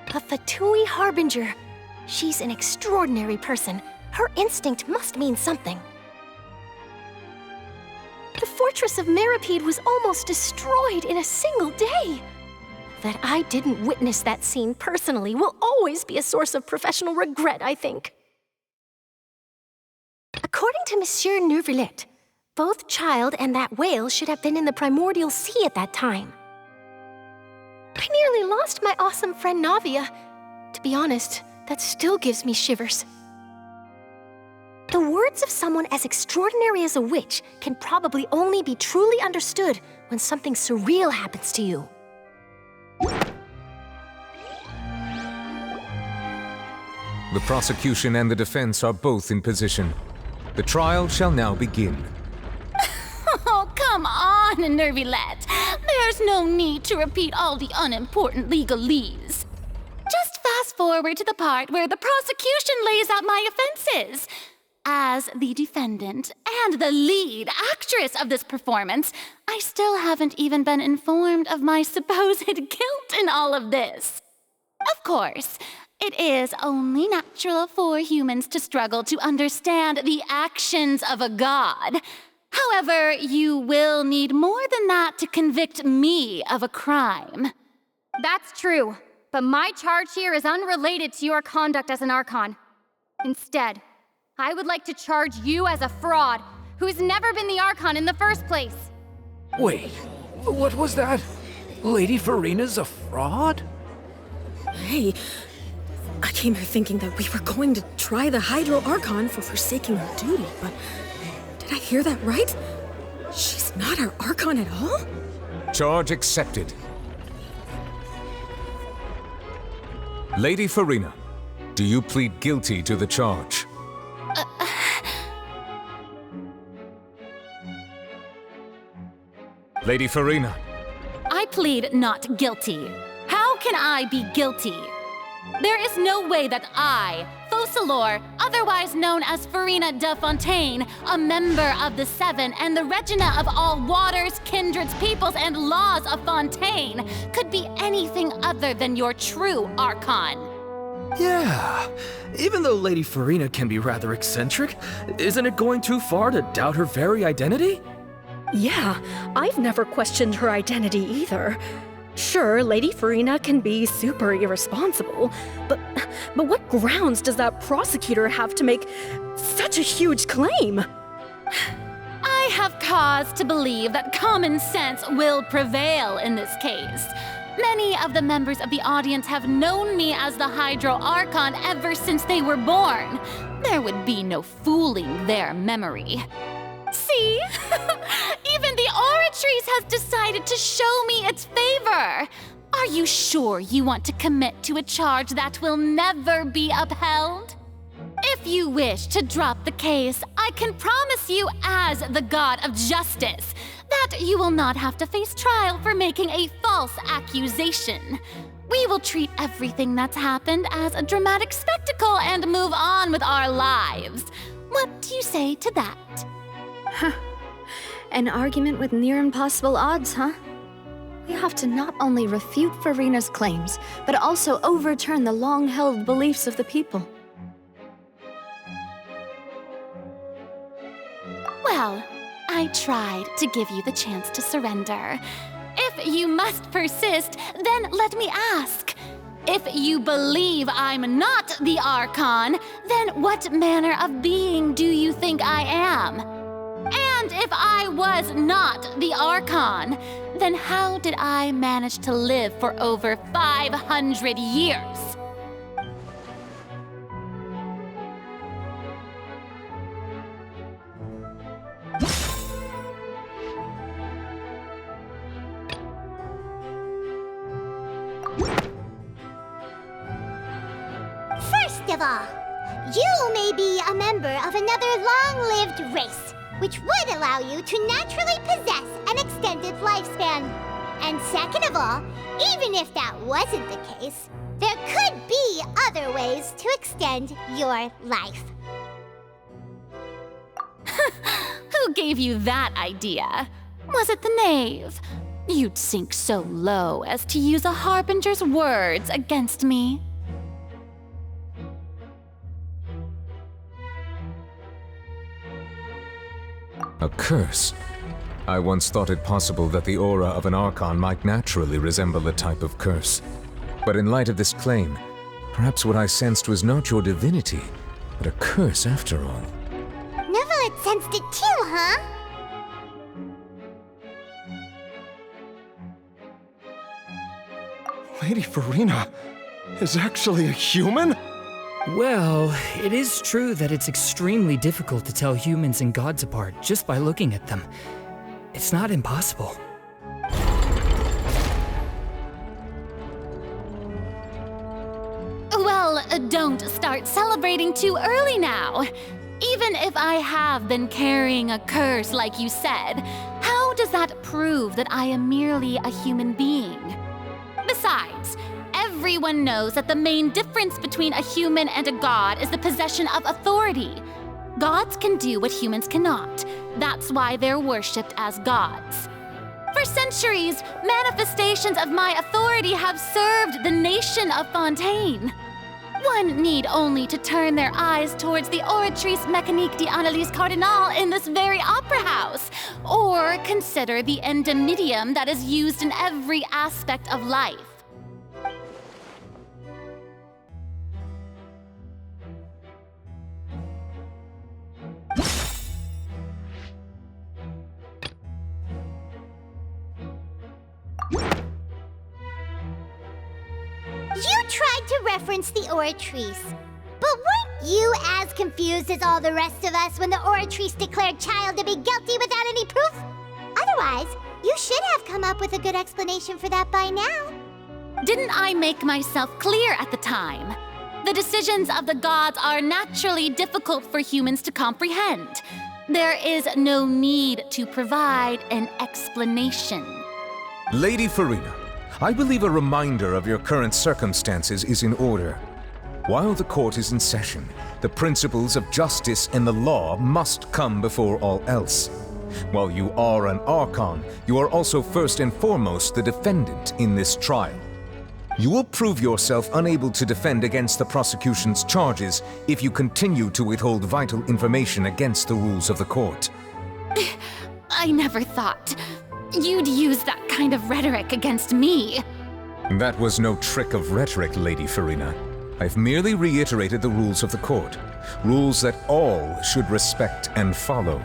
A Fatui Harbinger. She's an extraordinary person. Her instinct must mean something. The fortress of Meripede was almost destroyed in a single day. That I didn't witness that scene personally will always be a source of professional regret, I think. According to Monsieur Nervilette, both Child and that whale should have been in the primordial sea at that time. I nearly lost my awesome friend Navia. To be honest, that still gives me shivers. The words of someone as extraordinary as a witch can probably only be truly understood when something surreal happens to you. The prosecution and the defense are both in position. The trial shall now begin. Oh, come on, Nervilette. There's no need to repeat all the unimportant legalese. Just fast forward to the part where the prosecution lays out my offenses. As the defendant and the lead actress of this performance, I still haven't even been informed of my supposed guilt in all of this. Of course, it is only natural for humans to struggle to understand the actions of a god. However, you will need more than that to convict me of a crime. That's true, but my charge here is unrelated to your conduct as an Archon. Instead, I would like to charge you as a fraud who's never been the Archon in the first place. Wait, what was that? Lady Farina's a fraud? Hey, I came here thinking that we were going to try the Hydro Archon for forsaking her duty, but did I hear that right? She's not our Archon at all? Charge accepted. Lady Farina, do you plead guilty to the charge? Lady Farina. I plead not guilty. How can I be guilty? There is no way that I, Focalor, otherwise known as Farina de Fontaine, a member of the Seven and the Regina of all waters, kindreds, peoples, and laws of Fontaine, could be anything other than your true Archon. Yeah, even though Lady Farina can be rather eccentric, isn't it going too far to doubt her very identity? Yeah, I've never questioned her identity either. Sure, Lady Farina can be super irresponsible, but what grounds does that prosecutor have to make such a huge claim? I have cause to believe that common sense will prevail in this case. Many of the members of the audience have known me as the Hydro Archon ever since they were born. There would be no fooling their memory. See? Even the Oratrice has decided to show me its favor. Are you sure you want to commit to a charge that will never be upheld? If you wish to drop the case, I can promise you as the God of Justice that you will not have to face trial for making a false accusation. We will treat everything that's happened as a dramatic spectacle and move on with our lives. What do you say to that? Huh. An argument with near impossible odds, huh? We have to not only refute Farina's claims, but also overturn the long-held beliefs of the people. Well, I tried to give you the chance to surrender. If you must persist, then let me ask. If you believe I'm not the Archon, then what manner of being do you think I am? And if I was not the Archon, then how did I manage to live for over 500 years? First of all, you may be a member of another long-lived race, which would allow you to naturally possess an extended lifespan. And second of all, even if that wasn't the case, there could be other ways to extend your life. Who gave you that idea? Was it the knave? You'd sink so low as to use a harbinger's words against me. A curse? I once thought it possible that the aura of an Archon might naturally resemble a type of curse. But in light of this claim, perhaps what I sensed was not your divinity, but a curse after all. Neuvillette sensed it too, huh? Lady Farina is actually a human? Well, it is true that it's extremely difficult to tell humans and gods apart just by looking at them. It's not impossible. Well, don't start celebrating too early now. Even if I have been carrying a curse like you said, how does that prove that I am merely a human being? Besides, everyone knows that the main difference between a human and a god is the possession of authority. Gods can do what humans cannot. That's why they're worshipped as gods. For centuries, manifestations of my authority have served the nation of Fontaine. One need only to turn their eyes towards the Oratrice Mécanique d'Analyse Cardinal in this very opera house, or consider the endemnitium that is used in every aspect of life. You tried to reference the Oratrice, but weren't you as confused as all the rest of us when the Oratrice declared Child to be guilty without any proof? Otherwise, you should have come up with a good explanation for that by now. Didn't I make myself clear at the time? The decisions of the gods are naturally difficult for humans to comprehend. There is no need to provide an explanation. Lady Farina, I believe a reminder of your current circumstances is in order. While the court is in session, the principles of justice and the law must come before all else. While you are an Archon, you are also first and foremost the defendant in this trial. You will prove yourself unable to defend against the prosecution's charges if you continue to withhold vital information against the rules of the court. I never thought you'd use that kind of rhetoric against me. That was no trick of rhetoric, Lady Farina. I've merely reiterated the rules of the court. Rules that all should respect and follow.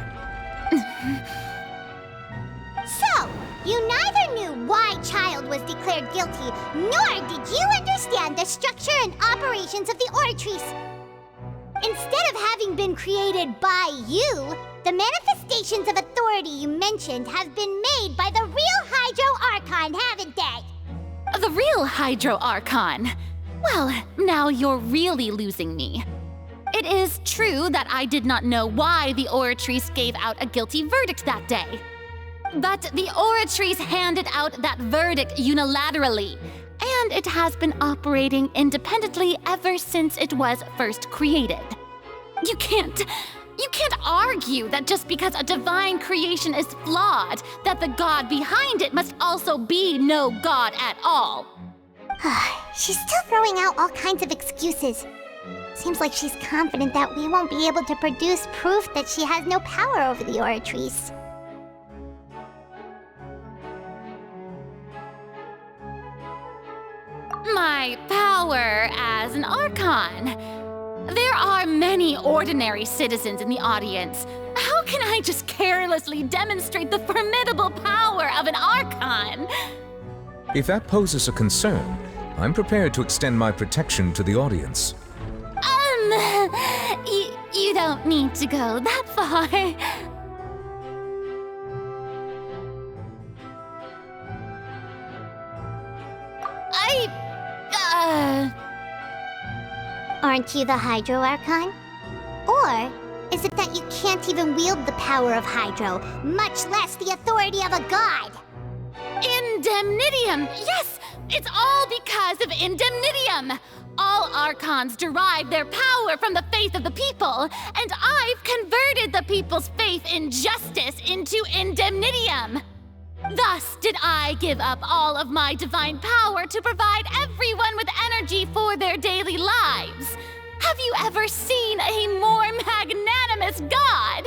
So, you neither knew why Child was declared guilty, nor did you understand the structure and operations of the Oratrice. Instead of having been created by you, the manifestations of authority you mentioned have been made by the real Hydro Archon, haven't they? The real Hydro Archon? Well, now you're really losing me. It is true that I did not know why the Oratrice gave out a guilty verdict that day. But the Oratrice handed out that verdict unilaterally, and it has been operating independently ever since it was first created. You can't argue that just because a divine creation is flawed, that the god behind it must also be no god at all. She's still throwing out all kinds of excuses. Seems like she's confident that we won't be able to produce proof that she has no power over the Oratrice. My power as an Archon. There are many ordinary citizens in the audience. How can I just carelessly demonstrate the formidable power of an Archon? If that poses a concern, I'm prepared to extend my protection to the audience. You don't need to go that far. Aren't you the Hydro Archon? Or is it that you can't even wield the power of Hydro, much less the authority of a god? Indemnitium! Yes! It's all because of Indemnitium! All Archons derive their power from the faith of the people, and I've converted the people's faith in justice into Indemnitium! Thus did I give up all of my divine power to provide everyone with energy for their daily lives. Have you ever seen a more magnanimous god?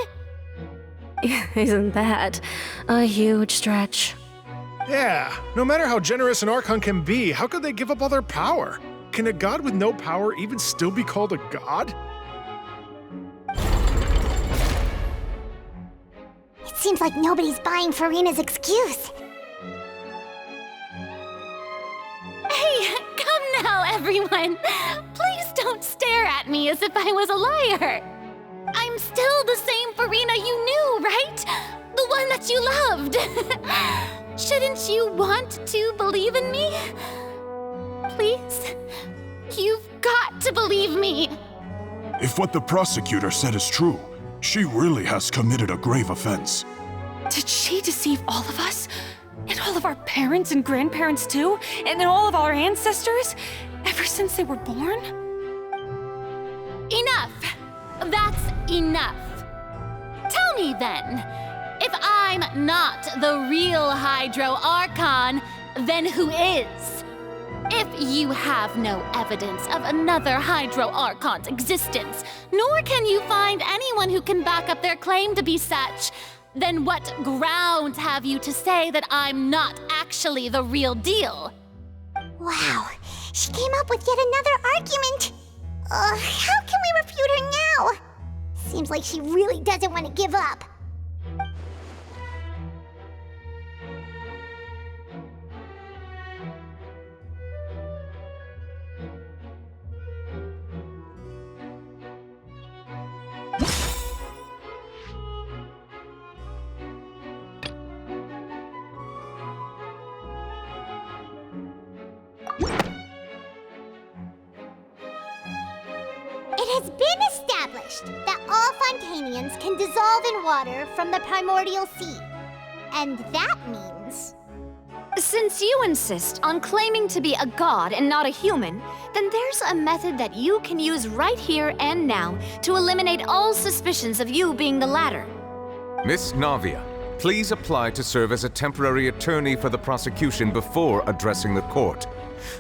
Isn't that a huge stretch? Yeah, no matter how generous an Archon can be, how could they give up all their power? Can a god with no power even still be called a god? It seems like nobody's buying Farina's excuse. Hey, come now, everyone. Please don't stare at me as if I was a liar. I'm still the same Farina you knew, right? The one that you loved. Shouldn't you want to believe in me? Please? You've got to believe me. If what the prosecutor said is true, she really has committed a grave offense. Did she deceive all of us? And all of our parents and grandparents too? And then all of our ancestors? Ever since they were born? Enough! That's enough. Tell me then, if I'm not the real Hydro Archon, then who is? If you have no evidence of another Hydro Archon's existence, nor can you find anyone who can back up their claim to be such, then what grounds have you to say that I'm not actually the real deal? Wow, she came up with yet another argument. How can we refute her now? Seems like she really doesn't want to give up. It has been established that all Fontanians can dissolve in water from the primordial sea. And that means... Since you insist on claiming to be a god and not a human, then there's a method that you can use right here and now to eliminate all suspicions of you being the latter. Miss Navia, please apply to serve as a temporary attorney for the prosecution before addressing the court.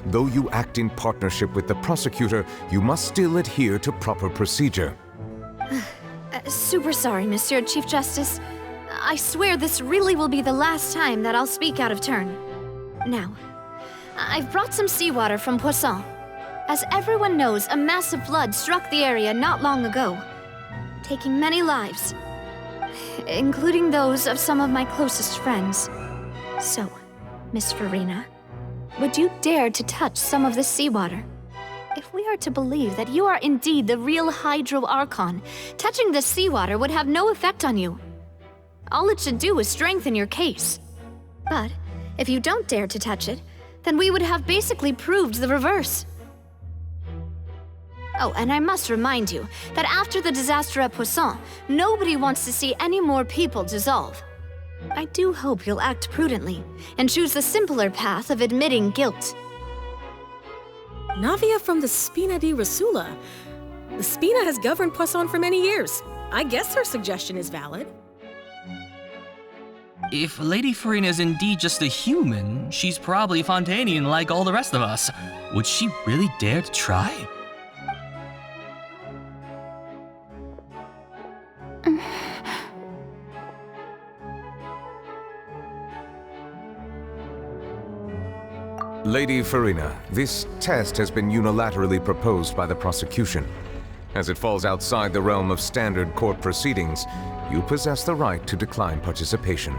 Though you act in partnership with the prosecutor, you must still adhere to proper procedure. Super sorry, Monsieur Chief Justice. I swear this really will be the last time that I'll speak out of turn. Now, I've brought some seawater from Poisson. As everyone knows, a massive flood struck the area not long ago, taking many lives, including those of some of my closest friends. So, Miss Farina, would you dare to touch some of this seawater? If we are to believe that you are indeed the real Hydro Archon, touching this seawater would have no effect on you. All it should do is strengthen your case. But if you don't dare to touch it, then we would have basically proved the reverse. Oh, and I must remind you that after the disaster at Poisson, nobody wants to see any more people dissolve. I do hope you'll act prudently and choose the simpler path of admitting guilt. Navia from the Spina di Rasula. The Spina has governed Poisson for many years. I guess her suggestion is valid. If Lady Farina is indeed just a human, she's probably Fontanian like all the rest of us. Would she really dare to try? Lady Farina, this test has been unilaterally proposed by the prosecution. As it falls outside the realm of standard court proceedings, you possess the right to decline participation.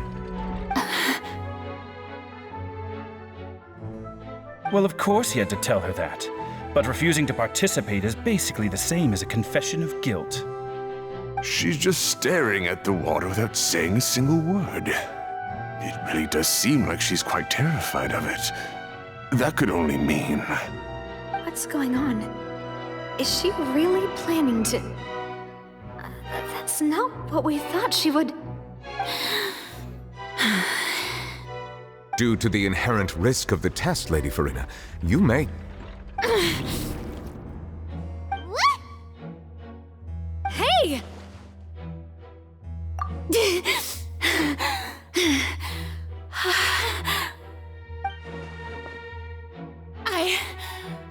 Well, of course he had to tell her that. But refusing to participate is basically the same as a confession of guilt. She's just staring at the water without saying a single word. It really does seem like she's quite terrified of it. That could only mean... What's going on? Is she really planning to... That's not what we thought she would... Due to the inherent risk of the test, Lady Farina, you may... What? Hey!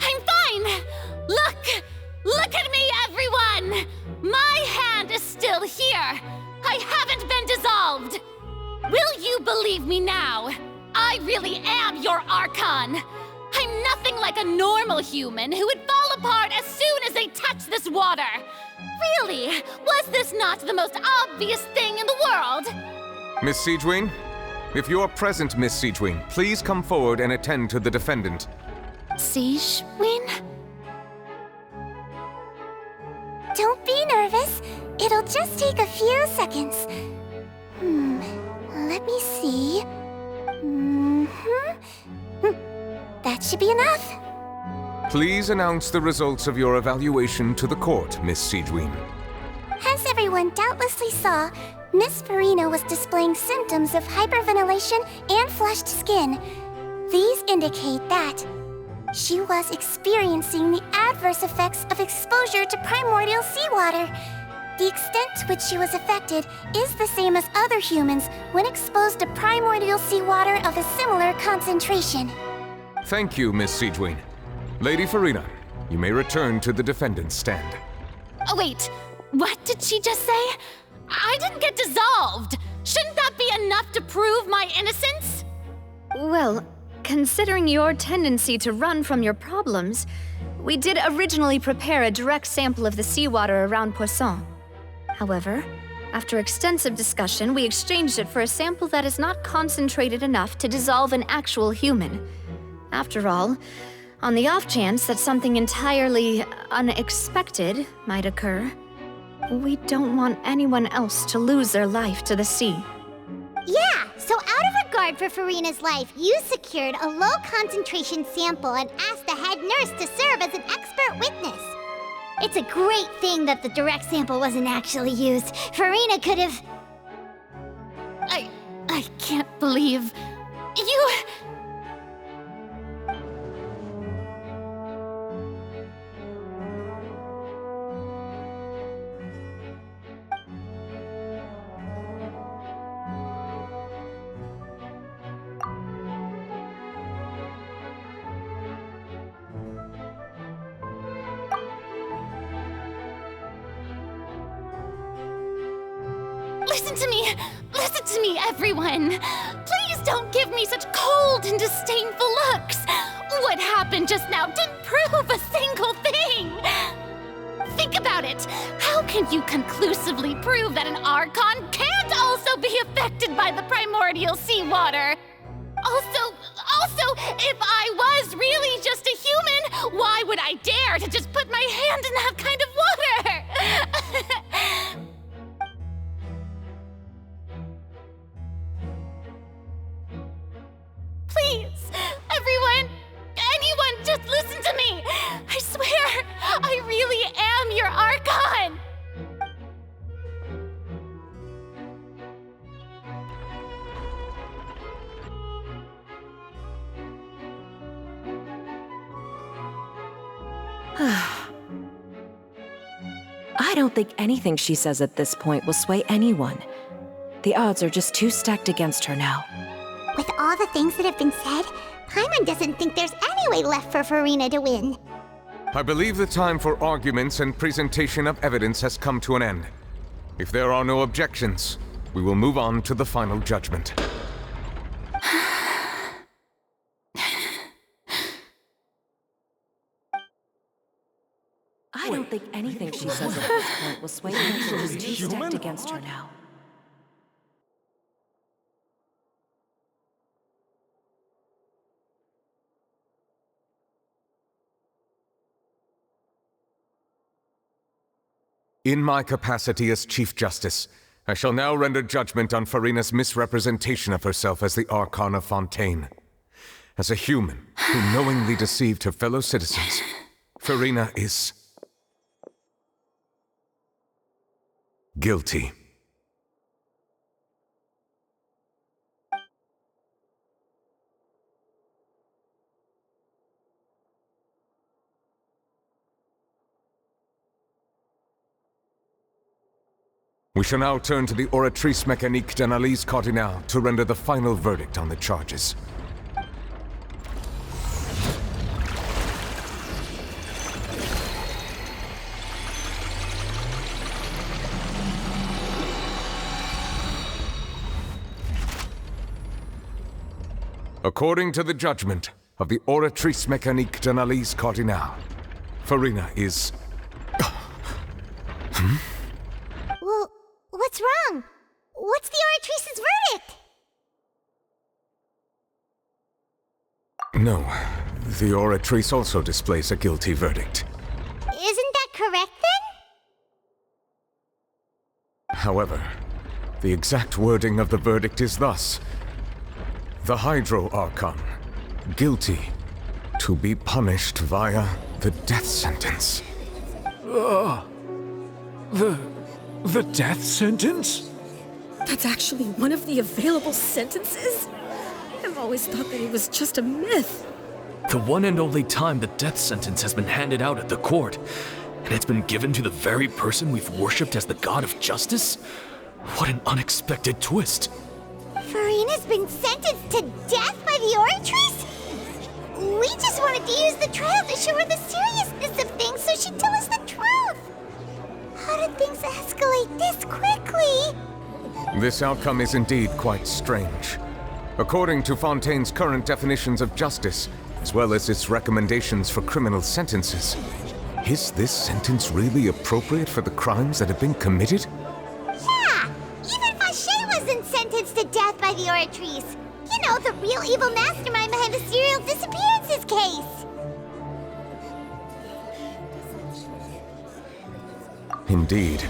I'm fine! Look at me, everyone! My hand is still here! I haven't been dissolved! Will you believe me now? I really am your Archon! I'm nothing like a normal human who would fall apart as soon as they touch this water! Really, was this not the most obvious thing in the world? Miss Siegewien? If you are present, Miss Siegewien, please come forward and attend to the defendant. Siegewien? Don't be nervous. It'll just take a few seconds. Let me see. That should be enough. Please announce the results of your evaluation to the court, Miss Siegewien. As everyone doubtlessly saw, Miss Farina was displaying symptoms of hyperventilation and flushed skin. These indicate that she was experiencing the adverse effects of exposure to primordial seawater. The extent to which she was affected is the same as other humans when exposed to primordial seawater of a similar concentration. Thank you, Miss Siegewin. Lady Farina, you may return to the defendant's stand. Oh, wait. What did she just say? I didn't get dissolved. Shouldn't that be enough to prove my innocence? Well, considering your tendency to run from your problems, we did originally prepare a direct sample of the seawater around Poisson. However, after extensive discussion, we exchanged it for a sample that is not concentrated enough to dissolve an actual human. After all, on the off chance that something entirely unexpected might occur, we don't want anyone else to lose their life to the sea. Yeah, so out of regard for Farina's life, you secured a low-concentration sample and asked the head nurse to serve as an expert witness. It's a great thing that the direct sample wasn't actually used. Farina could have... I can't believe... You... Listen to me, everyone! Please don't give me such cold and disdainful looks! What happened just now didn't prove a single thing! Think about it! How can you conclusively prove that an Archon can't also be affected by the primordial seawater? Also, if I was really just a human, why would I dare to just put my hand in that kind of water? Please, everyone, anyone, just listen to me! I swear, I really am your Archon! I don't think anything she says at this point will sway anyone. The odds are just too stacked against her now. With all the things that have been said, Paimon doesn't think there's any way left for Farina to win. I believe the time for arguments and presentation of evidence has come to an end. If there are no objections, we will move on to the final judgment. I don't think anything she says at this point will sway anyone. She's too stacked against her now. In my capacity as Chief Justice, I shall now render judgment on Farina's misrepresentation of herself as the Archon of Fontaine. As a human who knowingly deceived her fellow citizens, Farina is... guilty. We shall now turn to the Oratrice Mécanique d'Analyse Cardinale to render the final verdict on the charges. According to the judgment of the Oratrice Mécanique d'Analyse Cardinale, Farina is... Well, what's wrong? What's the Oratrice's verdict? No, the Oratrice also displays a guilty verdict. Isn't that correct then? However, the exact wording of the verdict is thus: the Hydro Archon, guilty, to be punished via the death sentence. The death sentence? That's actually one of the available sentences? I've always thought that it was just a myth. The one and only time the death sentence has been handed out at the court. And it's been given to the very person we've worshipped as the god of justice? What an unexpected twist. Farina's been sentenced to death by the Oratrice? We just wanted to use the trial to show her the seriousness of things so she'd tell us the truth. How did things escalate this quickly? This outcome is indeed quite strange. According to Fontaine's current definitions of justice, as well as its recommendations for criminal sentences, is this sentence really appropriate for the crimes that have been committed? Yeah! Even Vacher wasn't sentenced to death by the Oratrice. You know, the real evil mastermind behind the serial disappearances case. Indeed.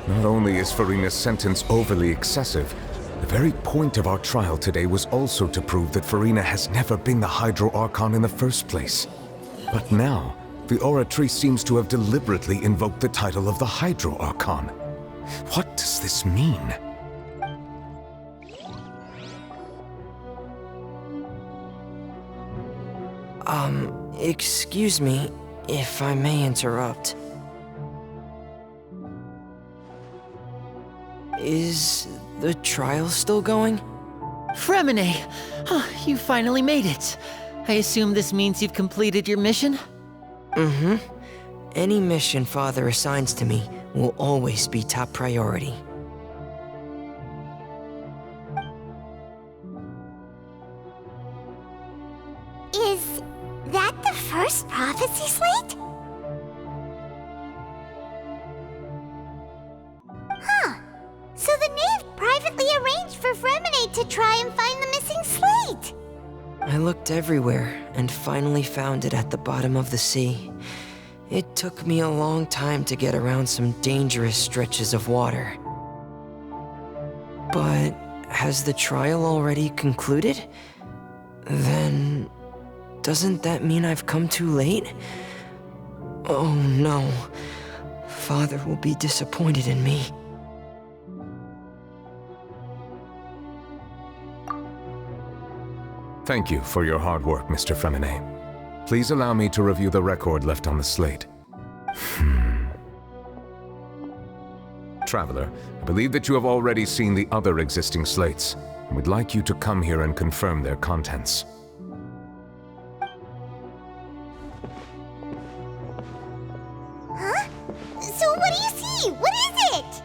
Not only is Farina's sentence overly excessive, the very point of our trial today was also to prove that Farina has never been the Hydro Archon in the first place. But now, the Oratrice seems to have deliberately invoked the title of the Hydro Archon. What does this mean? Excuse me, if I may interrupt. Is the trial still going? Fremine! You finally made it. I assume this means you've completed your mission? Mm-hmm. Any mission Father assigns to me will always be top priority. Is that the first prophecy slate? Huh. So the knave privately arranged for Fremine to try and find the missing slate. I looked everywhere and finally found it at the bottom of the sea. It took me a long time to get around some dangerous stretches of water. But has the trial already concluded? Then doesn't that mean I've come too late? Oh no. Father will be disappointed in me. Thank you for your hard work, Mr. Fremine. Please allow me to review the record left on the slate. Traveler, I believe that you have already seen the other existing slates, and would like you to come here and confirm their contents. Huh? So what do you see? What is it?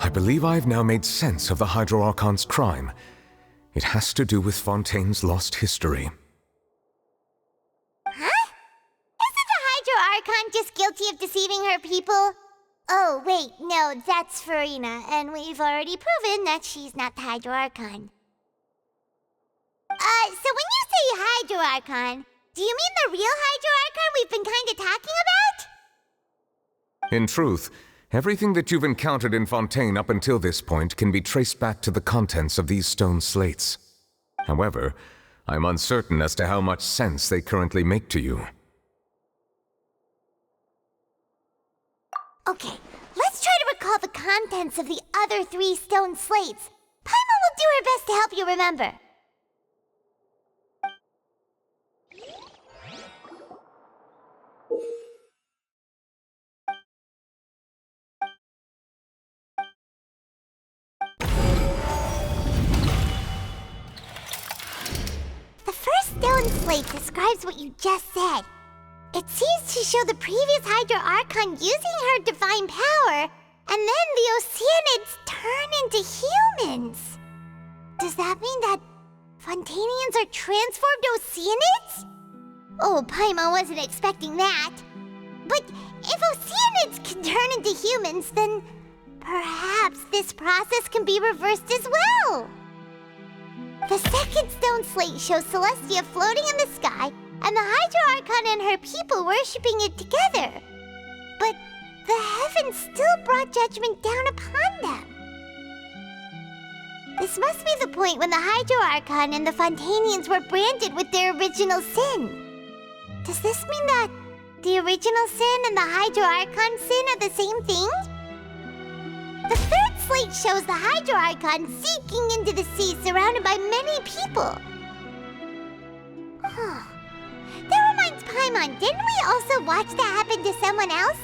I believe I've now made sense of the Hydro Archon's crime. It has to do with Fontaine's lost history. Huh? Isn't the Hydro Archon just guilty of deceiving her people? Oh, wait, no, that's Farina, and we've already proven that she's not the Hydro Archon. So when you say Hydro Archon, do you mean the real Hydro Archon we've been kinda talking about? In truth, everything that you've encountered in Fontaine up until this point can be traced back to the contents of these stone slates. However, I'm uncertain as to how much sense they currently make to you. Okay, let's try to recall the contents of the other 3 stone slates. Paimon will do her best to help you remember. The first stone slate describes what you just said. It seems to show the previous Hydro Archon using her divine power, and then the Oceanids turn into humans. Does that mean that Fontainians are transformed Oceanids? Oh, Paimon wasn't expecting that. But if Oceanids can turn into humans, then perhaps this process can be reversed as well. The second stone slate shows Celestia floating in the sky, and the Hydro Archon and her people worshipping it together. But the heavens still brought judgment down upon them. This must be the point when the Hydro Archon and the Fontainians were branded with their original sin. Does this mean that the original sin and the Hydro Archon sin are the same thing? The third slate shows the Hydro Archon sinking into the sea surrounded by many people. That reminds Paimon, didn't we also watch that happen to someone else?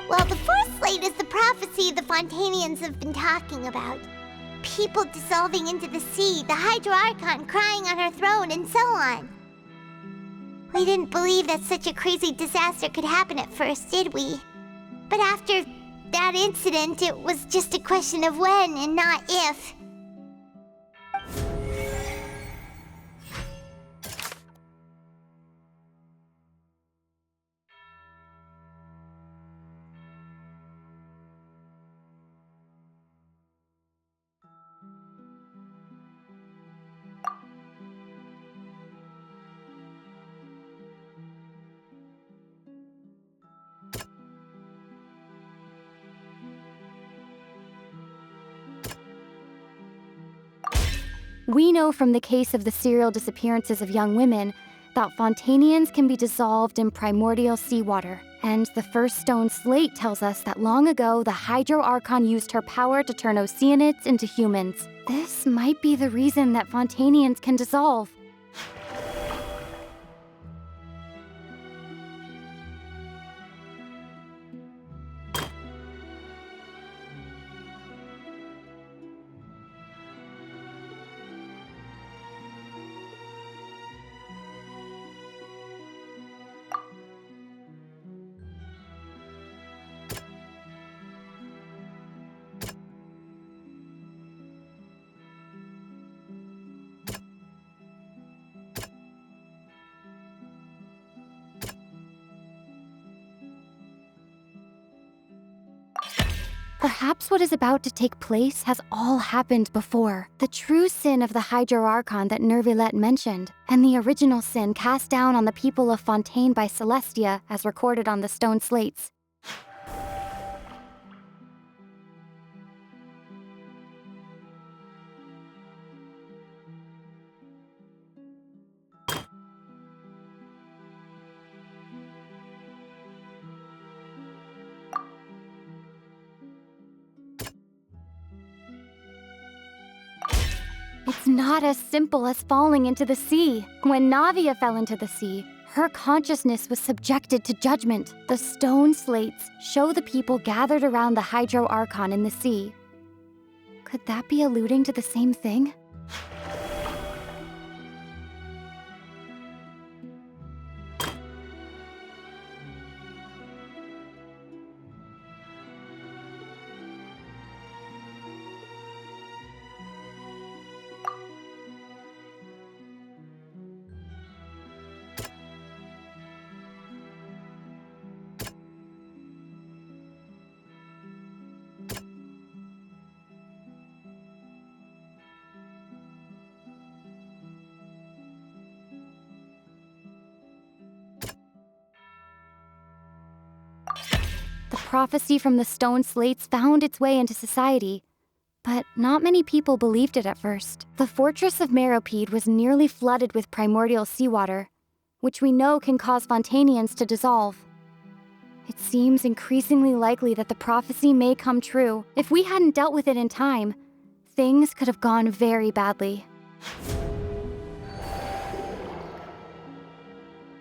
Well, the fourth slate is the prophecy the Fontanians have been talking about. People dissolving into the sea, the Hydro Archon crying on her throne, and so on. We didn't believe that such a crazy disaster could happen at first, did we? But after that incident, it was just a question of when and not if. We know from the case of the serial disappearances of young women that Fontanians can be dissolved in primordial seawater. And the first stone slate tells us that long ago, the Hydro Archon used her power to turn Oceanids into humans. This might be the reason that Fontanians can dissolve. Perhaps what is about to take place has all happened before. The true sin of the Hydro Archon that Nervilette mentioned, and the original sin cast down on the people of Fontaine by Celestia, as recorded on the stone slates. It's not as simple as falling into the sea. When Navia fell into the sea, her consciousness was subjected to judgment. The stone slates show the people gathered around the Hydro Archon in the sea. Could that be alluding to the same thing? The prophecy from the stone slates found its way into society, but not many people believed it at first. The fortress of Meropide was nearly flooded with primordial seawater, which we know can cause Fontanians to dissolve. It seems increasingly likely that the prophecy may come true. If we hadn't dealt with it in time, things could have gone very badly.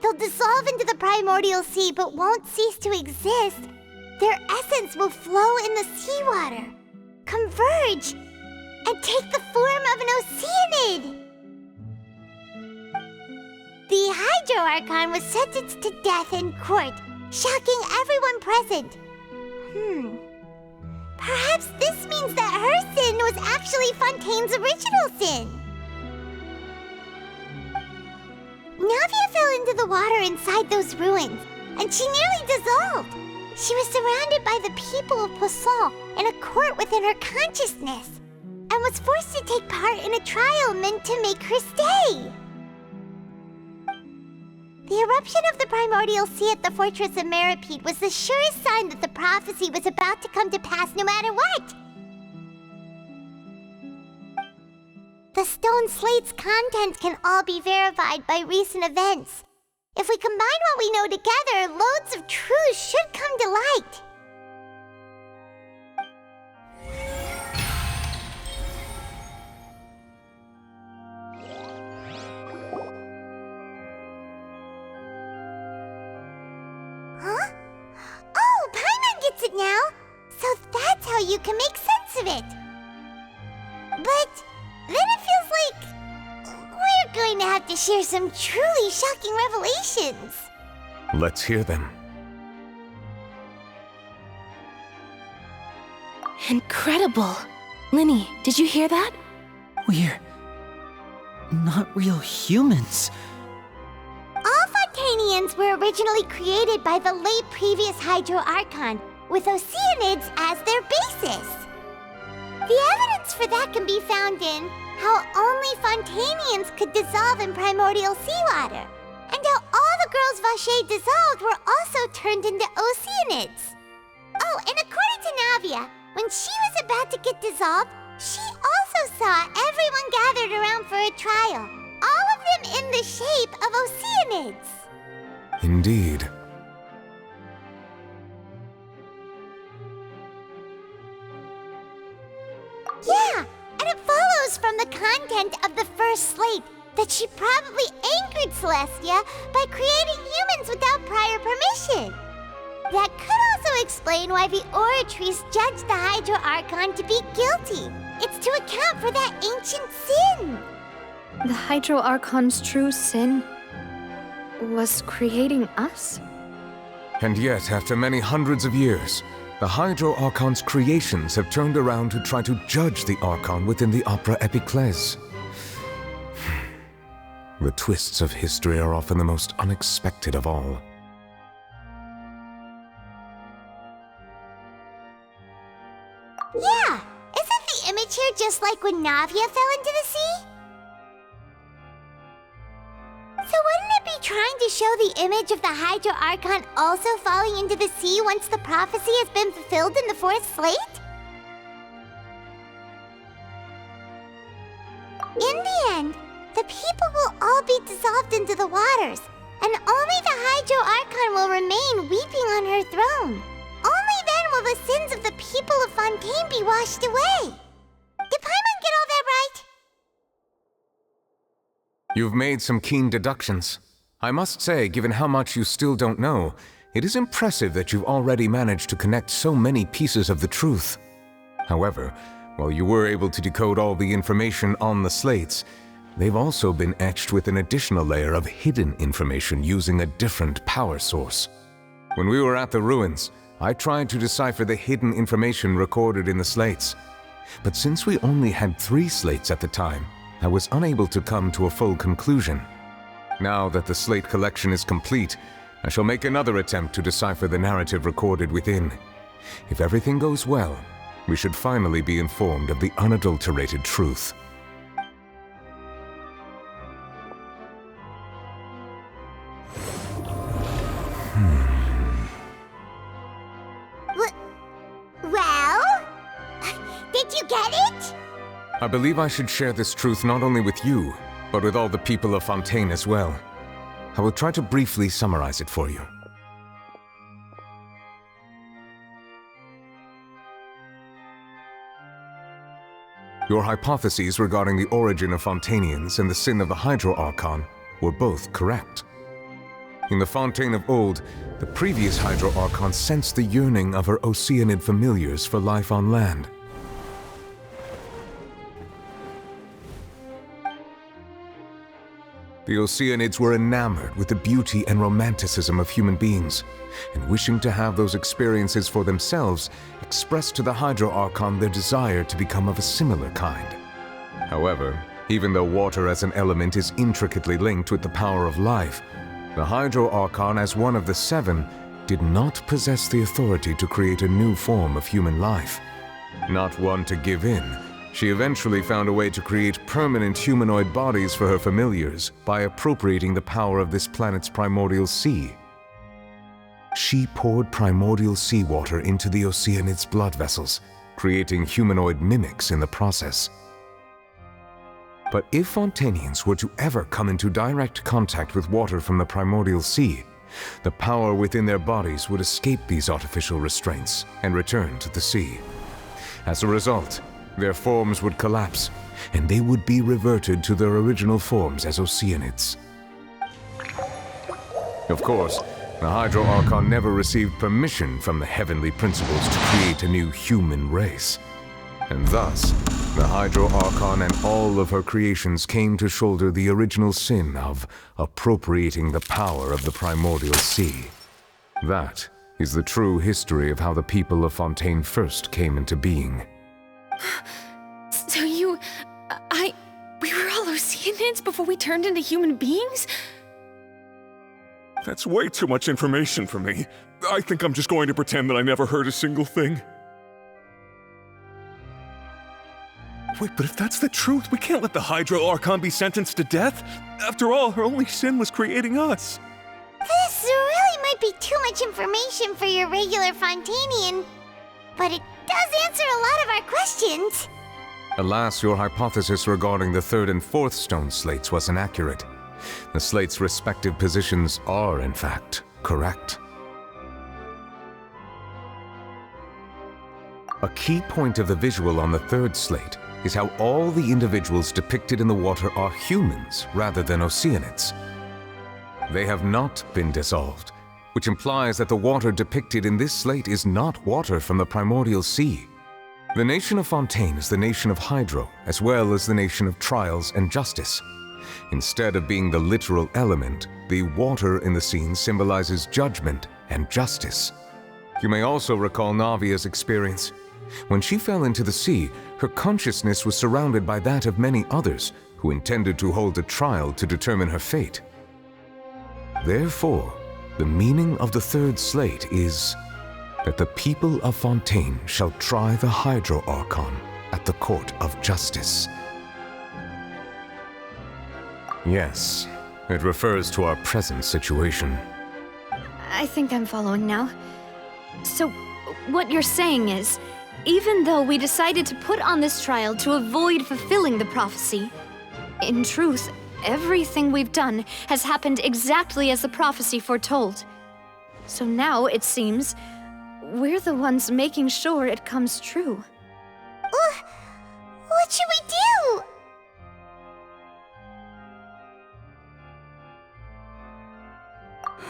They'll dissolve into the primordial sea but won't cease to exist. Their essence will flow in the seawater, converge, and take the form of an Oceanid. The Hydro Archon was sentenced to death in court, shocking everyone present. Perhaps this means that her sin was actually Fontaine's original sin. Navia fell into the water inside those ruins, and she nearly dissolved. She was surrounded by the people of Poisson in a court within her consciousness, and was forced to take part in a trial meant to make her stay. The eruption of the primordial sea at the fortress of Meropide was the surest sign that the prophecy was about to come to pass no matter what. The stone slate's contents can all be verified by recent events. If we combine what we know together, loads of truths should come to light. it now, so that's how you can make sense of it. But then it feels like we're going to have to share some truly shocking revelations. Let's hear them. Incredible. Linny, did you hear that? We're not real humans. All Fontanians were originally created by the late previous Hydro Archon, with Oceanids as their basis. The evidence for that can be found in how only Fontanians could dissolve in primordial seawater, and how all the girls Vacher dissolved were also turned into Oceanids. Oh, and according to Navia, when she was about to get dissolved, she also saw everyone gathered around for a trial, all of them in the shape of Oceanids. Indeed. Yeah, and it follows from the content of the first slate that she probably angered Celestia by creating humans without prior permission. That could also explain why the Oratrice judged the Hydro Archon to be guilty. It's to account for that ancient sin. The Hydro Archon's true sin was creating us? And yet, after many hundreds of years, the Hydro Archon's creations have turned around to try to judge the Archon within the Opera Epiclese. The twists of history are often the most unexpected of all. Yeah, isn't the image here just like when Navia fell into the sea? So wouldn't it be trying to show the image of the Hydro Archon also falling into the sea once the prophecy has been fulfilled in the fourth slate? In the end, the people will all be dissolved into the waters, and only the Hydro Archon will remain weeping on her throne. Only then will the sins of the people of Fontaine be washed away. Did Paimon get all that right? You've made some keen deductions. I must say, given how much you still don't know, it is impressive that you've already managed to connect so many pieces of the truth. However, while you were able to decode all the information on the slates, they've also been etched with an additional layer of hidden information using a different power source. When we were at the ruins, I tried to decipher the hidden information recorded in the slates. But since we only had 3 slates at the time, I was unable to come to a full conclusion. Now that the slate collection is complete, I shall make another attempt to decipher the narrative recorded within. If everything goes well, we should finally be informed of the unadulterated truth. Well? Did you get it? I believe I should share this truth not only with you, but with all the people of Fontaine as well. I will try to briefly summarize it for you. Your hypotheses regarding the origin of Fontanians and the sin of the Hydro Archon were both correct. In the Fontaine of old, the previous Hydro Archon sensed the yearning of her Oceanid familiars for life on land. The Oceanids were enamored with the beauty and romanticism of human beings, and wishing to have those experiences for themselves, expressed to the Hydro Archon their desire to become of a similar kind. However, even though water as an element is intricately linked with the power of life, the Hydro Archon, as one of the 7, did not possess the authority to create a new form of human life. Not one to give in, she eventually found a way to create permanent humanoid bodies for her familiars by appropriating the power of this planet's primordial sea. She poured primordial seawater into the Oceanids' blood vessels, creating humanoid mimics in the process. But if Fontanians were to ever come into direct contact with water from the primordial sea, the power within their bodies would escape these artificial restraints and return to the sea. As a result, their forms would collapse, and they would be reverted to their original forms as Oceanids. Of course, The Hydro Archon never received permission from the heavenly principles to create a new human race. And thus, the Hydro Archon and all of her creations came to shoulder the original sin of appropriating the power of the primordial sea. That is the true history of how the people of Fontaine first came into being. So we were all Oceanids before we turned into human beings? That's way too much information for me. I think I'm just going to pretend that I never heard a single thing. Wait, but if that's the truth, we can't let the Hydro Archon be sentenced to death. After all, her only sin was creating us. This really might be too much information for your regular Fontainian, but it does answer a lot of our questions. Alas, your hypothesis regarding the third and fourth stone slates was inaccurate. The slates' respective positions are, in fact, correct. A key point of the visual on the third slate is how all the individuals depicted in the water are humans rather than Oceanids. They have not been dissolved, which implies that the water depicted in this slate is not water from the primordial sea. The nation of Fontaine is the nation of Hydro, as well as the nation of trials and justice. Instead of being the literal element, the water in the scene symbolizes judgment and justice. You may also recall Navia's experience. When she fell into the sea, her consciousness was surrounded by that of many others who intended to hold a trial to determine her fate. Therefore, the meaning of the third slate is that the people of Fontaine shall try the Hydro Archon at the court of justice. Yes, it refers to our present situation. I think I'm following now. So, what you're saying is, even though we decided to put on this trial to avoid fulfilling the prophecy, in truth, everything we've done has happened exactly as the prophecy foretold. So now, it seems, we're the ones making sure it comes true. What should we do?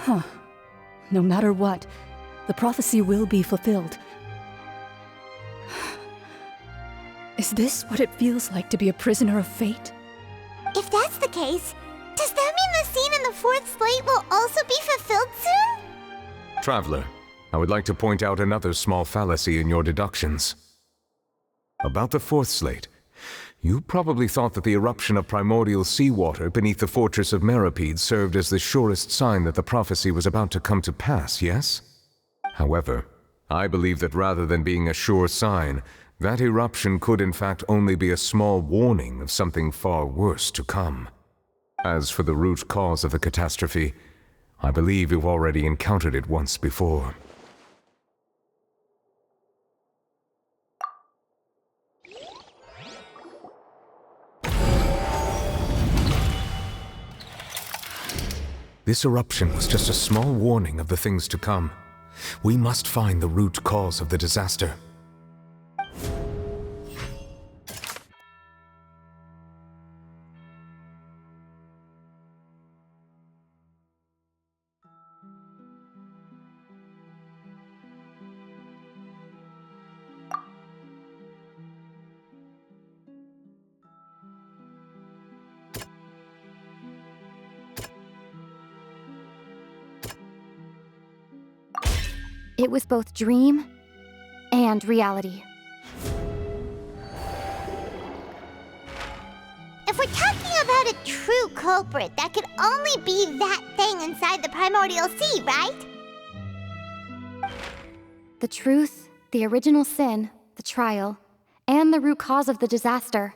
Huh. No matter what, the prophecy will be fulfilled. Is this what it feels like to be a prisoner of fate? If that's the case, does that mean the scene in the fourth slate will also be fulfilled soon? Traveler, I would like to point out another small fallacy in your deductions. About the fourth slate, you probably thought that the eruption of primordial seawater beneath the fortress of Meripede served as the surest sign that the prophecy was about to come to pass, yes? However, I believe that rather than being a sure sign, that eruption could in fact only be a small warning of something far worse to come. As for the root cause of the catastrophe, I believe you've already encountered it once before. This eruption was just a small warning of the things to come. We must find the root cause of the disaster. It was both dream and reality. If we're talking about a true culprit, that could only be that thing inside the primordial sea, right? The truth, the original sin, the trial, and the root cause of the disaster.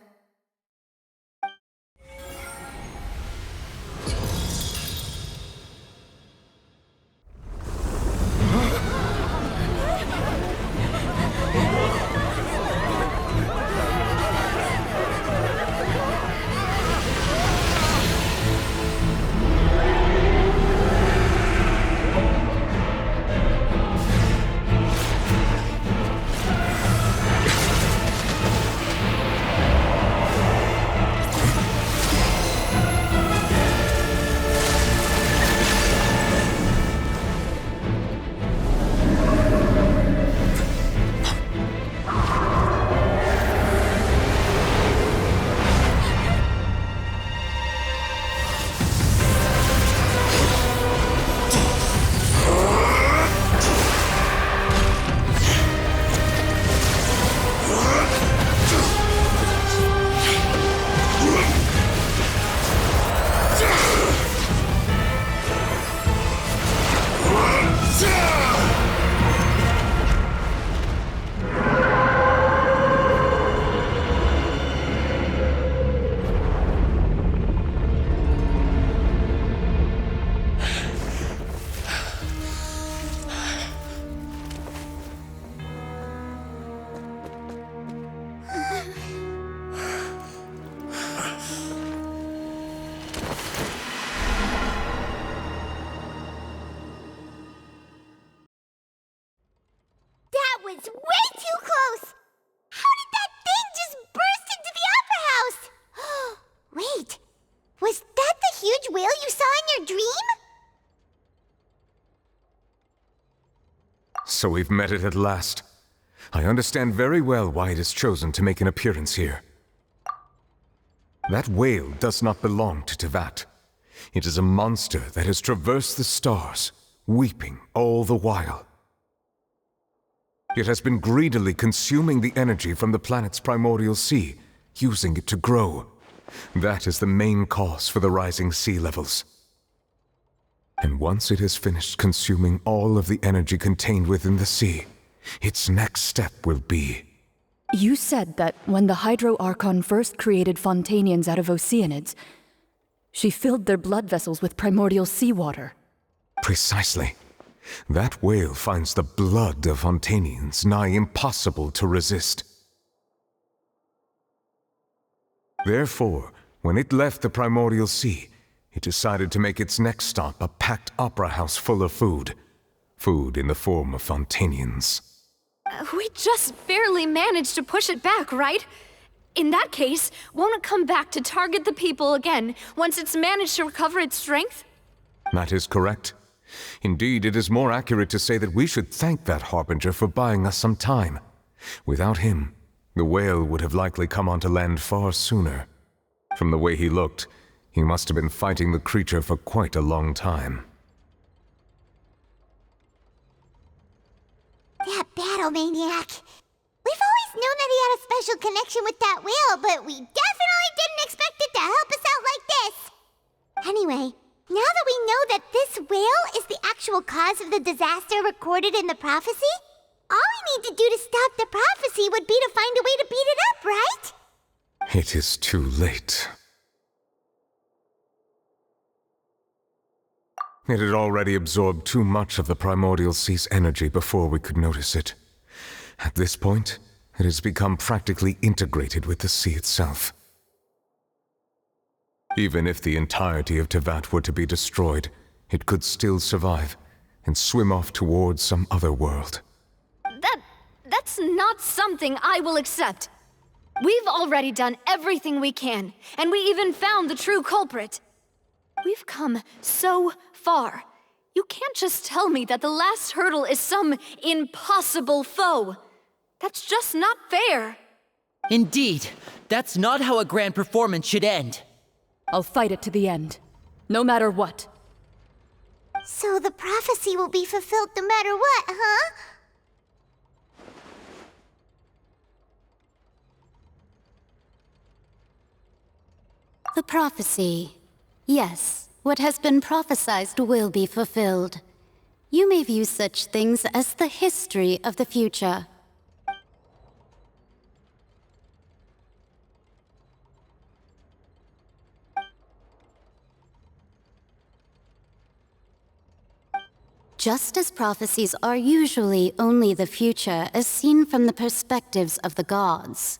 was way too close! How did that thing just burst into the Opera House? Wait, was that the huge whale you saw in your dream? So we've met it at last. I understand very well why it has chosen to make an appearance here. That whale does not belong to Tevat. It is a monster that has traversed the stars, weeping all the while. It has been greedily consuming the energy from the planet's primordial sea, using it to grow. That is the main cause for the rising sea levels. And once it has finished consuming all of the energy contained within the sea, its next step will be... You said that when the Hydro Archon first created Fontanians out of Oceanids, she filled their blood vessels with primordial seawater. Precisely. That whale finds the blood of Fontanians nigh impossible to resist. Therefore, when it left the primordial sea, it decided to make its next stop a packed opera house full of food. Food in the form of Fontanians. We just barely managed to push it back, right? In that case, won't it come back to target the people again once it's managed to recover its strength? That is correct. Indeed, it is more accurate to say that we should thank that Harbinger for buying us some time. Without him, the whale would have likely come onto land far sooner. From the way he looked, he must have been fighting the creature for quite a long time. That battle maniac. We've always known that he had a special connection with that whale, but we definitely didn't expect it to help us out like this. Anyway, now that we know that this whale is the actual cause of the disaster recorded in the prophecy, all we need to do to stop the prophecy would be to find a way to beat it up, right? It is too late. It had already absorbed too much of the primordial sea's energy before we could notice it. At this point, it has become practically integrated with the sea itself. Even if the entirety of Tevat were to be destroyed, it could still survive and swim off towards some other world. That's not something I will accept. We've already done everything we can, and we even found the true culprit. We've come so far. You can't just tell me that the last hurdle is some impossible foe. That's just not fair. Indeed, that's not how a grand performance should end. I'll fight it to the end, no matter what. So the prophecy will be fulfilled no matter what, huh? The prophecy. Yes, what has been prophesied will be fulfilled. You may view such things as the history of the future. Just as prophecies are usually only the future as seen from the perspectives of the gods,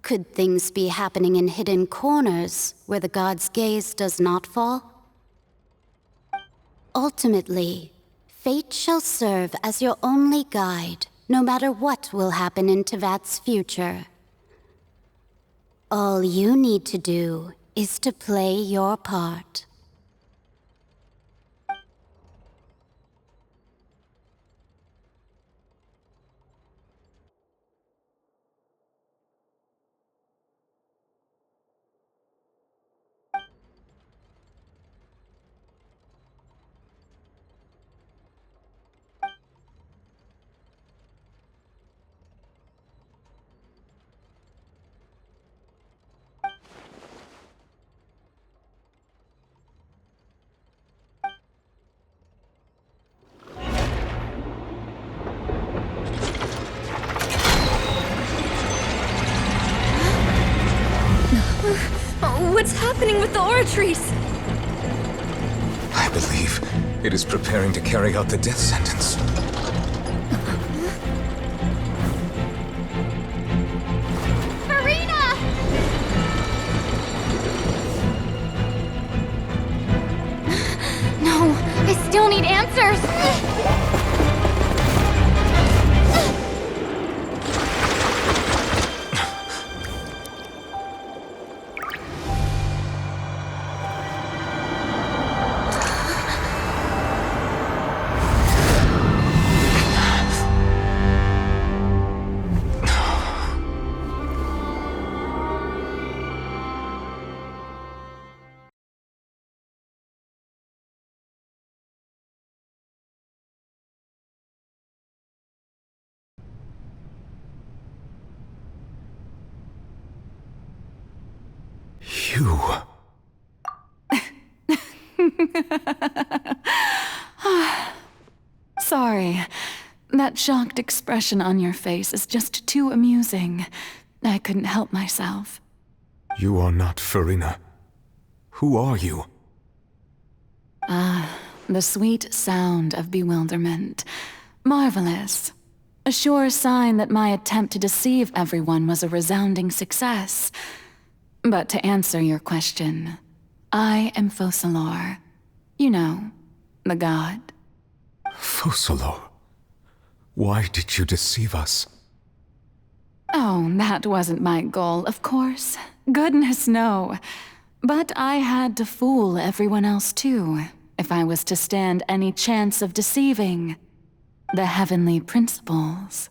could things be happening in hidden corners where the gods' gaze does not fall? Ultimately, fate shall serve as your only guide, no matter what will happen in Tevat's future. All you need to do is to play your part. What's happening with the oratories? I believe it is preparing to carry out the death sentence. Farina! No, I still need answers. You... Sorry. That shocked expression on your face is just too amusing. I couldn't help myself. You are not Farina. Who are you? The sweet sound of bewilderment. Marvelous. A sure sign that my attempt to deceive everyone was a resounding success. But to answer your question, I am Focalor. You know, the god. Focalor? Why did you deceive us? Oh, that wasn't my goal, of course. Goodness, no. But I had to fool everyone else too, if I was to stand any chance of deceiving the heavenly principles.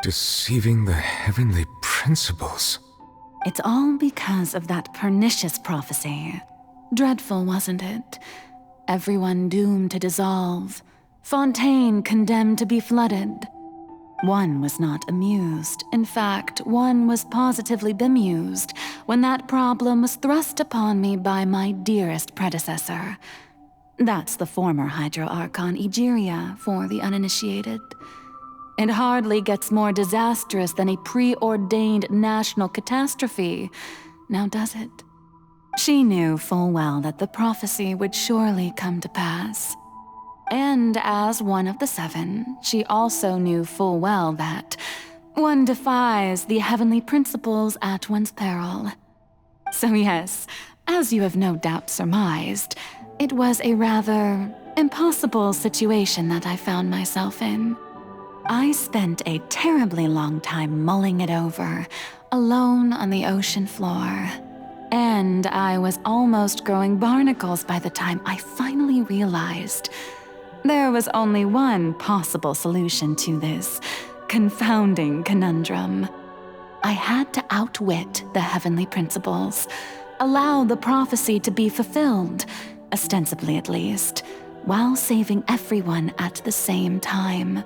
Deceiving the heavenly principles? It's all because of that pernicious prophecy. Dreadful, wasn't it? Everyone doomed to dissolve. Fontaine condemned to be flooded. One was not amused. In fact, one was positively bemused when that problem was thrust upon me by my dearest predecessor. That's the former Hydro Archon Egeria for the uninitiated. It hardly gets more disastrous than a preordained national catastrophe, now does it? She knew full well that the prophecy would surely come to pass. And as one of the seven, she also knew full well that one defies the heavenly principles at one's peril. So yes, as you have no doubt surmised, it was a rather impossible situation that I found myself in. I spent a terribly long time mulling it over, alone on the ocean floor. And I was almost growing barnacles by the time I finally realized there was only one possible solution to this confounding conundrum. I had to outwit the heavenly principles, allow the prophecy to be fulfilled, ostensibly at least, while saving everyone at the same time.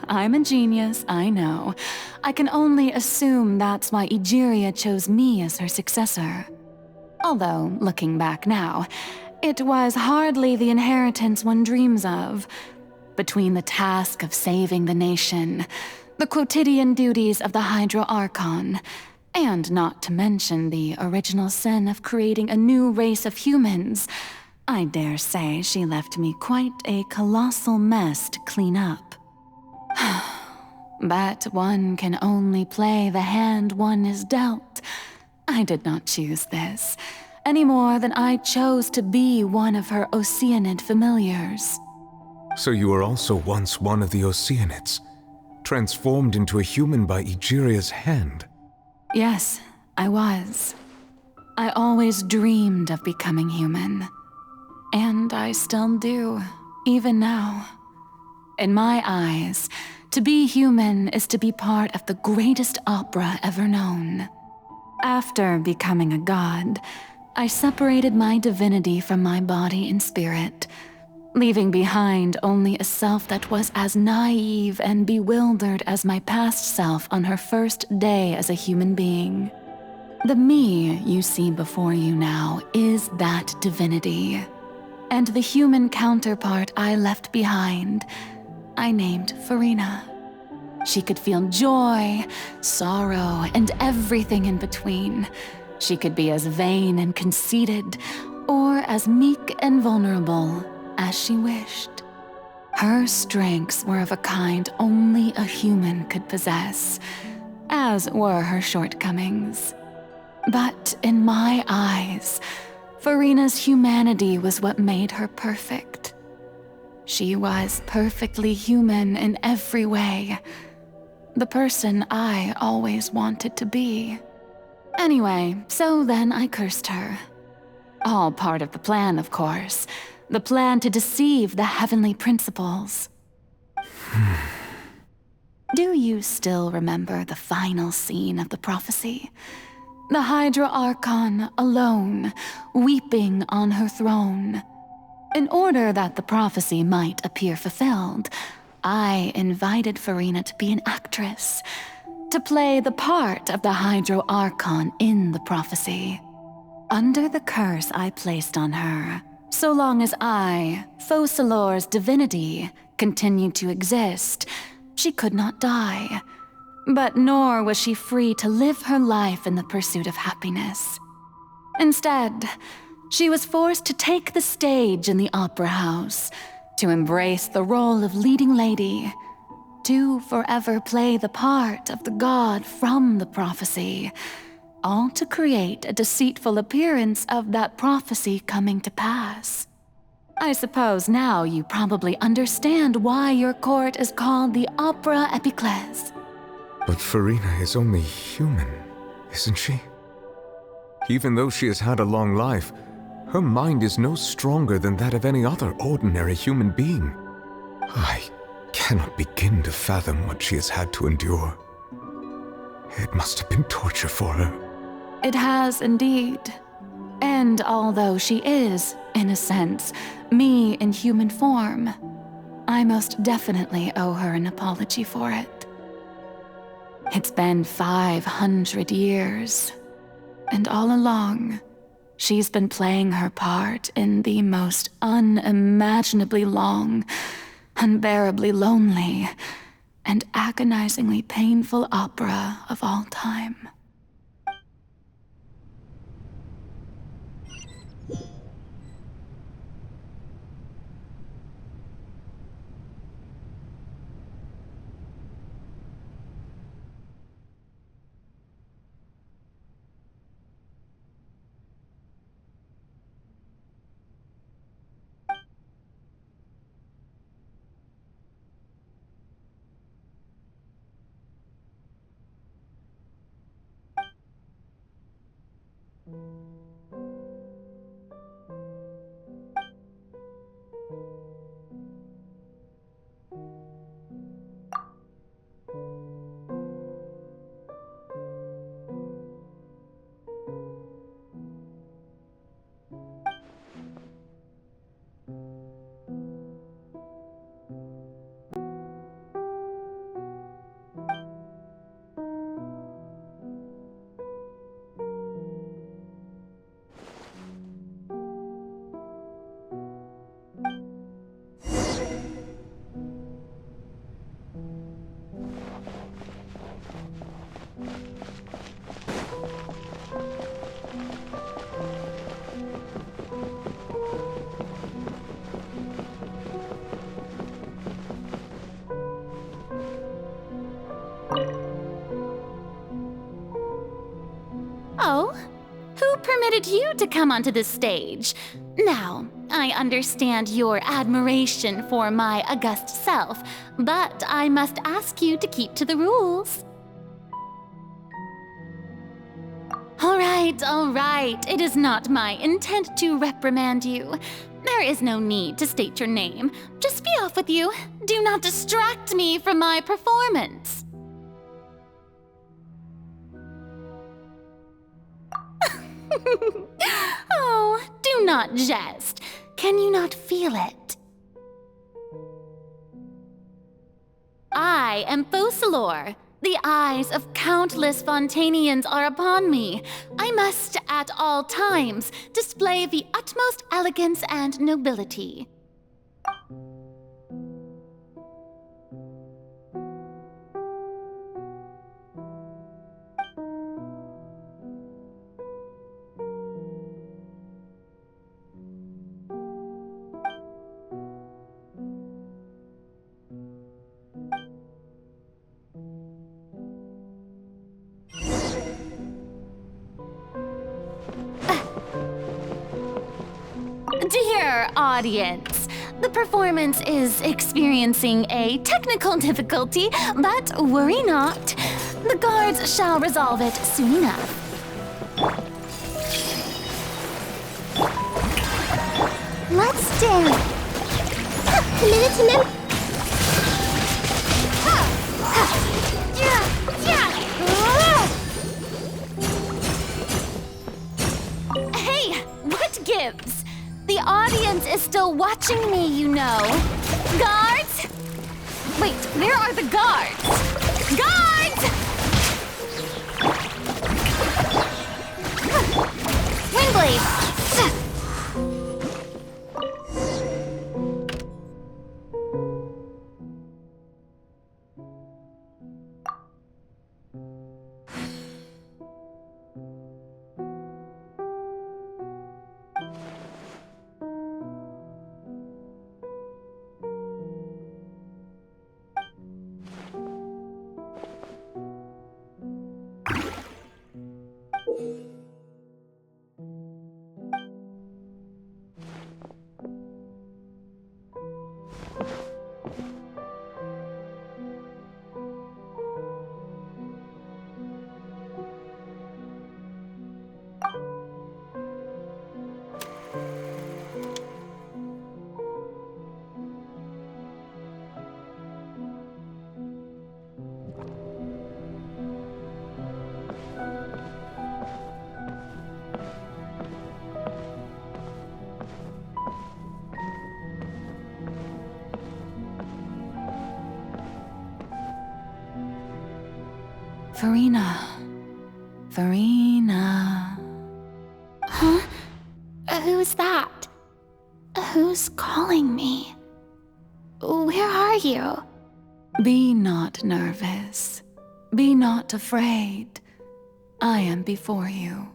I'm a genius, I know. I can only assume that's why Egeria chose me as her successor. Although, looking back now, it was hardly the inheritance one dreams of. Between the task of saving the nation, the quotidian duties of the Hydro Archon, and not to mention the original sin of creating a new race of humans, I dare say she left me quite a colossal mess to clean up. But one can only play the hand one is dealt. I did not choose this, any more than I chose to be one of her Oceanid familiars. So you were also once one of the Oceanids, transformed into a human by Egeria's hand? Yes, I was. I always dreamed of becoming human. And I still do, even now. In my eyes, to be human is to be part of the greatest opera ever known. After becoming a god, I separated my divinity from my body and spirit, leaving behind only a self that was as naive and bewildered as my past self on her first day as a human being. The me you see before you now is that divinity, and the human counterpart I left behind, I named Farina. She could feel joy, sorrow, and everything in between. She could be as vain and conceited, or as meek and vulnerable as she wished. Her strengths were of a kind only a human could possess, as were her shortcomings. But in my eyes, Farina's humanity was what made her perfect. She was perfectly human in every way. The person I always wanted to be. Anyway, so then I cursed her. All part of the plan, of course. The plan to deceive the heavenly principles. Do you still remember the final scene of the prophecy? The Hydra Archon alone, weeping on her throne. In order that the prophecy might appear fulfilled, I invited Farina to be an actress, to play the part of the Hydro Archon in the prophecy. Under the curse I placed on her, so long as I, Focalor's divinity, continued to exist, she could not die. But nor was she free to live her life in the pursuit of happiness. Instead, she was forced to take the stage in the opera house, to embrace the role of leading lady, to forever play the part of the god from the prophecy, all to create a deceitful appearance of that prophecy coming to pass. I suppose now you probably understand why your court is called the Opera Epiclese. But Farina is only human, isn't she? Even though she has had a long life, her mind is no stronger than that of any other ordinary human being. I cannot begin to fathom what she has had to endure. It must have been torture for her. It has indeed. And although she is, in a sense, me in human form, I most definitely owe her an apology for it. It's been 500 years, and all along, she's been playing her part in the most unimaginably long, unbearably lonely, and agonizingly painful opera of all time. Oh, who permitted you to come onto this stage? Now, I understand your admiration for my august self, but I must ask you to keep to the rules. All right. It is not my intent to reprimand you. There is no need to state your name. Just be off with you. Do not distract me from my performance. Oh, do not jest. Can you not feel it? I am Focalor. The eyes of countless Fontanians are upon me. I must, at all times, display the utmost elegance and nobility. Dear audience, the performance is experiencing a technical difficulty, but worry not. The guards shall resolve it soon enough. Let's dance. Hey, what gives? The audience is still watching me, you know. Guards? Wait, where are the guards? Guards! blade! Farina. Huh? Who's that? Who's calling me? Where are you? Be not nervous. Be not afraid. I am before you.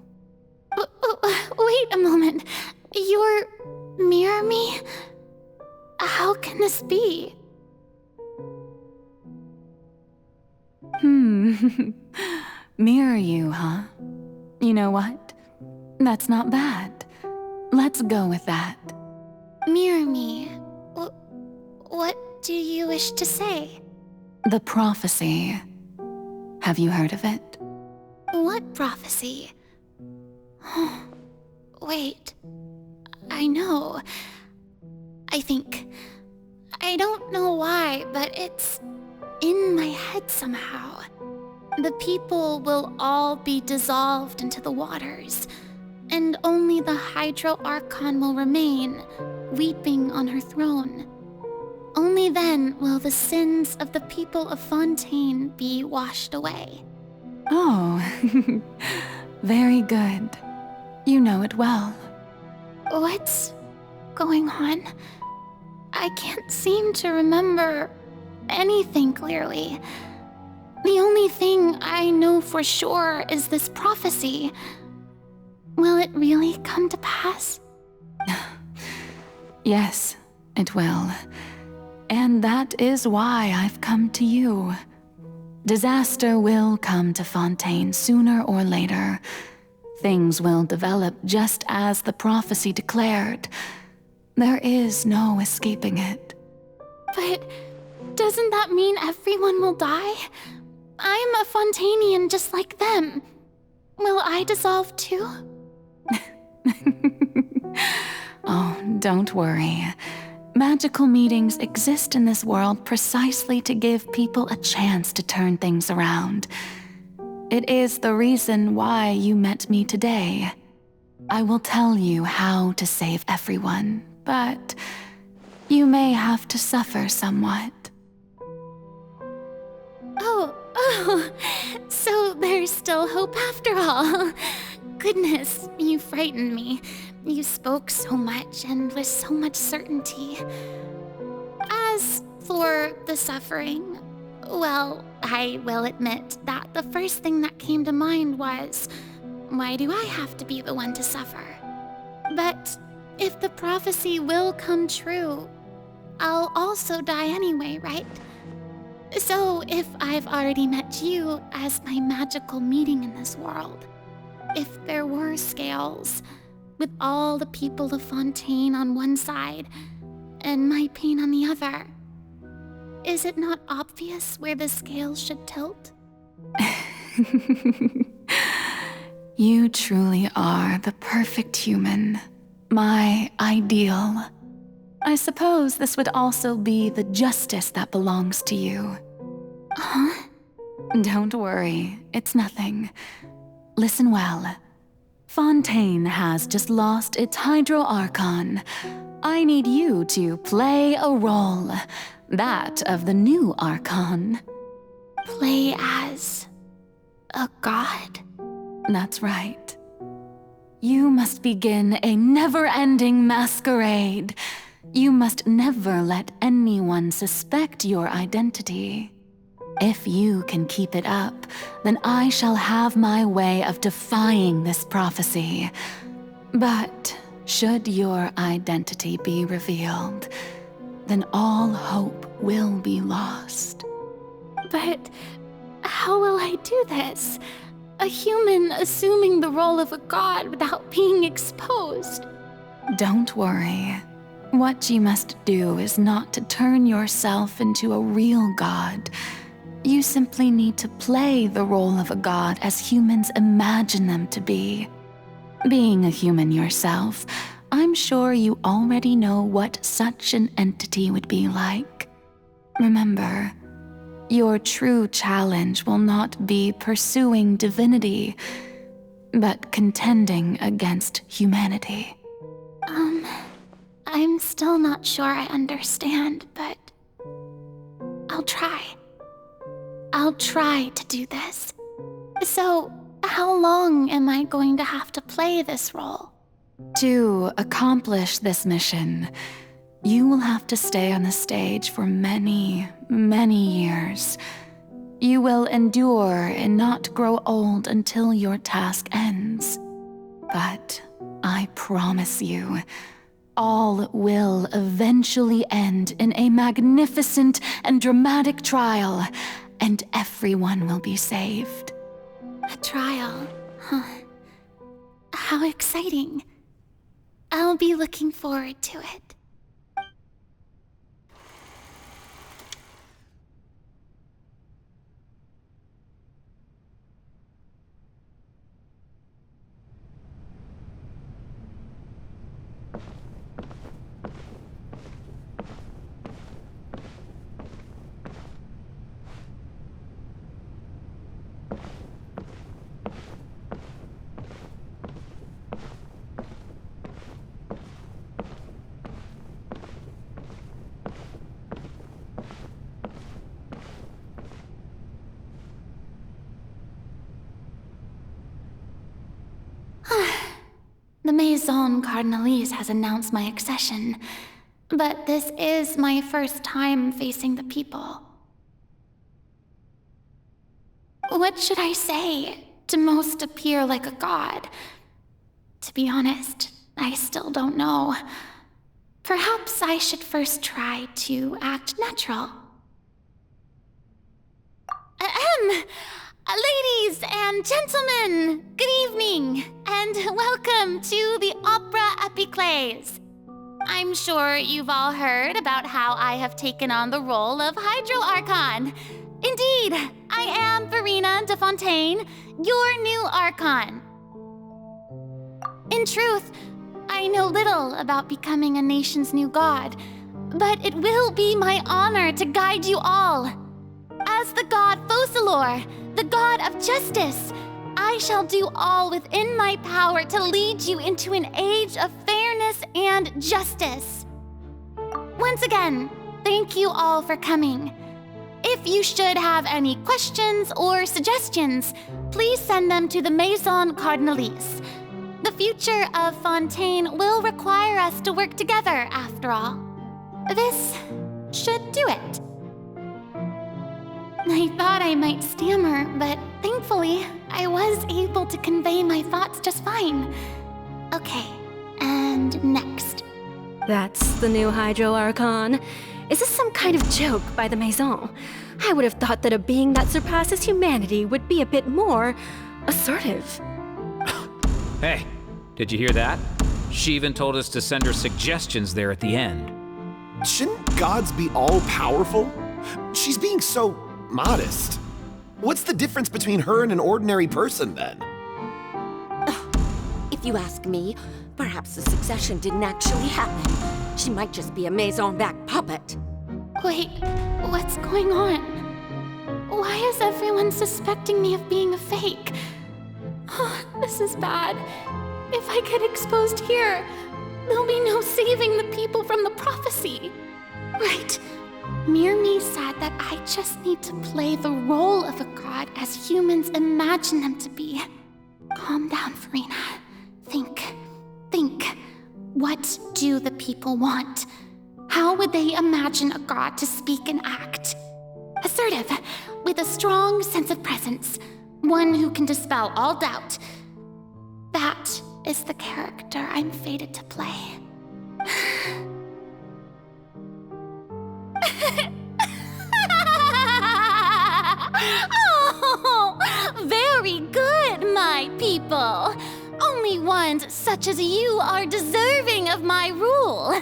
Wait a moment. You're mirror me? How can this be? Mirror you, huh? You know what? That's not bad. Let's go with that. Mirror me? What do you wish to say? The prophecy. Have you heard of it? What prophecy? Wait. I know. I think. I don't know why, but it's in my head somehow. The people will all be dissolved into the waters, and only the Hydro Archon will remain, weeping on her throne. Only then will the sins of the people of Fontaine be washed away. Oh, very good. You know it well. What's going on? I can't seem to remember anything clearly. The only thing I know for sure is this prophecy. Will it really come to pass? Yes, it will. And that is why I've come to you. Disaster will come to Fontaine sooner or later. Things will develop just as the prophecy declared. There is no escaping it. But doesn't that mean everyone will die? I'm a Fontainian just like them. Will I dissolve too? Oh, don't worry. Magical meetings exist in this world precisely to give people a chance to turn things around. It is the reason why you met me today. I will tell you how to save everyone, but you may have to suffer somewhat. Oh, so there's still hope after all. Goodness, you frightened me. You spoke so much and with so much certainty. As for the suffering, well, I will admit that the first thing that came to mind was, why do I have to be the one to suffer? But if the prophecy will come true, I'll also die anyway, right? So if I've already met you as my magical meeting in this world, if there were scales, with all the people of Fontaine on one side and my pain on the other, is it not obvious where the scales should tilt? You truly are the perfect human, my ideal. I suppose this would also be the justice that belongs to you. Huh? Don't worry, it's nothing. Listen well. Fontaine has just lost its Hydro Archon. I need you to play a role, that of the new Archon. Play as a god? That's right. You must begin a never-ending masquerade. You must never let anyone suspect your identity. If you can keep it up, then I shall have my way of defying this prophecy. But should your identity be revealed, then all hope will be lost. But how will I do this? A human assuming the role of a god without being exposed. Don't worry. What you must do is not to turn yourself into a real god. You simply need to play the role of a god as humans imagine them to be. Being a human yourself, I'm sure you already know what such an entity would be like. Remember, your true challenge will not be pursuing divinity, but contending against humanity. I'm still not sure I understand, but I'll try. I'll try to do this. So, how long am I going to have to play this role? To accomplish this mission, you will have to stay on the stage for many, many years. You will endure and not grow old until your task ends. But I promise you, all will eventually end in a magnificent and dramatic trial, and everyone will be saved. A trial, huh? How exciting. I'll be looking forward to it. The Maison Cardinalise has announced my accession, but this is my first time facing the people. What should I say to most appear like a god? To be honest, I still don't know. Perhaps I should first try to act natural. Ladies and gentlemen, good evening, and welcome to the Opera Epiclese. I'm sure you've all heard about how I have taken on the role of Hydro Archon. Indeed, I am Verena de Fontaine, your new Archon. In truth, I know little about becoming a nation's new god, but it will be my honor to guide you all. As the god Focalor, the god of justice, I shall do all within my power to lead you into an age of fairness and justice. Once again, thank you all for coming. If you should have any questions or suggestions, please send them to the Maison Cardinalise. The future of Fontaine will require us to work together, after all. This should do it. I thought I might stammer, but thankfully, I was able to convey my thoughts just fine. Okay, and next. That's the new Hydro Archon. Is this some kind of joke by the Maison? I would have thought that a being that surpasses humanity would be a bit more assertive. Hey, did you hear that? She even told us to send her suggestions there at the end. Shouldn't gods be all-powerful? She's being so modest. What's the difference between her and an ordinary person, then? If you ask me, perhaps the succession didn't actually happen. She might just be a Maison-back puppet. Wait, what's going on? Why is everyone suspecting me of being a fake? Oh, this is bad. If I get exposed here, there'll be no saving the people from the prophecy. Right. Mirmi said that I just need to play the role of a god as humans imagine them to be. Calm down, Verena. Think. What do the people want? How would they imagine a god to speak and act? Assertive, with a strong sense of presence. One who can dispel all doubt. That is the character I'm fated to play. Oh, very good, my people. Only ones such as you are deserving of my rule.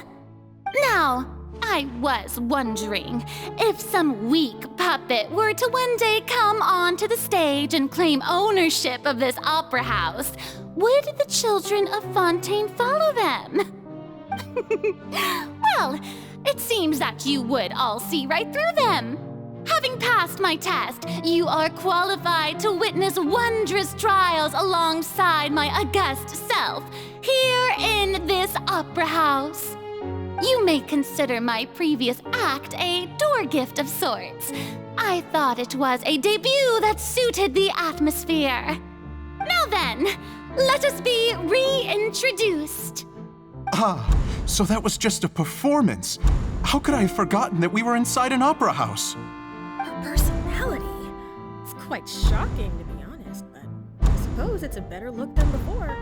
Now, I was wondering if some weak puppet were to one day come onto the stage and claim ownership of this opera house, would the children of Fontaine follow them? Well, it seems that you would all see right through them. Having passed my test, you are qualified to witness wondrous trials alongside my august self, here in this opera house. You may consider my previous act a door gift of sorts. I thought it was a debut that suited the atmosphere. Now then, let us be reintroduced. Ah, so that was just a performance. How could I have forgotten that we were inside an opera house? Her personality. It's quite shocking, to be honest, but I suppose it's a better look than before.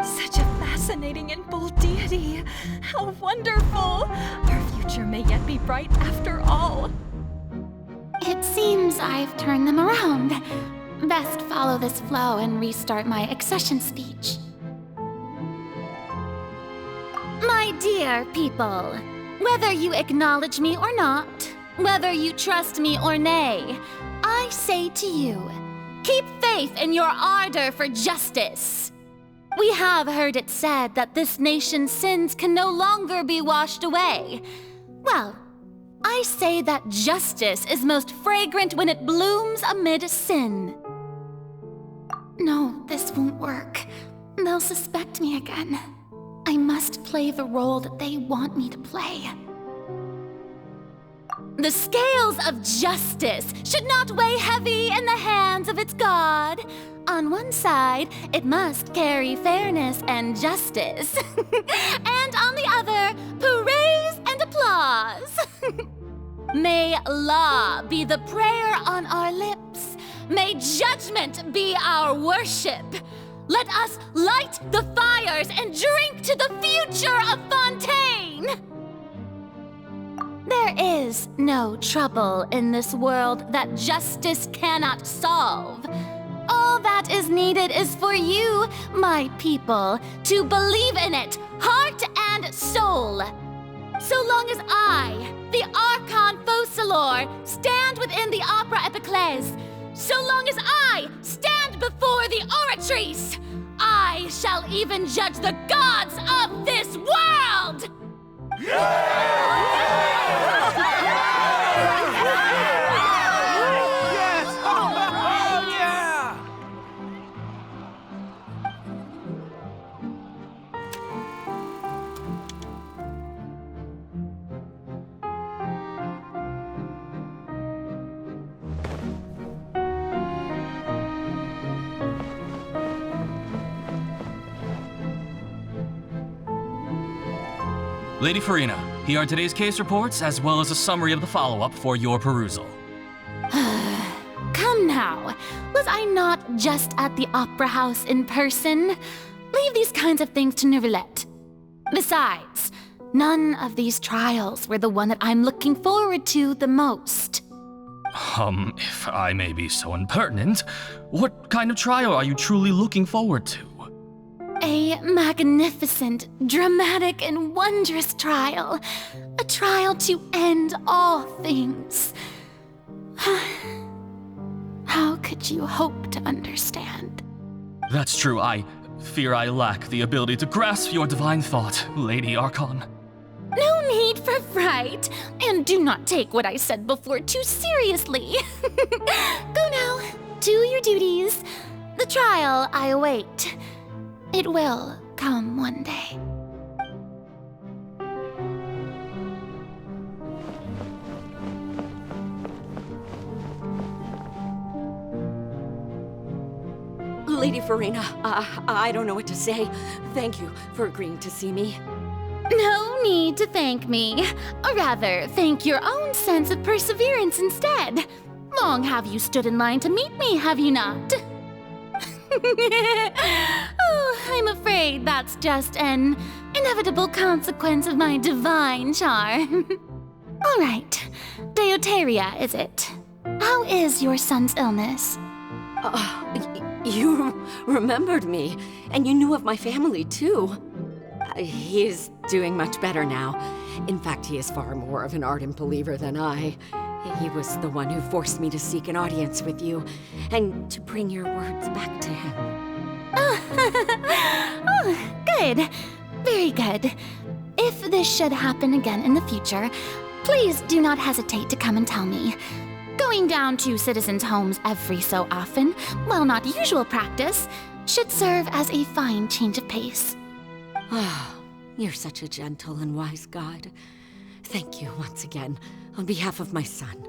Such a fascinating and bold deity. How wonderful! Our future may yet be bright after all. It seems I've turned them around. Best follow this flow and restart my accession speech. My dear people, whether you acknowledge me or not, whether you trust me or nay, I say to you, keep faith in your ardor for justice. We have heard it said that this nation's sins can no longer be washed away. Well, I say that justice is most fragrant when it blooms amid sin. No, this won't work. They'll suspect me again. I must play the role that they want me to play. The scales of justice should not weigh heavy in the hands of its god. On one side, it must carry fairness and justice. And on the other, praise and applause. May law be the prayer on our lips. May judgment be our worship. Let us light the fires and drink to the future of Fontaine! There is no trouble in this world that justice cannot solve. All that is needed is for you, my people, to believe in it, heart and soul. So long as I, the Archon Focalor, stand within the Opera Epiclese, so long as I stand before the Oratrice, I shall even judge the gods of this world! Lady Farina, here are today's case reports, as well as a summary of the follow-up for your perusal. Come now, was I not just at the Opera House in person? Leave these kinds of things to Neuvillette. Besides, none of these trials were the one that I'm looking forward to the most. If I may be so impertinent, what kind of trial are you truly looking forward to? A magnificent, dramatic, and wondrous trial. A trial to end all things. How could you hope to understand? That's true. I fear I lack the ability to grasp your divine thought, Lady Archon. No need for fright, and do not take what I said before too seriously. Go now, do your duties. The trial I await. It will come one day. Lady Farina, I don't know what to say. Thank you for agreeing to see me. No need to thank me. Or rather, thank your own sense of perseverance instead. Long have you stood in line to meet me, have you not? Oh, I'm afraid that's just an inevitable consequence of my divine charm. All right, Deuteria, is it? How is your son's illness? You remembered me, and you knew of my family, too. He is doing much better now. In fact, he is far more of an ardent believer than I. He was the one who forced me to seek an audience with you, and to bring your words back to him. Oh, good. Very good. If this should happen again in the future, please do not hesitate to come and tell me. Going down to citizens' homes every so often, while not usual practice, should serve as a fine change of pace. Ah, you're such a gentle and wise god. Thank you once again, on behalf of my son.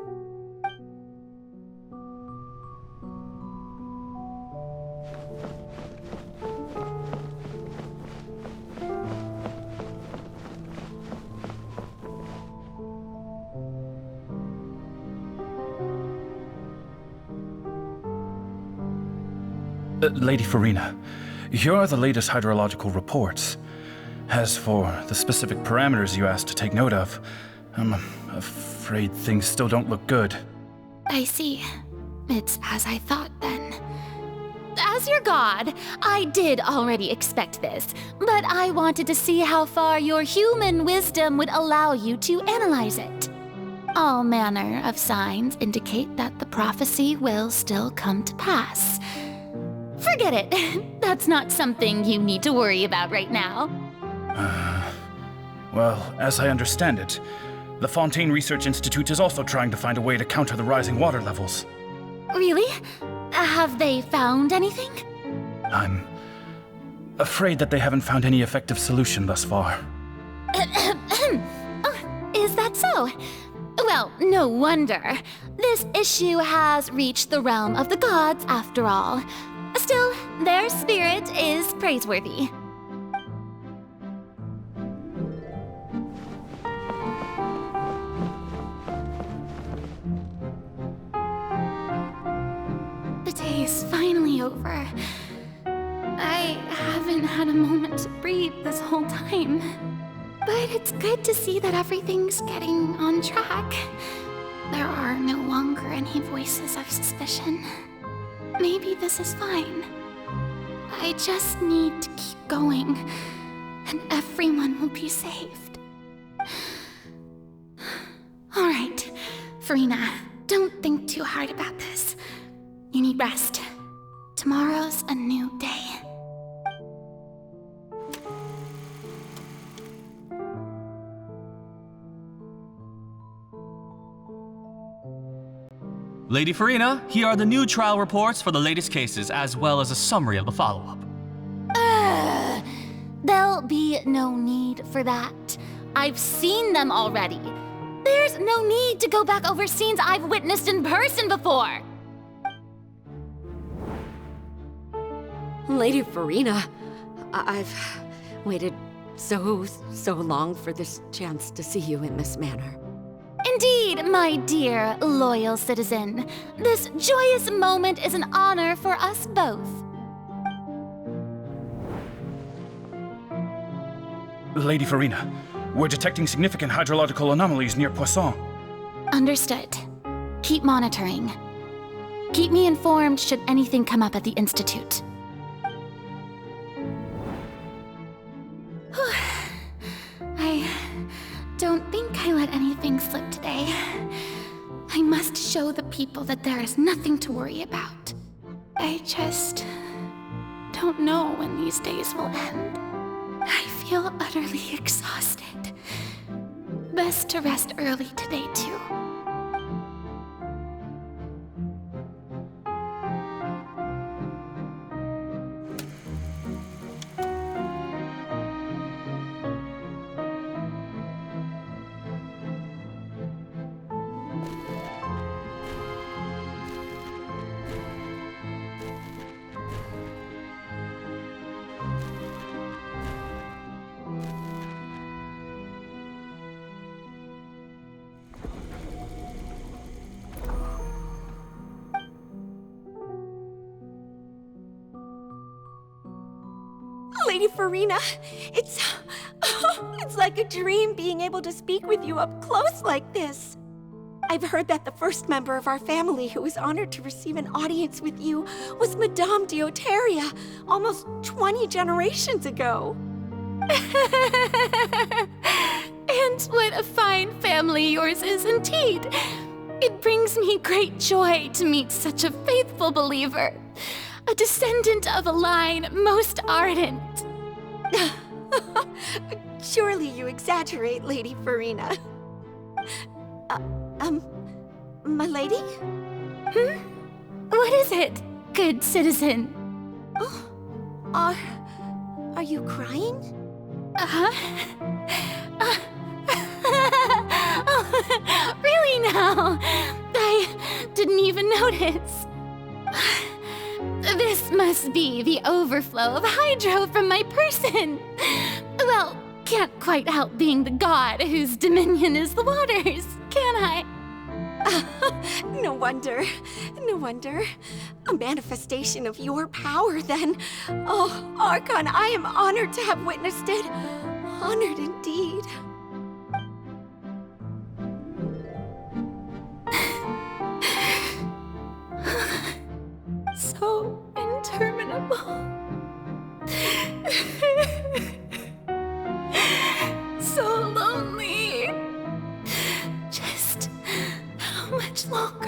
Lady Farina, here are the latest hydrological reports. As for the specific parameters you asked to take note of, I'm afraid things still don't look good. I see. It's as I thought then. As your god, I did already expect this, but I wanted to see how far your human wisdom would allow you to analyze it. All manner of signs indicate that the prophecy will still come to pass. Forget it. That's not something you need to worry about right now. Well, as I understand it, the Fontaine Research Institute is also trying to find a way to counter the rising water levels. Really? Have they found anything? I'm afraid that they haven't found any effective solution thus far. Oh, is that so? Well, no wonder. This issue has reached the realm of the gods after all. Still, their spirit is praiseworthy. The day is finally over. I haven't had a moment to breathe this whole time. But it's good to see that everything's getting on track. There are no longer any voices of suspicion. Maybe this is fine. I just need to keep going, and everyone will be saved. All right, Farina, don't think too hard about this. You need rest. Tomorrow's a new day. Lady Farina, here are the new trial reports for the latest cases, as well as a summary of the follow-up. There'll be no need for that. I've seen them already. There's no need to go back over scenes I've witnessed in person before. Lady Farina, I've waited so long for this chance to see you in this manner. Indeed, my dear, loyal citizen. This joyous moment is an honor for us both. Lady Farina, we're detecting significant hydrological anomalies near Poisson. Understood. Keep monitoring. Keep me informed should anything come up at the Institute. I don't think I let anything slip today. I must show the people that there is nothing to worry about. I just don't know when these days will end. I feel utterly exhausted. Best to rest early today, too. Lady Farina, it's like a dream being able to speak with you up close like this. I've heard that the first member of our family who was honored to receive an audience with you was Madame Deoteria, almost 20 generations ago. And what a fine family yours is indeed. It brings me great joy to meet such a faithful believer, a descendant of a line most ardent. Surely you exaggerate, Lady Farina. My lady? What is it, good citizen? Oh, are you crying? Really now? I didn't even notice. This must be the overflow of hydro from my person. Well, can't quite help being the god whose dominion is the waters, can I? No wonder. No wonder. A manifestation of your power, then. Oh, Archon, I am honored to have witnessed it. Honored indeed. So interminable. So lonely. Just how much longer?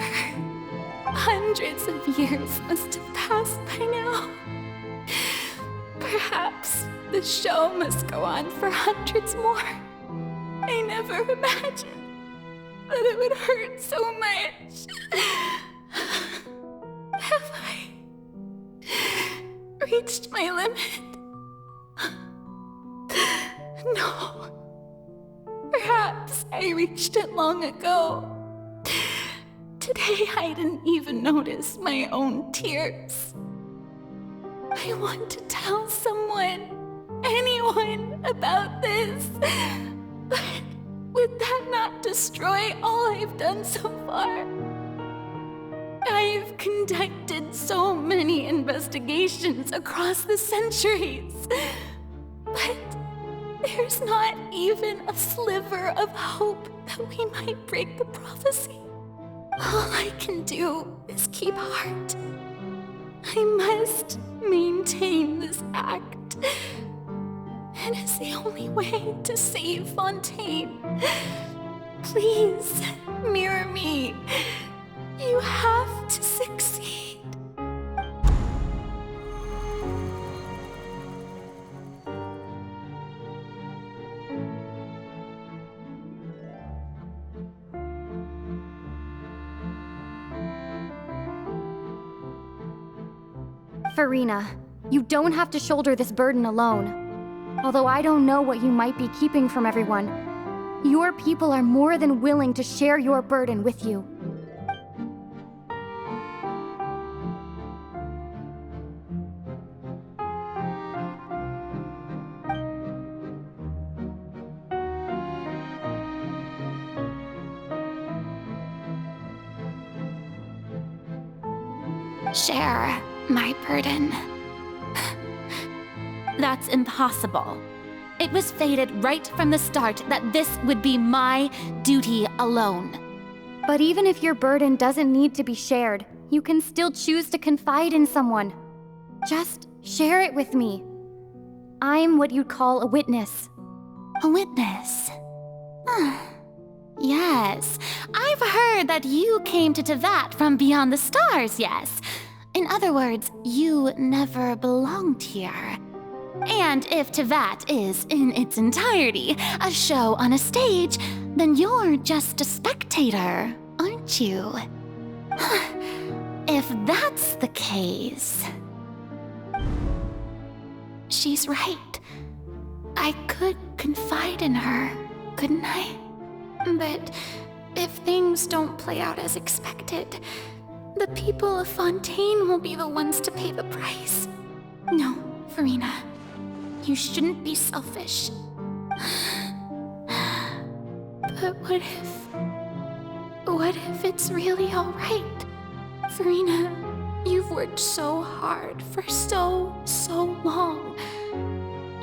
Hundreds of years must have passed by now. Perhaps the show must go on for hundreds more. I never imagined that it would hurt so much. Have I reached my limit? No. Perhaps I reached it long ago. Today I didn't even notice my own tears. I want to tell someone, anyone, about this. But would that not destroy all I've done so far? I've conducted so many investigations across the centuries, but there's not even a sliver of hope that we might break the prophecy. All I can do is keep heart. I must maintain this act. It is the only way to save Fontaine. Please, mirror me. You have to succeed. Farina, you don't have to shoulder this burden alone. Although I don't know what you might be keeping from everyone, your people are more than willing to share your burden with you. Share my burden. That's impossible. It was fated right from the start that this would be my duty alone. But even if your burden doesn't need to be shared, you can still choose to confide in someone. Just share it with me. I'm what you'd call a witness. A witness? Yes, I've heard that you came to Tevat from beyond the stars, yes. In other words, you never belonged here. And if Tevat is, in its entirety, a show on a stage, then you're just a spectator, aren't you? If that's the case... She's right. I could confide in her, couldn't I? But if things don't play out as expected, the people of Fontaine will be the ones to pay the price. No, Farina, you shouldn't be selfish. But what if it's really all right? Farina, you've worked so hard for so long.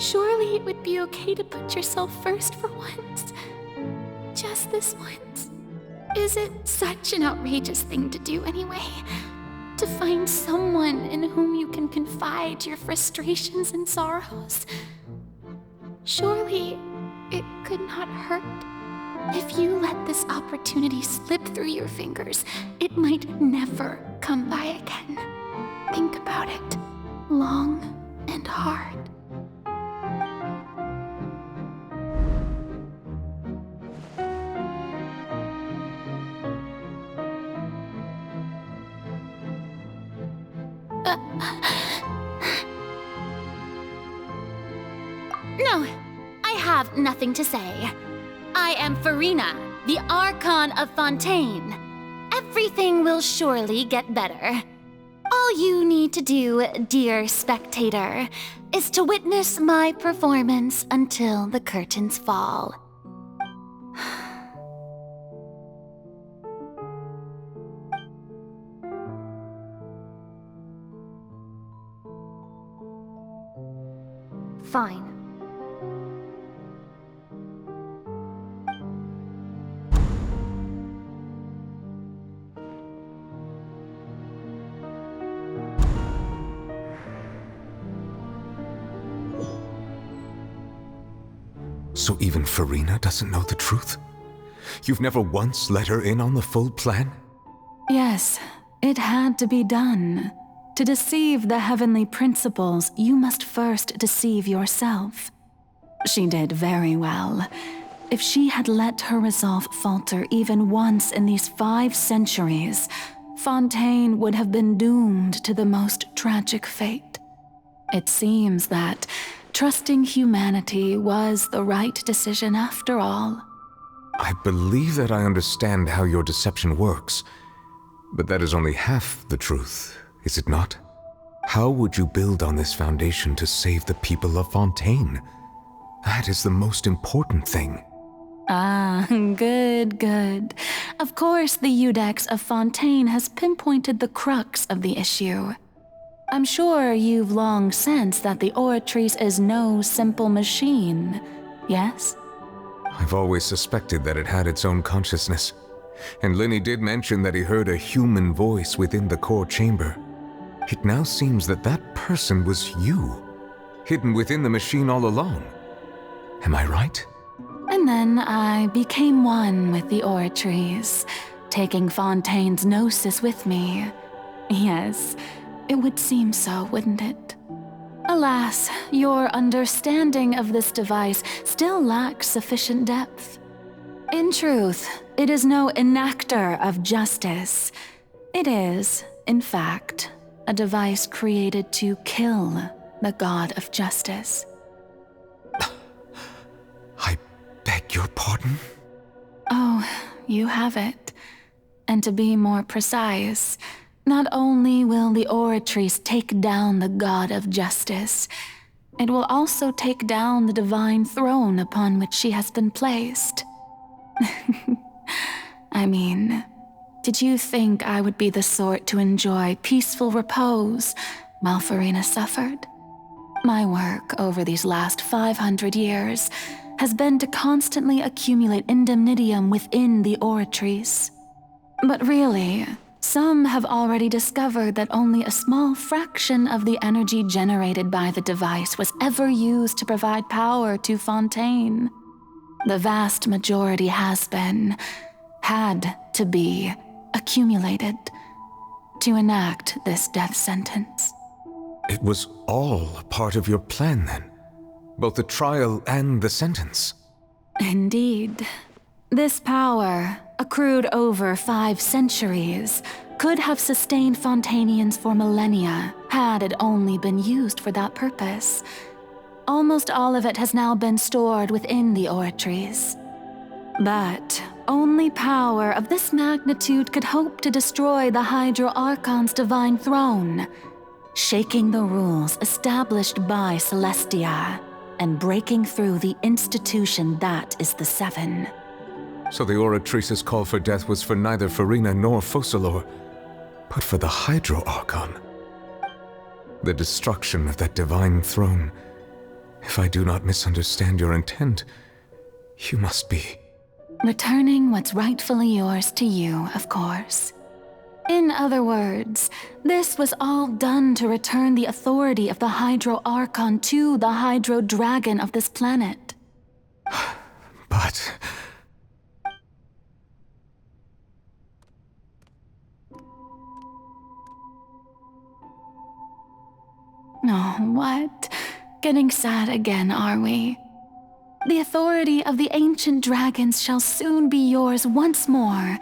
Surely it would be okay to put yourself first for once. Just this once. Is it such an outrageous thing to do anyway? To find someone in whom you can confide your frustrations and sorrows? Surely it could not hurt. If you let this opportunity slip through your fingers, it might never come by again. Think about it long and hard. No, I have nothing to say. I am Farina, the Archon of Fontaine. Everything will surely get better. All you need to do, dear spectator, is to witness my performance until the curtains fall. Fine. So even Farina doesn't know the truth? You've never once let her in on the full plan? Yes, it had to be done. To deceive the heavenly principles, you must first deceive yourself. She did very well. If she had let her resolve falter even once in these 5 centuries, Fontaine would have been doomed to the most tragic fate. It seems that trusting humanity was the right decision after all. I believe that I understand how your deception works, but that is only half the truth, is it not? How would you build on this foundation to save the people of Fontaine? That is the most important thing. Ah, good. Of course, the Iudex of Fontaine has pinpointed the crux of the issue. I'm sure you've long sensed that the Oratrice is no simple machine, yes? I've always suspected that it had its own consciousness, and Linny did mention that he heard a human voice within the core chamber. It now seems that that person was you, hidden within the machine all along. Am I right? And then I became one with the Oratrice, taking Fontaine's gnosis with me. Yes, it would seem so, wouldn't it? Alas, your understanding of this device still lacks sufficient depth. In truth, it is no enactor of justice. It is, in fact, a device created to kill the god of justice. I beg your pardon? Oh, you have it. And to be more precise, not only will the Oratrice take down the god of justice, it will also take down the divine throne upon which she has been placed. I mean, did you think I would be the sort to enjoy peaceful repose while Farina suffered? My work over these last 500 years has been to constantly accumulate indemnitium within the Oratrice. But really, some have already discovered that only a small fraction of the energy generated by the device was ever used to provide power to Fontaine. The vast majority had to be, accumulated to enact this death sentence. It was all a part of your plan then? Both the trial and the sentence? Indeed. This power, accrued over 5 centuries, could have sustained Fontainians for millennia had it only been used for that purpose. Almost all of it has now been stored within the Oratrice. But only power of this magnitude could hope to destroy the Hydro Archon's divine throne, shaking the rules established by Celestia and breaking through the institution that is the Seven. So the Oratrice's call for death was for neither Farina nor Focalor, but for the Hydro Archon. The destruction of that divine throne If I do not misunderstand your intent, you must be... Returning what's rightfully yours to you, of course. In other words, this was all done to return the authority of the Hydro Archon to the Hydro Dragon of this planet. But... Oh, what? Getting sad again, are we? The authority of the ancient dragons shall soon be yours once more,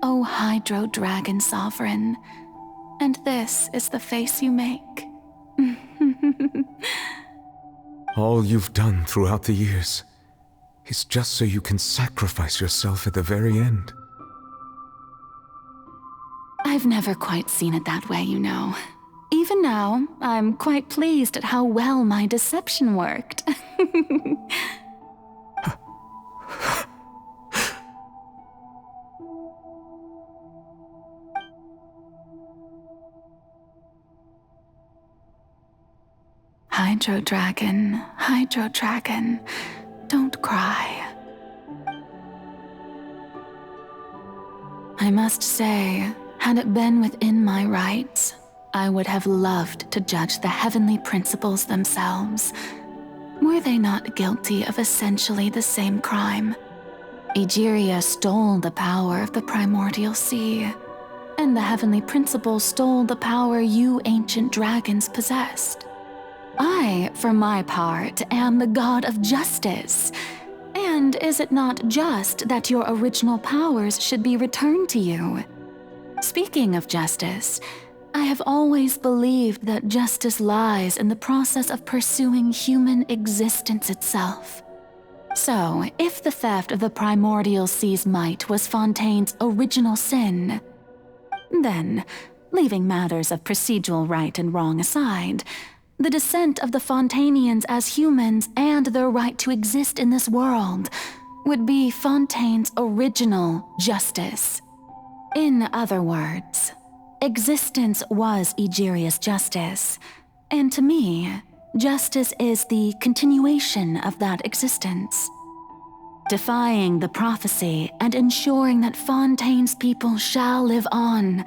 O Hydro Dragon Sovereign. And this is the face you make. all you've done throughout the years is just so you can sacrifice yourself at the very end. I've never quite seen it that way, you know. Even now, I'm quite pleased at how well my deception worked. Hydro Dragon, don't cry. I must say, had it been within my rights, I would have loved to judge the heavenly principles themselves. Were they not guilty of essentially the same crime? Egeria stole the power of the primordial sea, and the heavenly principles stole the power you ancient dragons possessed. I, for my part, am the god of justice. And is it not just that your original powers should be returned to you? Speaking of justice, I have always believed that justice lies in the process of pursuing human existence itself. So, if the theft of the primordial sea's might was Fontaine's original sin, then, leaving matters of procedural right and wrong aside, the descent of the Fontanians as humans and their right to exist in this world would be Fontaine's original justice. In other words, existence was Egeria's justice, and to me, justice is the continuation of that existence. Defying the prophecy and ensuring that Fontaine's people shall live on,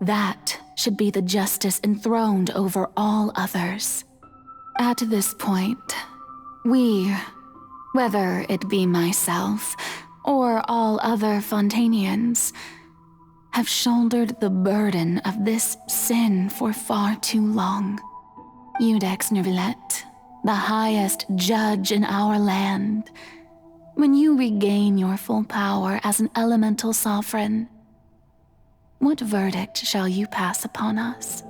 that should be the justice enthroned over all others. At this point, we, whether it be myself or all other Fontanians, have shouldered the burden of this sin for far too long. Iudex Nervillet, the highest judge in our land, when you regain your full power as an elemental sovereign, what verdict shall you pass upon us?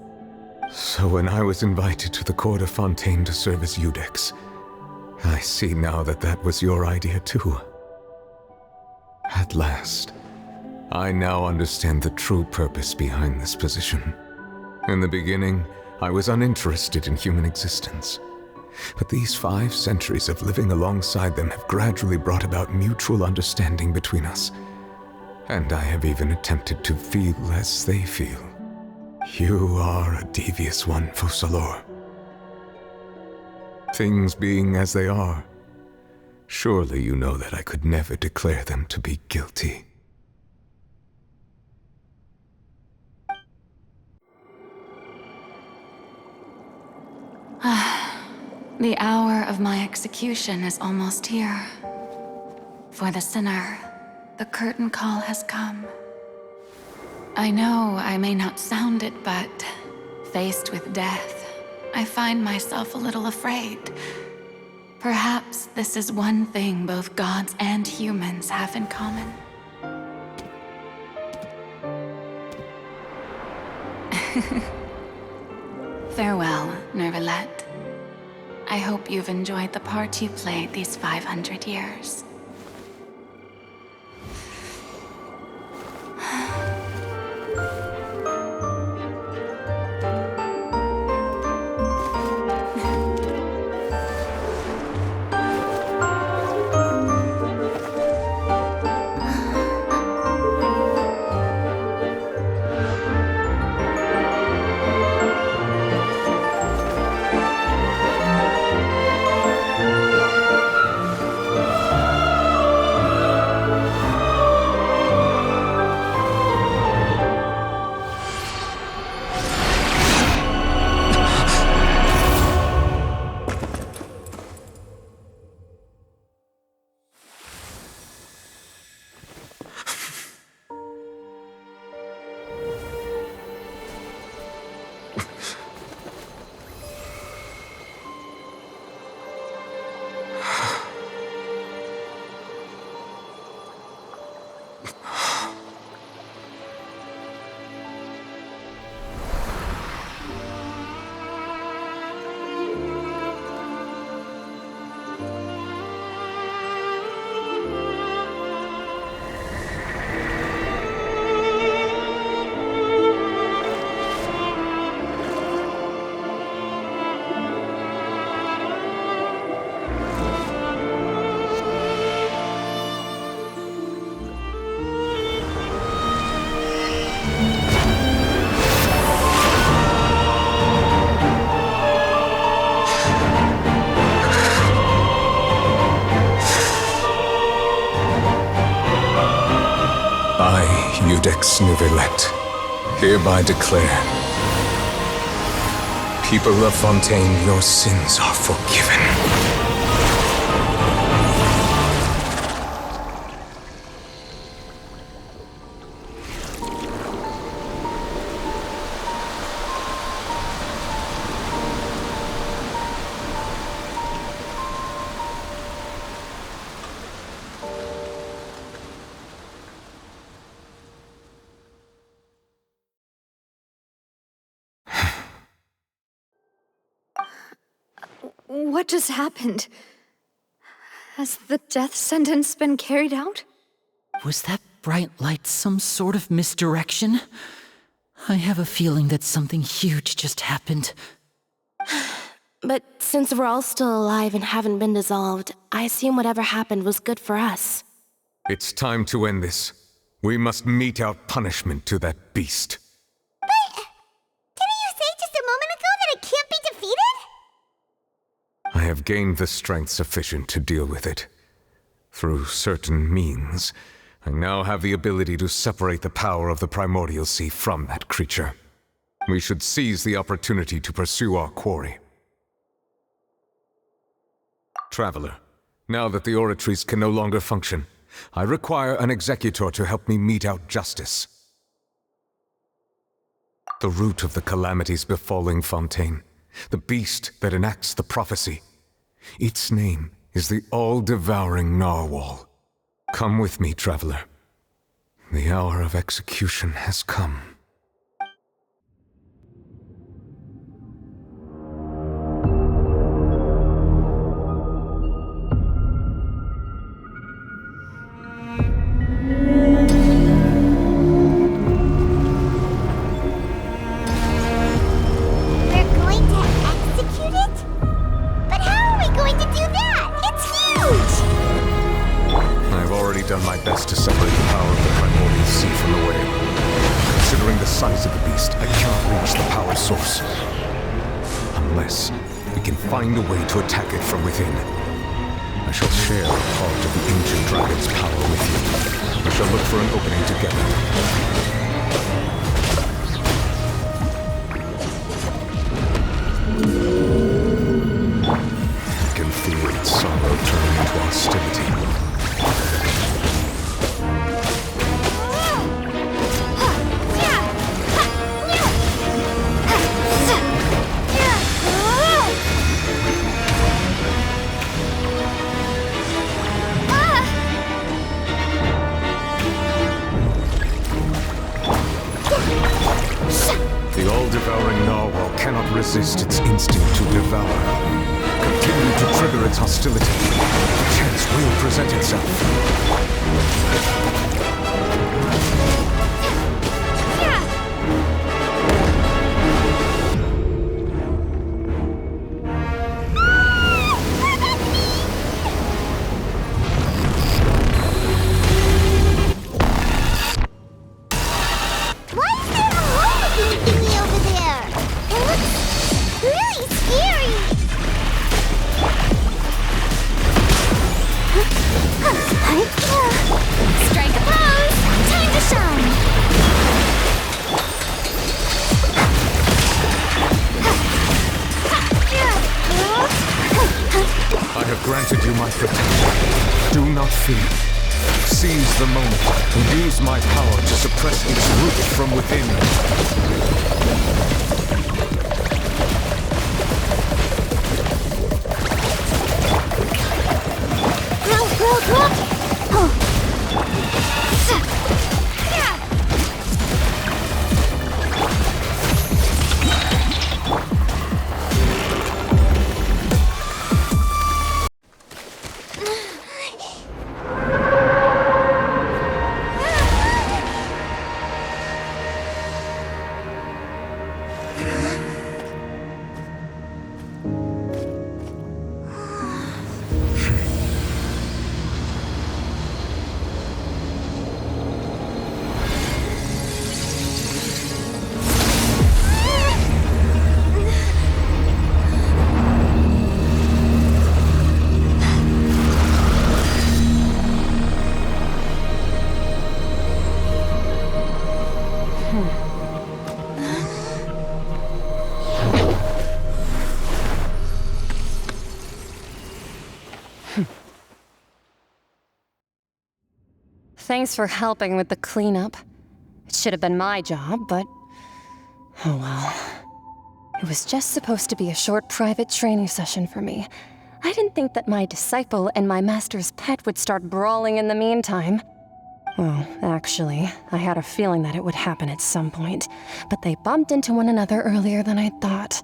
So when I was invited to the court of Fontaine to serve as Iudex, I see now that that was your idea too. At last, I now understand the true purpose behind this position. In the beginning, I was uninterested in human existence. But these 5 centuries of living alongside them have gradually brought about mutual understanding between us. And I have even attempted to feel as they feel. You are a devious one, Focalor. Things being as they are, surely you know that I could never declare them to be guilty. The hour of my execution is almost here. For the sinner, the curtain call has come. I know I may not sound it, but faced with death, I find myself a little afraid. Perhaps this is one thing both gods and humans have in common. Farewell, Nervillet. I hope you've enjoyed the part you played these 500 years. I, Iudex Nuvelet, hereby declare, people of Fontaine, your sins are forgiven. What just happened? Has the death sentence been carried out? Was that bright light some sort of misdirection? I have a feeling that something huge just happened. But since we're all still alive and haven't been dissolved, I assume whatever happened was good for us. It's time to end this. We must mete out punishment to that beast. Didn't you say just a moment ago that it can't be defeated? I have gained the strength sufficient to deal with it. Through certain means, I now have the ability to separate the power of the Primordial Sea from that creature. We should seize the opportunity to pursue our quarry. Traveler, now that the oratories can no longer function, I require an executor to help me mete out justice. The root of the calamities befalling Fontaine, the beast that enacts the prophecy. Its name is the all-devouring narwhal. Come with me, traveler. The hour of execution has come. Done my best to separate the power of the Primordial Sea from the whale. Considering the size of the beast, I cannot reach the power source. Unless we can find a way to attack it from within. I shall share a part of the ancient dragon's power with you. We shall look for an opening together. I can feel its sorrow turn into hostility. The all-devouring narwhal cannot resist its instinct to devour. Continue to trigger its hostility. A chance will present itself. Strike a pose! Time to shine! I have granted you my protection. Do not fear. Seize the moment and use my power to suppress its root from within. Thanks for helping with the cleanup. It should have been my job, but... oh well. It was just supposed to be a short private training session for me. I didn't think that my disciple and my master's pet would start brawling in the meantime. Well, actually, I had a feeling that it would happen at some point, but they bumped into one another earlier than I thought.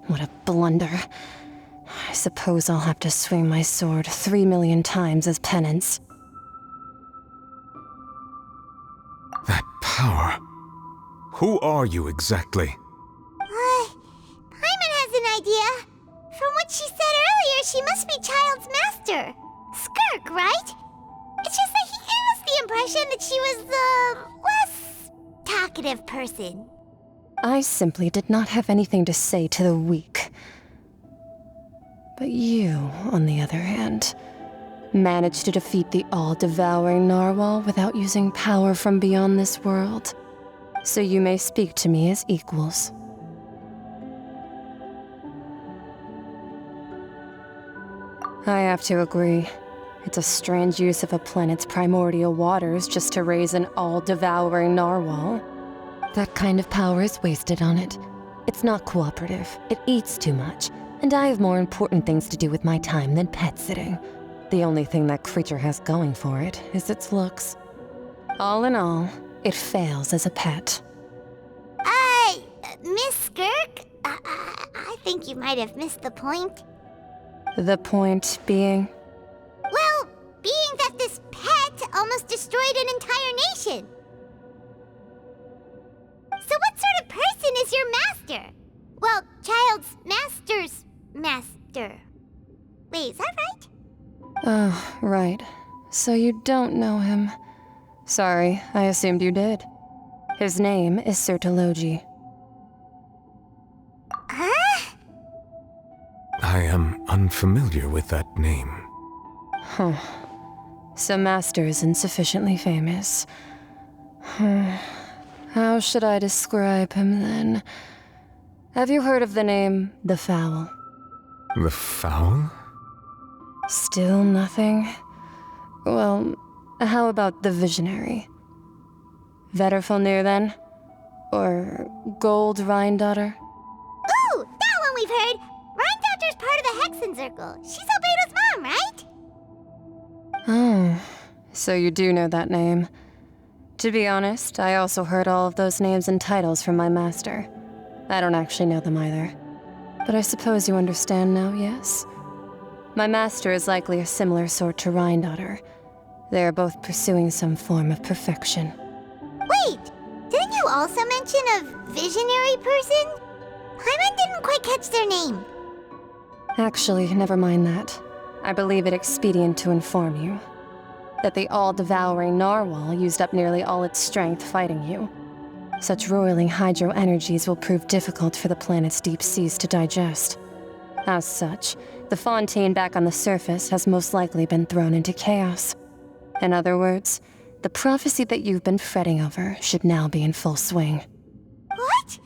What a blunder. I suppose I'll have to swing my sword 3 million times as penance. That power. Who are you exactly? Paimon has an idea. From what she said earlier, she must be Child's master. Skirk, right? It's just that he gave us the impression that she was the less talkative person. I simply did not have anything to say to the weak. But you, on the other hand, managed to defeat the all-devouring narwhal without using power from beyond this world. So you may speak to me as equals. I have to agree. It's a strange use of a planet's primordial waters just to raise an all-devouring narwhal. That kind of power is wasted on it. It's not cooperative, it eats too much, and I have more important things to do with my time than pet sitting. The only thing that creature has going for it is its looks. All in all, it fails as a pet. Miss Skirk? I think you might have missed the point. The point being? Well, being that this pet almost destroyed an entire nation. So what sort of person is your master? Well, Child's master's master. Wait, is that right? Oh, right. So you don't know him. Sorry, I assumed you did. His name is Sertologi. Huh? I am unfamiliar with that name. Huh. So Master isn't sufficiently famous. How should I describe him then? Have you heard of the name The Fowl? The Fowl? Still nothing? Well, how about the Visionary? Vetterfulnir then? Or Gold Rhindaughter? Ooh, that one we've heard! Rhindaughter's part of the Hexen Circle. She's Albedo's mom, right? Oh, so you do know that name. To be honest, I also heard all of those names and titles from my master. I don't actually know them either. But I suppose you understand now, yes? My master is likely a similar sort to Rhindaughter. They are both pursuing some form of perfection. Wait, didn't you also mention a visionary person? Paimon didn't quite catch their name. Actually, never mind that. I believe it expedient to inform you that the all-devouring narwhal used up nearly all its strength fighting you. Such roiling hydro energies will prove difficult for the planet's deep seas to digest. As such, the fontaine back on the surface has most likely been thrown into chaos. In other words, the prophecy that you've been fretting over should now be in full swing. What?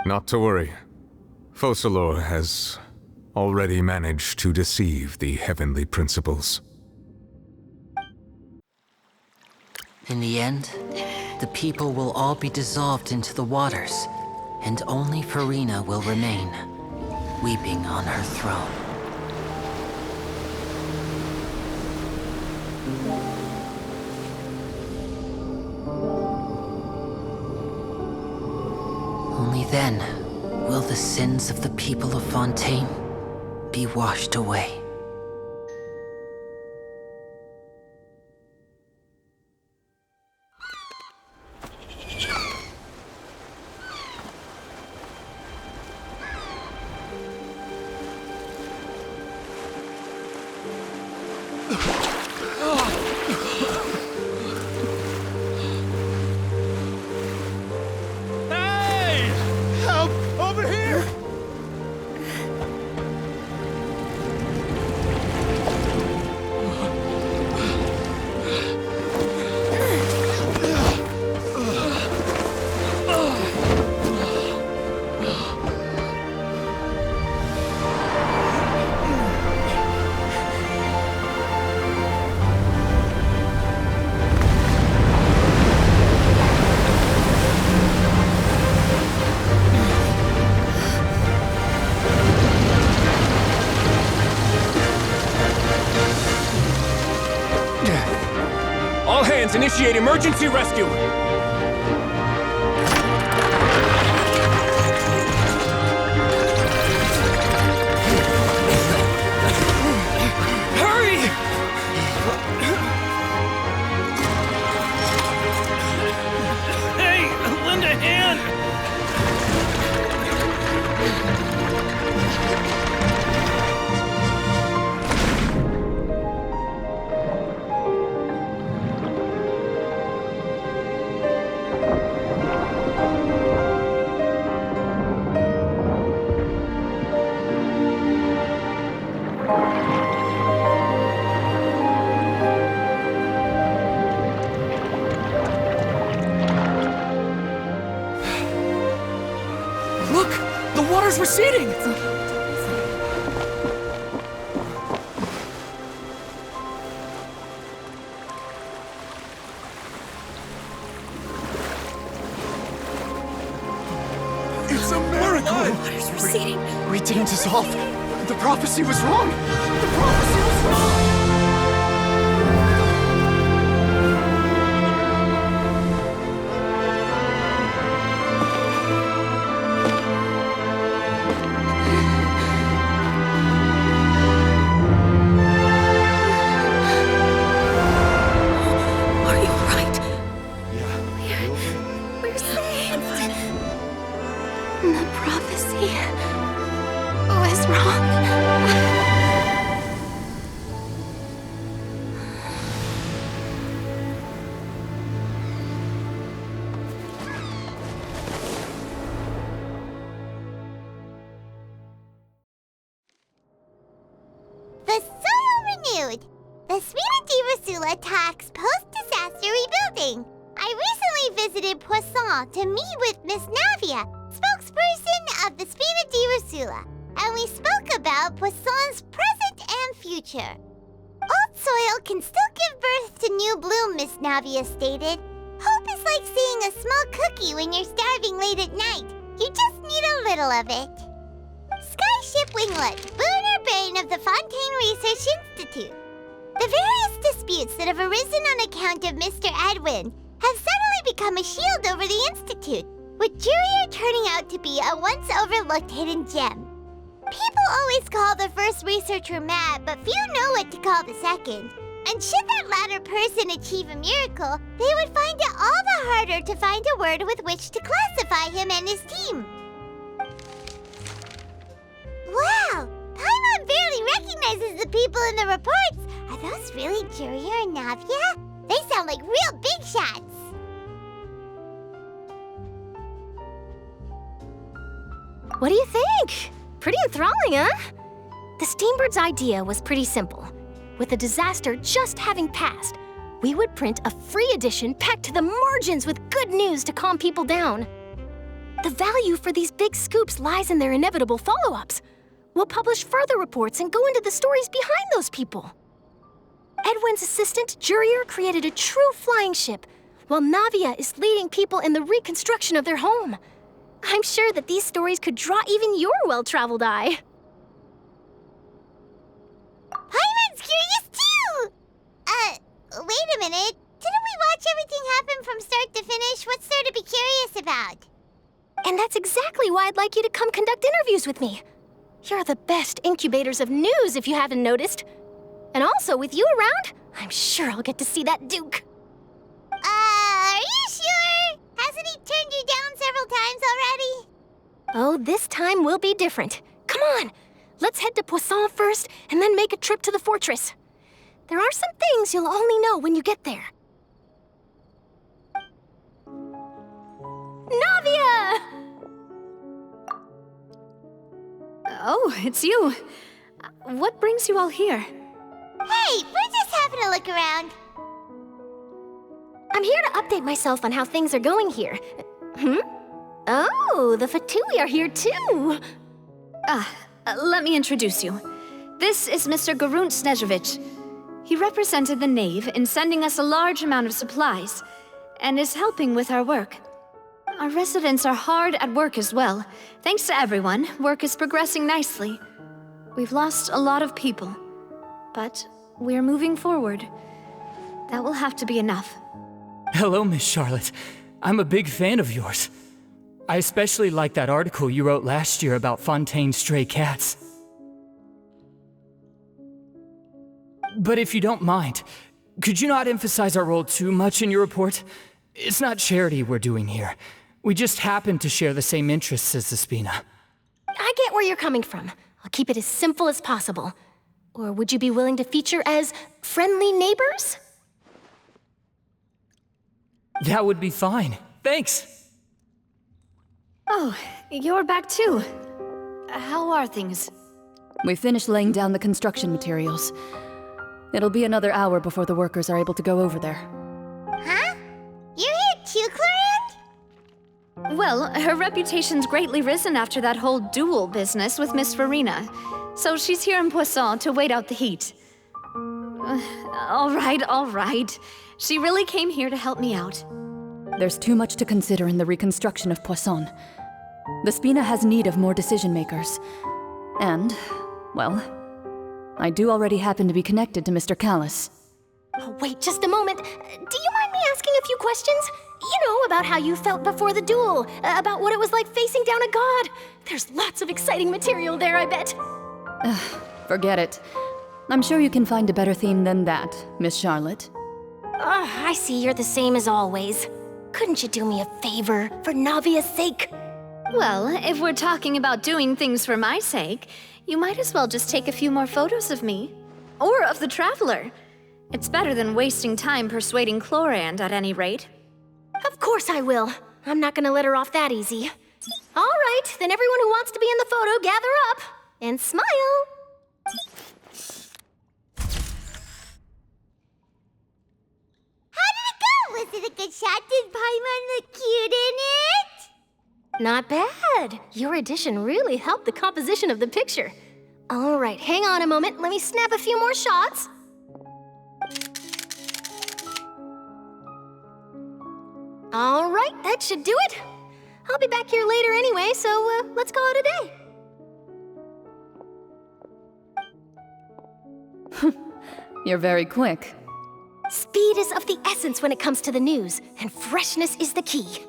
Not to worry. Focalor has already managed to deceive the heavenly principles. In the end, the people will all be dissolved into the waters, and only Furina will remain, weeping on her throne. Only then will the sins of the people of Fontaine be washed away. Advents, initiate emergency rescue! Hurry! Hey, lend a hand! Look! The water's receding! It's a miracle! Water's receding. We didn't dissolve. The prophecy was wrong! The prophecy was wrong! We're saved. The prophecy was wrong. The soil renewed. The Spina di Rosula talks post-disaster rebuilding. I recently visited Poisson to meet with Miss Navia, spokesperson of the Spina di Rosula, and we spoke about Poisson's present and future. Old soil can still give birth to new bloom, Miss Navia stated. Hope is like seeing a small cookie when you're starving late at night. You just need a little of it. Skyship Winglet, boon or bane of the Fontaine Research Institute. The various disputes that have arisen on account of Mr. Edwin have suddenly become a shield over the Institute, with Jurier turning out to be a once overlooked hidden gem. People always call the first researcher mad, but few know what to call the second. And should that latter person achieve a miracle, they would find it all the harder to find a word with which to classify him and his team. Wow! Paimon barely recognizes the people in the reports. Are those really Jurier and Navia? They sound like real big shots. What do you think? Pretty enthralling, huh? The Steambird's idea was pretty simple. With the disaster just having passed, we would print a free edition packed to the margins with good news to calm people down. The value for these big scoops lies in their inevitable follow-ups. We'll publish further reports and go into the stories behind those people. Edwin's assistant, Jurier, created a true flying ship, while Navia is leading people in the reconstruction of their home. I'm sure that these stories could draw even your well-traveled eye. Paimon's curious too! Wait a minute. Didn't we watch everything happen from start to finish? What's there to be curious about? And that's exactly why I'd like you to come conduct interviews with me. You're the best incubators of news, if you haven't noticed. And also, with you around, I'm sure I'll get to see that Duke. Are you sure? Hasn't he turned you down several times already? Oh, this time will be different. Come on, let's head to Poisson first, and then make a trip to the fortress. There are some things you'll only know when you get there. Navia! Oh, it's you. What brings you all here? Hey, we're just having a look around. I'm here to update myself on how things are going here. Oh, the Fatui are here too. Let me introduce you. This is Mr. Garunt Snežević. He represented the Knave in sending us a large amount of supplies, and is helping with our work. Our residents are hard at work as well. Thanks to everyone, work is progressing nicely. We've lost a lot of people, but we're moving forward. That will have to be enough. Hello, Miss Charlotte. I'm a big fan of yours. I especially like that article you wrote last year about Fontaine's stray cats. But if you don't mind, could you not emphasize our role too much in your report? It's not charity we're doing here. We just happen to share the same interests as the Spina. I get where you're coming from. I'll keep it as simple as possible. Or would you be willing to feature as friendly neighbors? That would be fine. Thanks. Oh, you're back too. How are things? We finished laying down the construction materials. It'll be another hour before the workers are able to go over there. Huh? You're here too, Clorinde? Well, her reputation's greatly risen after that whole duel business with Miss Farina. So she's here in Poisson to wait out the heat. All right. She really came here to help me out. There's too much to consider in the reconstruction of Poisson. The Spina has need of more decision-makers. And, well, I do already happen to be connected to Mr. Callis. Oh, wait just a moment. Do you mind me asking a few questions? You know, about how you felt before the duel, about what it was like facing down a god. There's lots of exciting material there, I bet. Forget it. I'm sure you can find a better theme than that, Miss Charlotte. I see you're the same as always. Couldn't you do me a favor, for Navia's sake? Well, if we're talking about doing things for my sake, you might as well just take a few more photos of me. Or of the Traveler. It's better than wasting time persuading Clorinde, at any rate. Of course I will. I'm not gonna let her off that easy. All right, then everyone who wants to be in the photo, gather up. And smile. How did it go? Was it a good shot? Did Paimon look cute in it? Not bad. Your addition really helped the composition of the picture. All right, hang on a moment. Let me snap a few more shots. All right, that should do it. I'll be back here later anyway, so let's call it a day. You're very quick. Speed is of the essence when it comes to the news, and freshness is the key.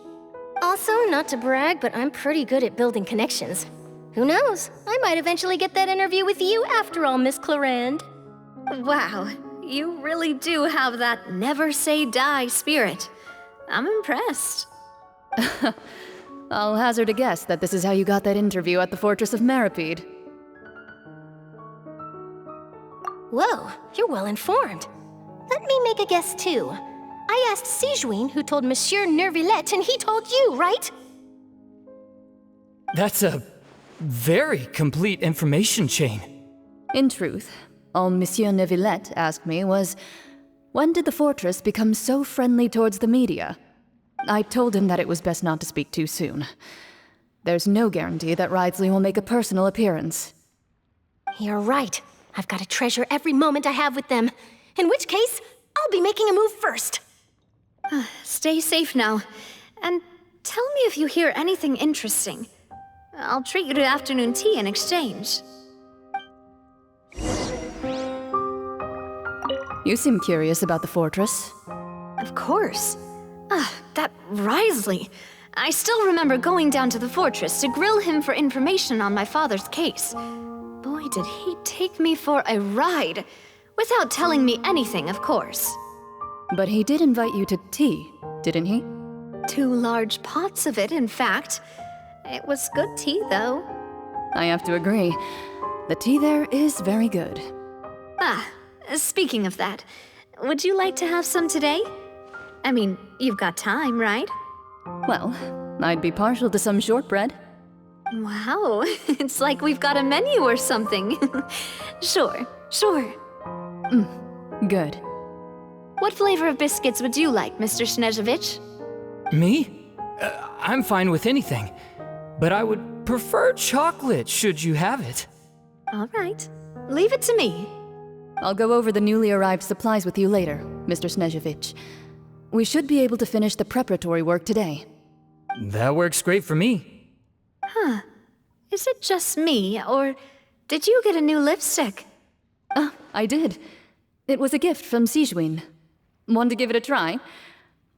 Also, not to brag, but I'm pretty good at building connections. Who knows? I might eventually get that interview with you after all, Miss Clorinde. Wow, you really do have that never say die spirit. I'm impressed. I'll hazard a guess that this is how you got that interview at the Fortress of Meripede. Whoa, you're well informed. Let me make a guess too. I asked Sijuin, who told Monsieur Nervillette, and he told you, right? That's a very complete information chain. In truth, all Monsieur Nervillette asked me was, when did the fortress become so friendly towards the media? I told him that it was best not to speak too soon. There's no guarantee that Wriothesley will make a personal appearance. You're right. I've got to treasure every moment I have with them. In which case, I'll be making a move first. Stay safe now. And tell me if you hear anything interesting. I'll treat you to afternoon tea in exchange. You seem curious about the fortress. Of course. That Wriothesley. I still remember going down to the fortress to grill him for information on my father's case. Boy, did he take me for a ride. Without telling me anything, of course. But he did invite you to tea, didn't he? 2 large pots of it, in fact. It was good tea, though. I have to agree. The tea there is very good. Speaking of that, would you like to have some today? I mean, you've got time, right? Well, I'd be partial to some shortbread. Wow, it's like we've got a menu or something. Sure. Good. What flavor of biscuits would you like, Mr. Snezhevich? Me? I'm fine with anything. But I would prefer chocolate, should you have it. All right. Leave it to me. I'll go over the newly arrived supplies with you later, Mr. Snezhevich. We should be able to finish the preparatory work today. That works great for me. Huh. Is it just me, or did you get a new lipstick? I did. It was a gift from Sijuin. Want to give it a try?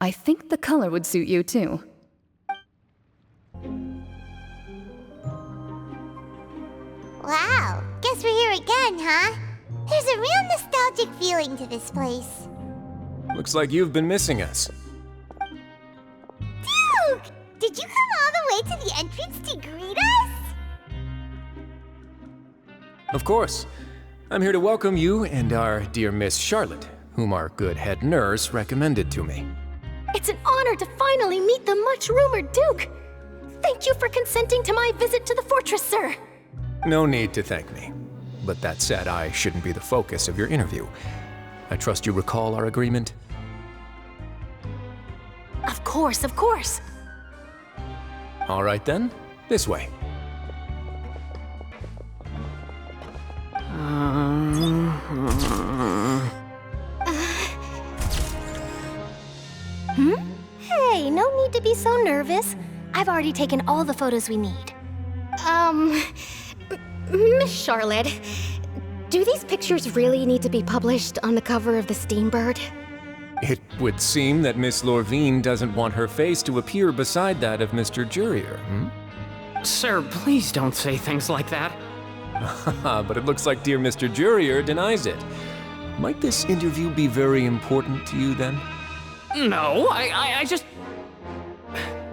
I think the color would suit you too. Wow, guess we're here again, huh? There's a real nostalgic feeling to this place. Looks like you've been missing us. Duke! Did you come all the way to the entrance to greet us? Of course. I'm here to welcome you and our dear Miss Charlotte, whom our good head nurse recommended to me. It's an honor to finally meet the much-rumored Duke. Thank you for consenting to my visit to the fortress, sir. No need to thank me. But that said, I shouldn't be the focus of your interview. I trust you recall our agreement? Of course, of course. All right then, this way. Hey, no need to be so nervous. I've already taken all the photos we need. Miss Charlotte, do these pictures really need to be published on the cover of the Steambird? It would seem that Miss Lorvine doesn't want her face to appear beside that of Mr. Jurier, Sir, please don't say things like that. But it looks like dear Mr. Jurier denies it. Might this interview be very important to you then? No, I just...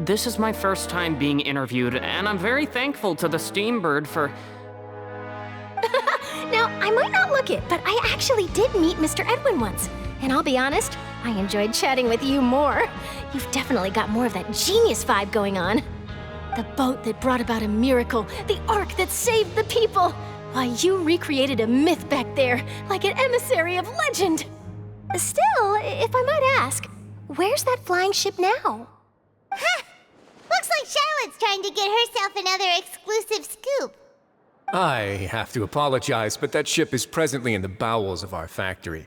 This is my first time being interviewed, and I'm very thankful to the Steambird for... Now, I might not look it, but I actually did meet Mr. Edwin once. And I'll be honest, I enjoyed chatting with you more. You've definitely got more of that genius vibe going on. The boat that brought about a miracle, the ark that saved the people. Why, you recreated a myth back there, like an emissary of legend. Still, if I might ask, where's that flying ship now? Huh! Looks like Charlotte's trying to get herself another exclusive scoop. I have to apologize, but that ship is presently in the bowels of our factory.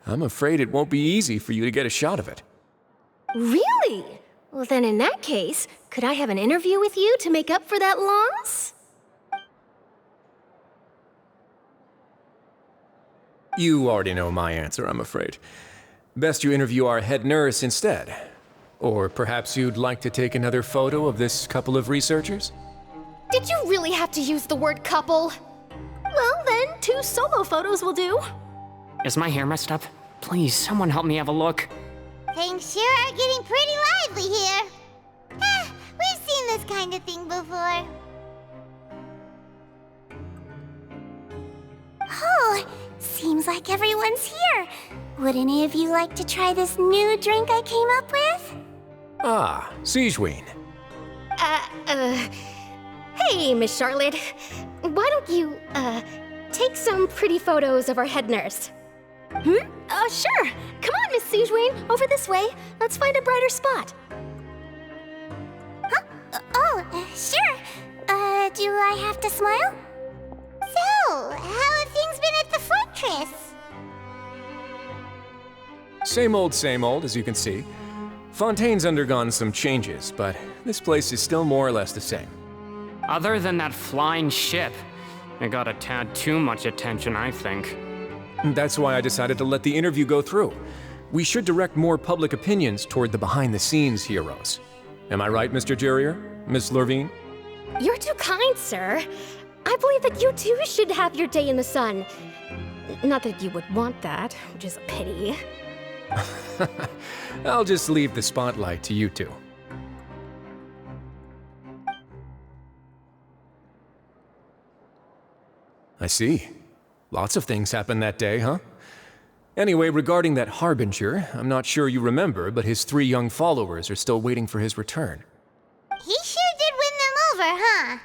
I'm afraid it won't be easy for you to get a shot of it. Really? Well, then in that case, could I have an interview with you to make up for that loss? You already know my answer, I'm afraid. Best you interview our head nurse instead. Or perhaps you'd like to take another photo of this couple of researchers? Did you really have to use the word couple? Well, then, 2 solo photos will do. Is my hair messed up? Please, someone help me have a look. Things sure are getting pretty lively here. We've seen this kind of thing before. Oh, seems like everyone's here. Would any of you like to try this new drink I came up with? Ah, Siegeween. Hey, Miss Charlotte. Why don't you, take some pretty photos of our head nurse? Sure. Come on, Miss Siegeween, over this way. Let's find a brighter spot. Huh? Sure. Do I have to smile? So, how have things been at the fortress? Same old, as you can see. Fontaine's undergone some changes, but this place is still more or less the same. Other than that flying ship, it got a tad too much attention, I think. That's why I decided to let the interview go through. We should direct more public opinions toward the behind-the-scenes heroes. Am I right, Mr. Jurier? Miss Lorvine? You're too kind, sir. I believe that you too should have your day in the sun. Not that you would want that, which is a pity. I'll just leave the spotlight to you two. I see. Lots of things happened that day, huh? Anyway, regarding that Harbinger, I'm not sure you remember, but his 3 young followers are still waiting for his return. He sure did win them over, huh?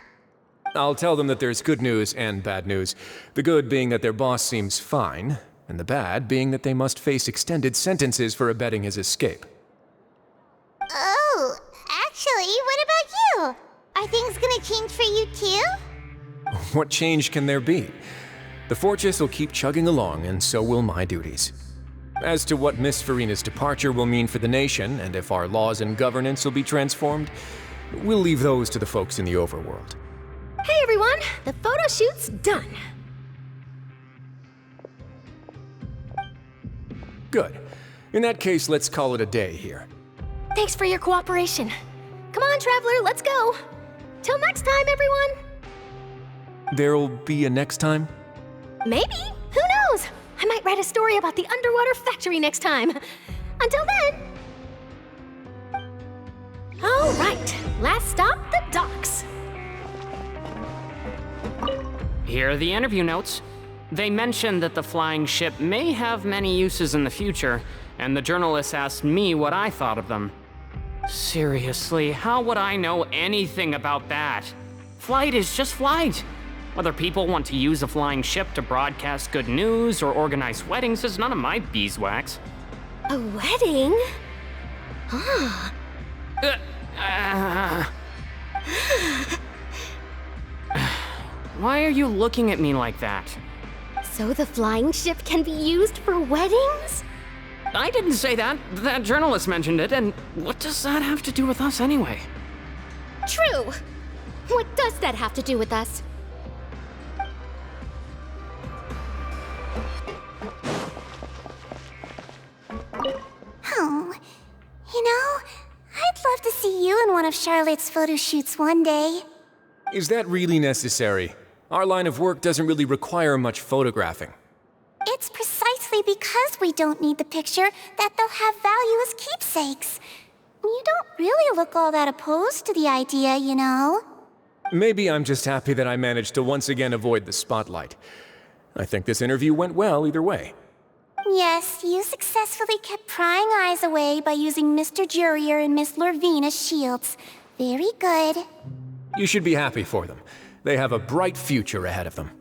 I'll tell them that there's good news and bad news. The good being that their boss seems fine, and the bad being that they must face extended sentences for abetting his escape. Oh, actually, what about you? Are things gonna change for you too? What change can there be? The fortress will keep chugging along, and so will my duties. As to what Miss Farina's departure will mean for the nation, and if our laws and governance will be transformed, we'll leave those to the folks in the overworld. Hey everyone, the photo shoot's done. Good. In that case, let's call it a day here. Thanks for your cooperation. Come on, Traveler, let's go. Till next time, everyone. There'll be a next time? Maybe. Who knows? I might write a story about the underwater factory next time. Until then. All right, last stop, the docks. Here are the interview notes. They mentioned that the flying ship may have many uses in the future, and the journalist asked me what I thought of them. Seriously, how would I know anything about that? Flight is just flight. Whether people want to use a flying ship to broadcast good news or organize weddings is none of my beeswax. A wedding? Huh. Why are you looking at me like that? So the flying ship can be used for weddings? I didn't say that. That journalist mentioned it, and what does that have to do with us anyway? True. What does that have to do with us? Oh, you know, I'd love to see you in one of Charlotte's photo shoots one day. Is that really necessary? Our line of work doesn't really require much photographing. It's precisely because we don't need the picture that they'll have value as keepsakes. You don't really look all that opposed to the idea, you know. Maybe I'm just happy that I managed to once again avoid the spotlight. I think this interview went well either way. Yes, you successfully kept prying eyes away by using Mr. Jurier and Miss Lorvine as shields. Very good. You should be happy for them. They have a bright future ahead of them.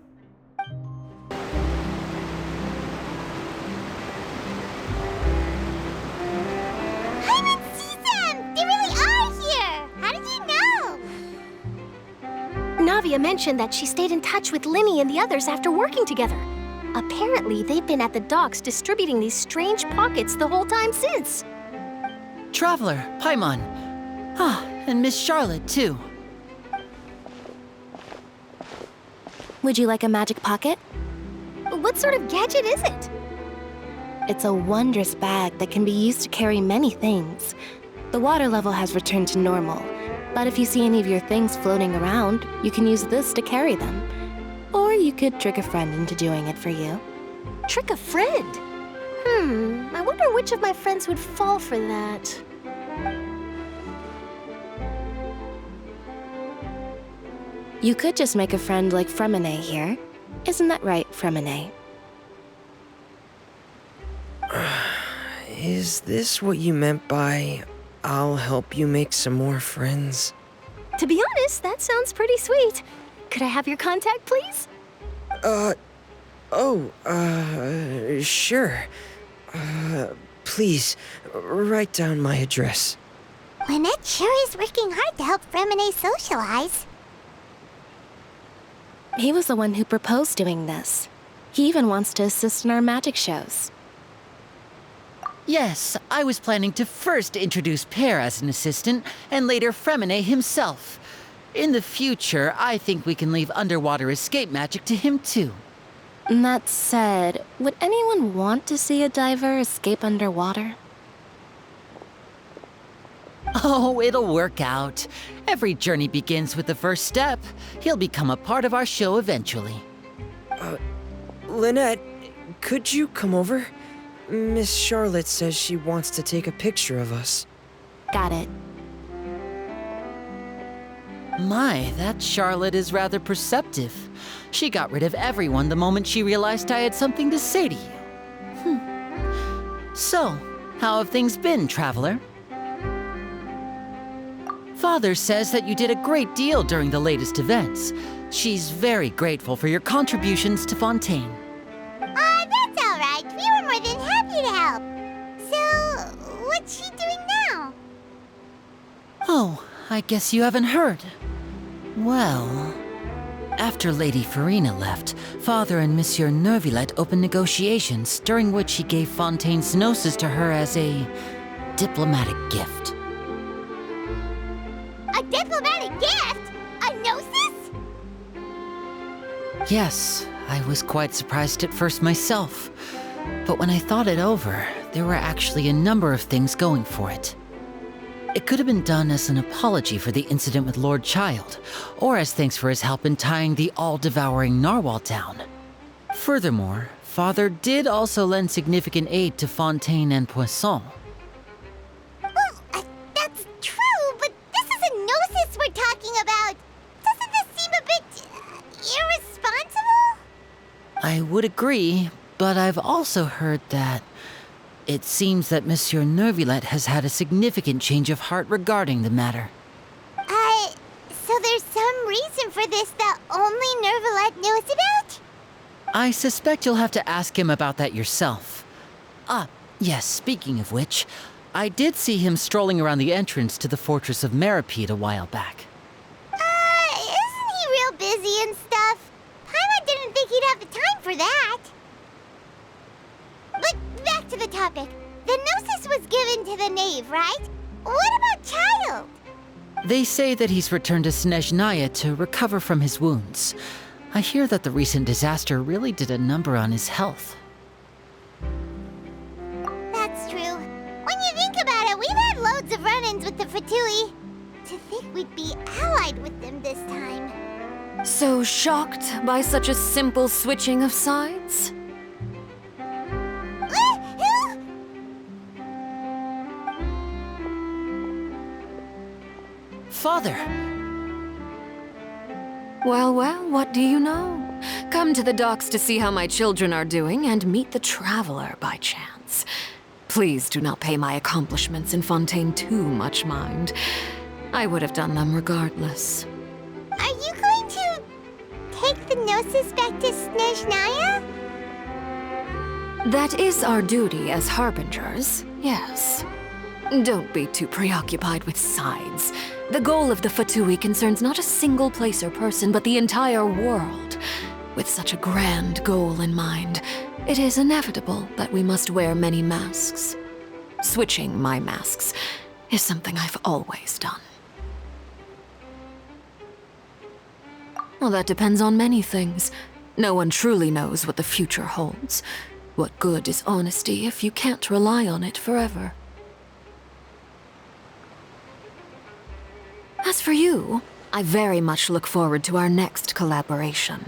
I didn't see them! They really are here! How did you know? Navia mentioned that she stayed in touch with Linny and the others after working together. Apparently, they've been at the docks distributing these strange pockets the whole time since. Traveler, Paimon. Ah, and Miss Charlotte, too. Would you like a magic pocket? What sort of gadget is it? It's a wondrous bag that can be used to carry many things. The water level has returned to normal, but if you see any of your things floating around, you can use this to carry them. Or you could trick a friend into doing it for you. Trick a friend? I wonder which of my friends would fall for that. You could just make a friend like Fremine here. Isn't that right, Fremine? Is this what you meant by, I'll help you make some more friends? To be honest, that sounds pretty sweet. Could I have your contact, please? Sure. Please, write down my address. Lynette sure is working hard to help Fremine socialize. He was the one who proposed doing this. He even wants to assist in our magic shows. Yes, I was planning to first introduce Pear as an assistant, and later Fremine himself. In the future, I think we can leave underwater escape magic to him too. That said, would anyone want to see a diver escape underwater? Oh, it'll work out. Every journey begins with the first step. He'll become a part of our show eventually. Lynette, could you come over? Miss Charlotte says she wants to take a picture of us. Got it. My, that Charlotte is rather perceptive. She got rid of everyone the moment she realized I had something to say to you. So, how have things been, Traveler? Father says that you did a great deal during the latest events. She's very grateful for your contributions to Fontaine. That's all right. We were more than happy to help. So, what's she doing now? Oh, I guess you haven't heard. Well, after Lady Farina left, Father and Monsieur Neuvillette opened negotiations, during which he gave Fontaine's gnosis to her as a diplomatic gift. A diplomatic gift? A gnosis? Yes, I was quite surprised at first myself. But when I thought it over, there were actually a number of things going for it. It could have been done as an apology for the incident with Lord Child, or as thanks for his help in tying the all-devouring narwhal down. Furthermore, Father did also lend significant aid to Fontaine and Poisson. Well, that's true, but this is a gnosis we're talking about. Doesn't this seem a bit irresponsible? I would agree, but I've also heard that it seems that Monsieur Neuvillette has had a significant change of heart regarding the matter. So there's some reason for this that only Neuvillette knows about? I suspect you'll have to ask him about that yourself. Ah, yes, speaking of which, I did see him strolling around the entrance to the Fortress of Meripede a while back. Isn't he real busy and stuff? Paimon didn't think he'd have the time for that. But back to the topic. The Gnosis was given to the knave, right? What about Child? They say that he's returned to Snezhnaya to recover from his wounds. I hear that the recent disaster really did a number on his health. That's true. When you think about it, we've had loads of run-ins with the Fatui. To think we'd be allied with them this time. So shocked by such a simple switching of sides? Father! Well, what do you know? Come to the docks to see how my children are doing and meet the Traveler by chance. Please do not pay my accomplishments in Fontaine too much mind. I would have done them regardless. Are you going to take the Gnosis back to Snezhnaya? That is our duty as harbingers, yes. Don't be too preoccupied with sides. The goal of the Fatui concerns not a single place or person, but the entire world. With such a grand goal in mind, it is inevitable that we must wear many masks. Switching my masks is something I've always done. Well, that depends on many things. No one truly knows what the future holds. What good is honesty if you can't rely on it forever? As for you, I very much look forward to our next collaboration.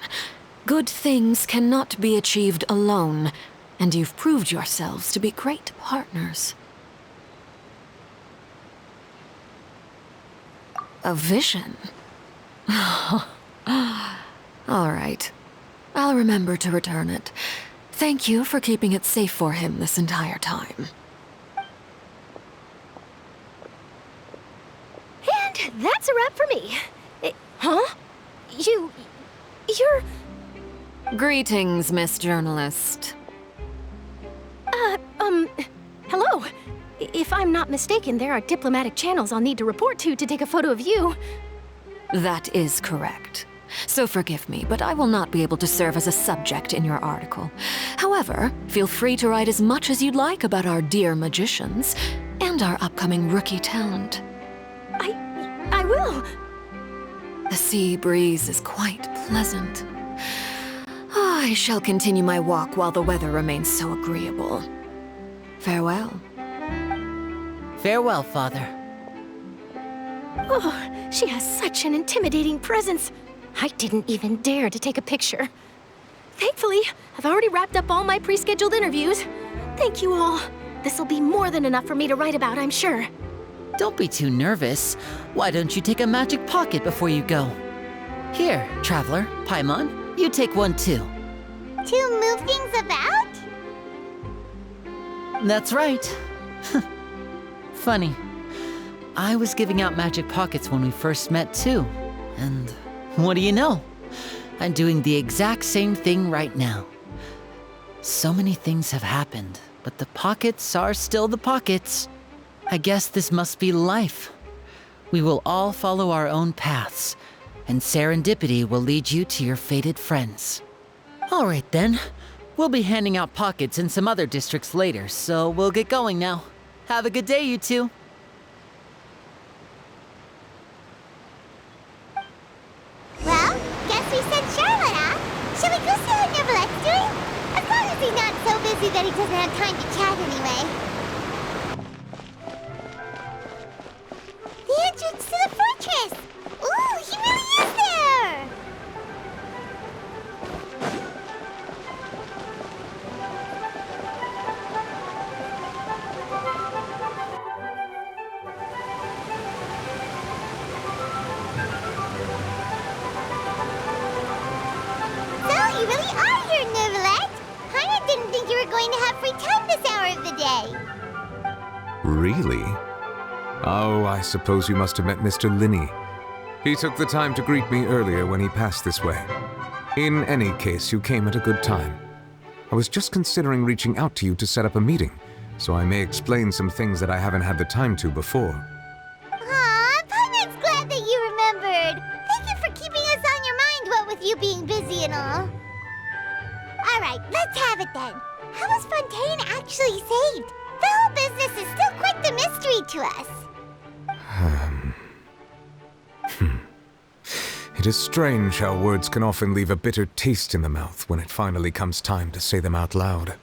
Good things cannot be achieved alone, and you've proved yourselves to be great partners. A vision? All right. I'll remember to return it. Thank you for keeping it safe for him this entire time. And that's a wrap for me. Huh? You're... Greetings, Miss Journalist. Hello. If I'm not mistaken, there are diplomatic channels I'll need to report to take a photo of you. That is correct. So forgive me, but I will not be able to serve as a subject in your article. However, feel free to write as much as you'd like about our dear magicians and our upcoming rookie talent. I will. The sea breeze is quite pleasant. I shall continue my walk while the weather remains so agreeable. Farewell. Farewell, Father. Oh, she has such an intimidating presence. I didn't even dare to take a picture. Thankfully, I've already wrapped up all my pre-scheduled interviews. Thank you all. This'll be more than enough for me to write about, I'm sure. Don't be too nervous. Why don't you take a magic pocket before you go? Here, Traveler, Paimon, you take one too. To move things about? That's right. Funny. I was giving out magic pockets when we first met too. And what do you know? I'm doing the exact same thing right now. So many things have happened, but the pockets are still the pockets. I guess this must be life. We will all follow our own paths, and serendipity will lead you to your fated friends. All right then. We'll be handing out pockets in some other districts later, so we'll get going now. Have a good day, you two. Well, guess we sent Charlotte off. Shall we go see how Neuvillette's doing? As long as he's not so busy busy that he doesn't have time to chat anyway. The entrance to the fortress! Ooh, he really is there! So, you really are here, Neuvillette! Paimon didn't think you were going to have free time this hour of the day. Really? Oh, I suppose you must have met Mr. Linney. He took the time to greet me earlier when he passed this way. In any case, you came at a good time. I was just considering reaching out to you to set up a meeting, so I may explain some things that I haven't had the time to before. Aw, Paimon's glad that you remembered. Thank you for keeping us on your mind, what with you being busy and all. Alright, let's have it then. How was Fontaine actually saved? The whole business is still quite the mystery to us. It is strange how words can often leave a bitter taste in the mouth when it finally comes time to say them out loud.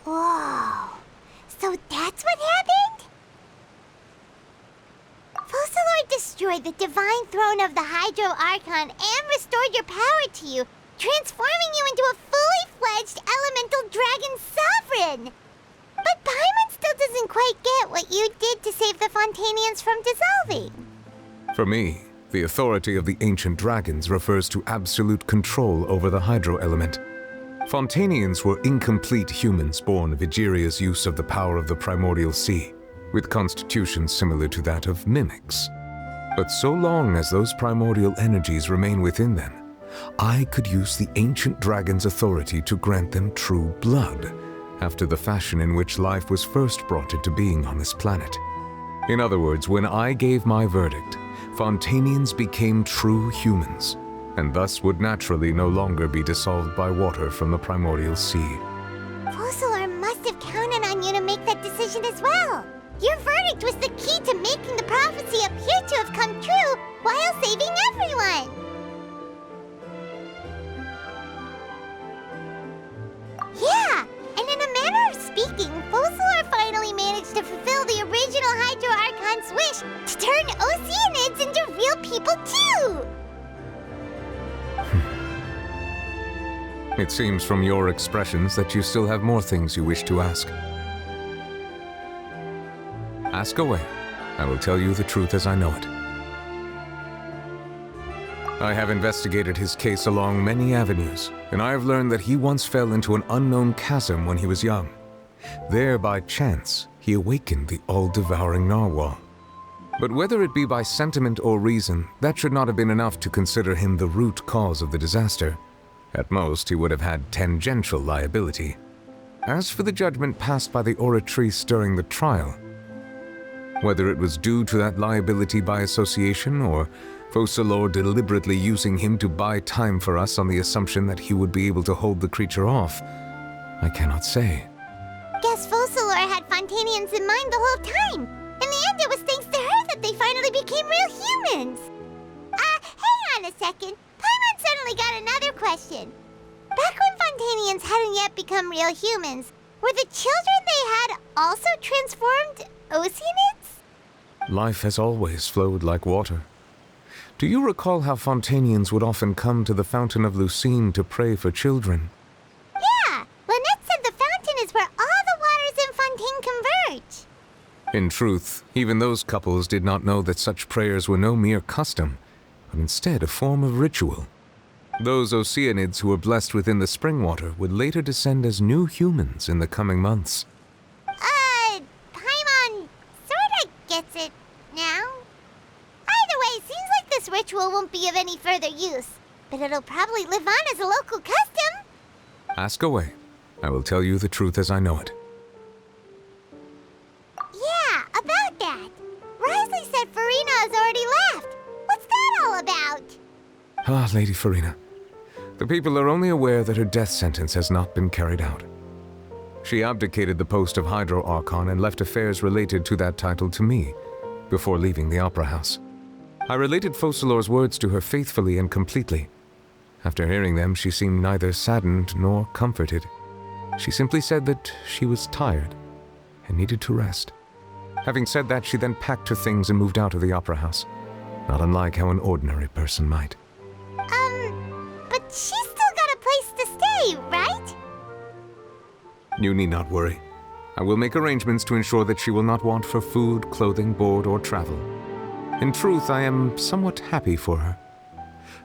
Whoa. So that's what happened? Focalor destroyed the divine throne of the Hydro Archon and restored your power to you, transforming you into a fully fledged elemental dragon sovereign. But Paimon still doesn't quite get what you did to save the Fontanians from dissolving. For me, the authority of the ancient dragons refers to absolute control over the hydro element. Fontanians were incomplete humans born of Egeria's use of the power of the primordial sea, with constitutions similar to that of mimics. But so long as those primordial energies remain within them, I could use the ancient dragon's authority to grant them true blood, after the fashion in which life was first brought into being on this planet. In other words, when I gave my verdict, Fontanians became true humans, and thus would naturally no longer be dissolved by water from the primordial sea. Focalor must have counted on you to make that decision as well. Your verdict was the key to making the prophecy appear to have come true while saving everyone. Yeah, and in a manner of speaking, Focalor finally managed to fulfill the original Hydro Archon's wish to turn Oceanids into real people too! It seems from your expressions that you still have more things you wish to ask. Ask away. I will tell you the truth as I know it. I have investigated his case along many avenues, and I have learned that he once fell into an unknown chasm when he was young. There, by chance, he awakened the all-devouring narwhal. But whether it be by sentiment or reason, that should not have been enough to consider him the root cause of the disaster. At most, he would have had tangential liability. As for the judgment passed by the oratrice during the trial, whether it was due to that liability by association or Focalor deliberately using him to buy time for us on the assumption that he would be able to hold the creature off, I cannot say. Guess Focalor had Fontanians in mind the whole time. In the end, it was thanks to her that they finally became real humans. Hang on a second. Paimon suddenly got another question. Back when Fontanians hadn't yet become real humans, were the children they had also transformed Oceanids? Life has always flowed like water. Do you recall how Fontanians would often come to the Fountain of Lucine to pray for children? Yeah! Lynette said the fountain is where all the waters in Fontaine converge. In truth, even those couples did not know that such prayers were no mere custom, but instead a form of ritual. Those Oceanids who were blessed within the spring water would later descend as new humans in the coming months. Paimon sorta gets it now. Either way, seems like this ritual won't be of any further use, but it'll probably live on as a local custom. Ask away. I will tell you the truth as I know it. Yeah, about that. Risley said Farina has already left. What's that all about? Ah, Lady Farina. The people are only aware that her death sentence has not been carried out. She abdicated the post of Hydro Archon and left affairs related to that title to me, before leaving the opera house. I related Focalor's words to her faithfully and completely. After hearing them, she seemed neither saddened nor comforted. She simply said that she was tired and needed to rest. Having said that, she then packed her things and moved out of the opera house, not unlike how an ordinary person might. But she's still got a place to stay, right? You need not worry. I will make arrangements to ensure that she will not want for food, clothing, board, or travel. In truth, I am somewhat happy for her.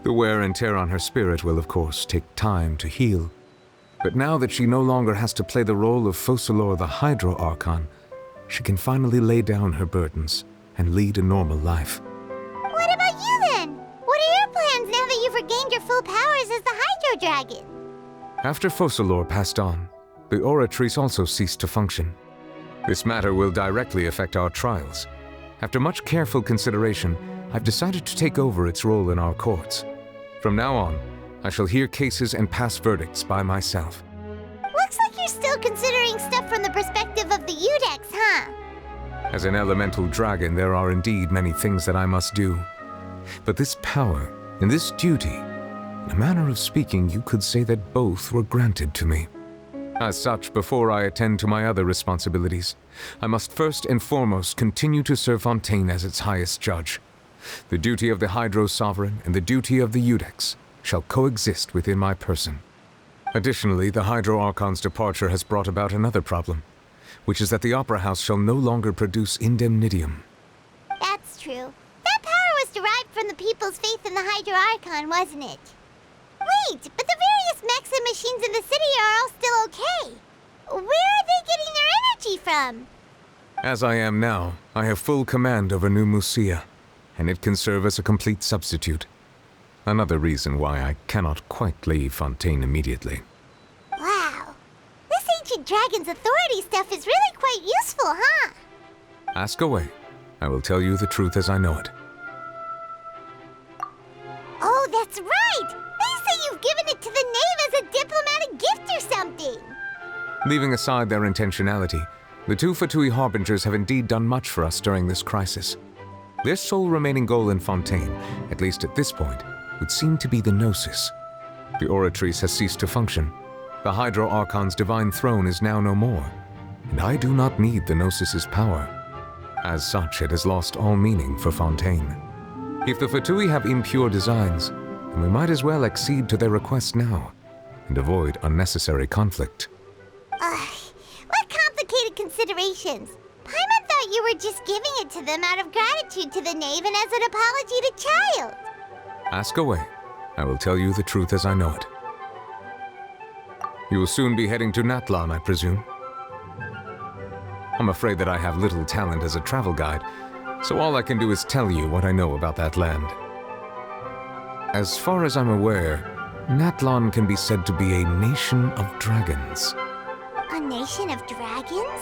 The wear and tear on her spirit will, of course, take time to heal. But now that she no longer has to play the role of Focalor the Hydro Archon, she can finally lay down her burdens and lead a normal life. What about you then? What are your plans now that you've regained your full powers as the Hydro Dragon? After Focalor passed on, the Oratrice also ceased to function. This matter will directly affect our trials. After much careful consideration, I've decided to take over its role in our courts. From now on, I shall hear cases and pass verdicts by myself. Looks like you're still considering stuff from the perspective of the Udex, huh? As an elemental dragon, there are indeed many things that I must do. But this power and this duty, in a manner of speaking, you could say that both were granted to me. As such, before I attend to my other responsibilities, I must first and foremost continue to serve Fontaine as its highest judge. The duty of the Hydro Sovereign and the duty of the Udex shall coexist within my person. Additionally, the Hydro Archon's departure has brought about another problem, which is that the Opera House shall no longer produce indemnitium. That's true. That power was derived from the people's faith in the Hydro Archon, wasn't it? Wait, but the various mechs and machines in the city are all still okay. Where are they getting their energy from? As I am now, I have full command over New Musia, and it can serve as a complete substitute. Another reason why I cannot quite leave Fontaine immediately. Wow. This ancient dragon's authority stuff is really quite useful, huh? Ask away. I will tell you the truth as I know it. Oh, that's right! They say you've given it to the knave as a diplomatic gift or something! Leaving aside their intentionality, the two Fatui Harbingers have indeed done much for us during this crisis. Their sole remaining goal in Fontaine, at least at this point, would seem to be the Gnosis. The Oratrice has ceased to function. The Hydro Archon's divine throne is now no more, and I do not need the Gnosis's power. As such, it has lost all meaning for Fontaine. If the Fatui have impure designs, then we might as well accede to their request now, and avoid unnecessary conflict. What complicated considerations! Paimon thought you were just giving it to them out of gratitude to the knave and as an apology to Child. Ask away. I will tell you the truth as I know it. You will soon be heading to Natlan, I presume? I'm afraid that I have little talent as a travel guide, so all I can do is tell you what I know about that land. As far as I'm aware, Natlan can be said to be a nation of dragons. A nation of dragons?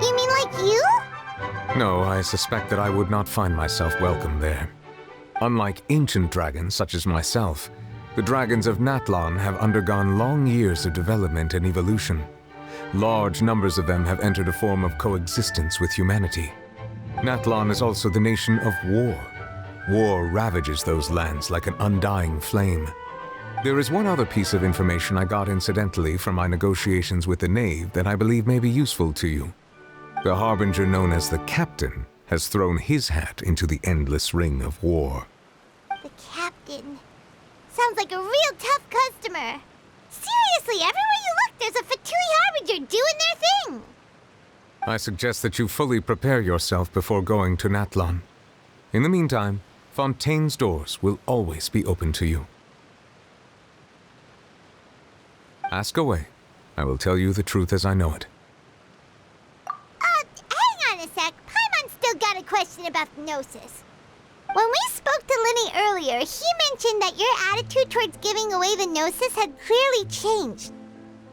You mean like you? No, I suspect that I would not find myself welcome there. Unlike ancient dragons such as myself, the dragons of Natlan have undergone long years of development and evolution. Large numbers of them have entered a form of coexistence with humanity. Natlan is also the nation of war. War ravages those lands like an undying flame. There is one other piece of information I got incidentally from my negotiations with the knave that I believe may be useful to you. The Harbinger known as the Captain has thrown his hat into the endless ring of war. The Captain. Sounds like a real tough customer. Seriously, everywhere you look, there's a Fatui Harbinger doing their thing. I suggest that you fully prepare yourself before going to Natlan. In the meantime, Fontaine's doors will always be open to you. Ask away. I will tell you the truth as I know it. Hang on a sec. Paimon's still got a question about Gnosis. When we spoke to Linny earlier, he mentioned that your attitude towards giving away the Gnosis had clearly changed.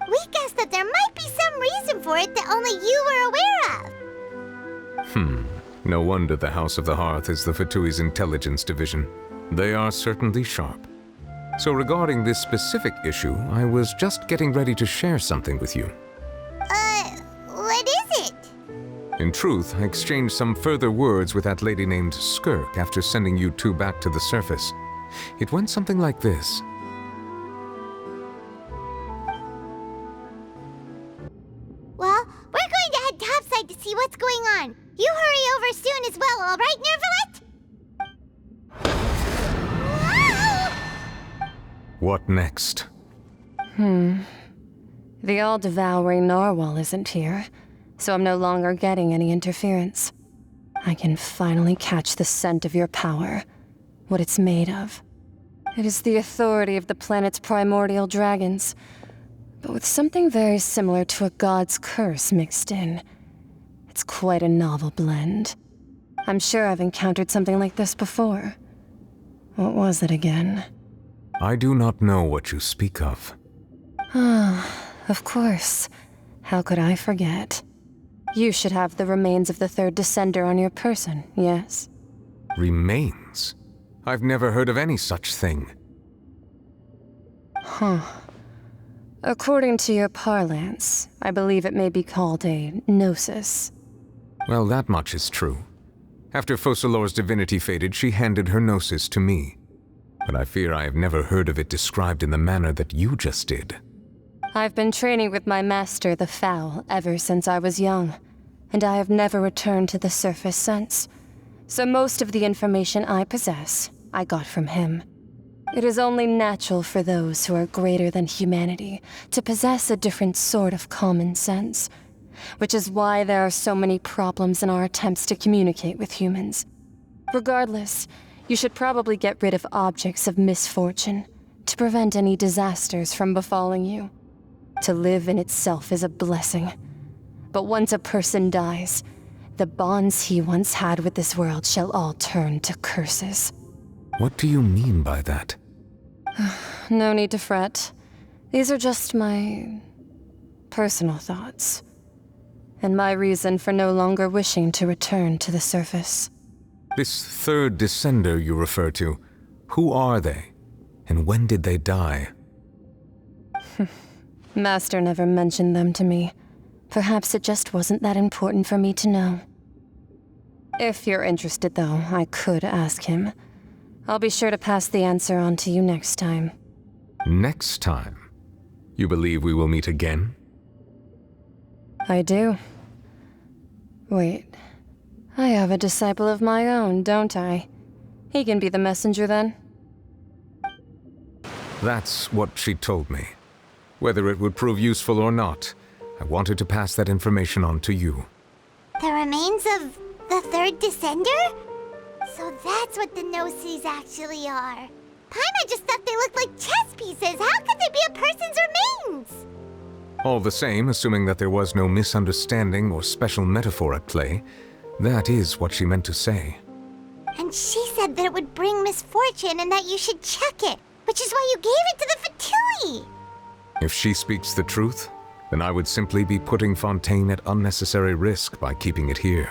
We guessed that there might be some reason for it that only you were aware of. No wonder the House of the Hearth is the Fatui's intelligence division. They are certainly sharp. So regarding this specific issue, I was just getting ready to share something with you. What is it? In truth, I exchanged some further words with that lady named Skirk after sending you two back to the surface. It went something like this. Well, we're going to head topside to see what's going on. You hurry over soon as well, all right, Nervalet? What next? The all-devouring narwhal isn't here, so I'm no longer getting any interference. I can finally catch the scent of your power, what it's made of. It is the authority of the planet's primordial dragons, but with something very similar to a god's curse mixed in. It's quite a novel blend. I'm sure I've encountered something like this before. What was it again? I do not know what you speak of. Ah, of course. How could I forget? You should have the remains of the third descender on your person, yes? Remains? I've never heard of any such thing. Huh. According to your parlance, I believe it may be called a gnosis. Well, that much is true. After Focalor's divinity faded, she handed her gnosis to me. But I fear I have never heard of it described in the manner that you just did. I've been training with my master, the Fowl, ever since I was young, and I have never returned to the surface since. So most of the information I possess, I got from him. It is only natural for those who are greater than humanity to possess a different sort of common sense, which is why there are so many problems in our attempts to communicate with humans. Regardless, you should probably get rid of objects of misfortune to prevent any disasters from befalling you. To live in itself is a blessing, but once a person dies, the bonds he once had with this world shall all turn to curses. What do you mean by that? No need to fret. These are just my personal thoughts, and my reason for no longer wishing to return to the surface. This third descender you refer to, who are they? And when did they die? Master never mentioned them to me. Perhaps it just wasn't that important for me to know. If you're interested, though, I could ask him. I'll be sure to pass the answer on to you next time. Next time? You believe we will meet again? I do. Wait. I have a disciple of my own, don't I? He can be the messenger then. That's what she told me. Whether it would prove useful or not, I wanted to pass that information on to you. The remains of the third descender? So that's what the Gnosis actually are. Paimon just thought they looked like chess pieces. How could they be a person's remains? All the same, assuming that there was no misunderstanding or special metaphor at play, that is what she meant to say. And she said that it would bring misfortune and that you should check it, which is why you gave it to the Fatui. If she speaks the truth, then I would simply be putting Fontaine at unnecessary risk by keeping it here.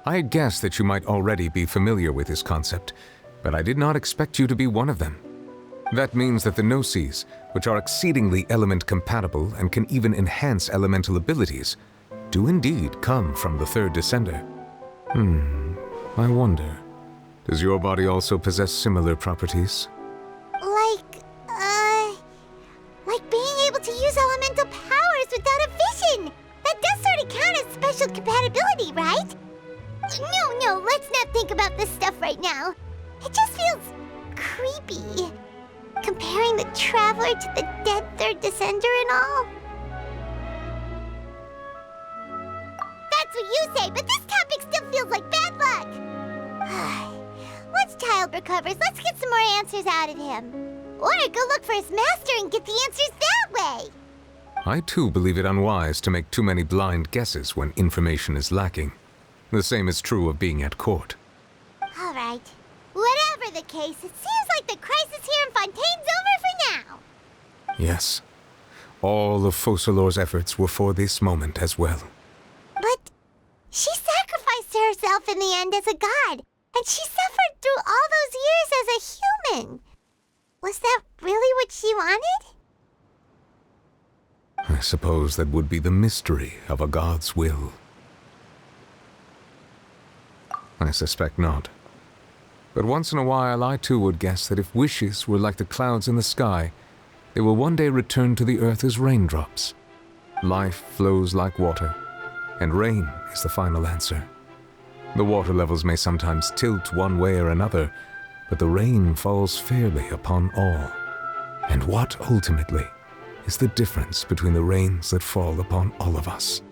I had guessed that you might already be familiar with this concept, but I did not expect you to be one of them. That means that the Gnosis, which are exceedingly element-compatible and can even enhance elemental abilities, do indeed come from the third descender. I wonder, does your body also possess similar properties? Like being able to use elemental powers without a vision! That does sort of count as special compatibility, right? No, let's not think about this stuff right now. It just feels creepy. Comparing the Traveler to the dead third descender and all. That's what you say, but this topic still feels like bad luck. Once Child recovers, let's get some more answers out of him. Or go look for his master and get the answers that way. I too believe it unwise to make too many blind guesses when information is lacking. The same is true of being at court. All right. Whatever the case, it seems like the crisis here in Fontaine's over for now. Yes. All of Focalor's efforts were for this moment as well. But she sacrificed herself in the end as a god, and she suffered through all those years as a human. Was that really what she wanted? I suppose that would be the mystery of a god's will. I suspect not. But once in a while I too would guess that if wishes were like the clouds in the sky, they will one day return to the earth as raindrops. Life flows like water, and rain is the final answer. The water levels may sometimes tilt one way or another, but the rain falls fairly upon all. And what ultimately is the difference between the rains that fall upon all of us?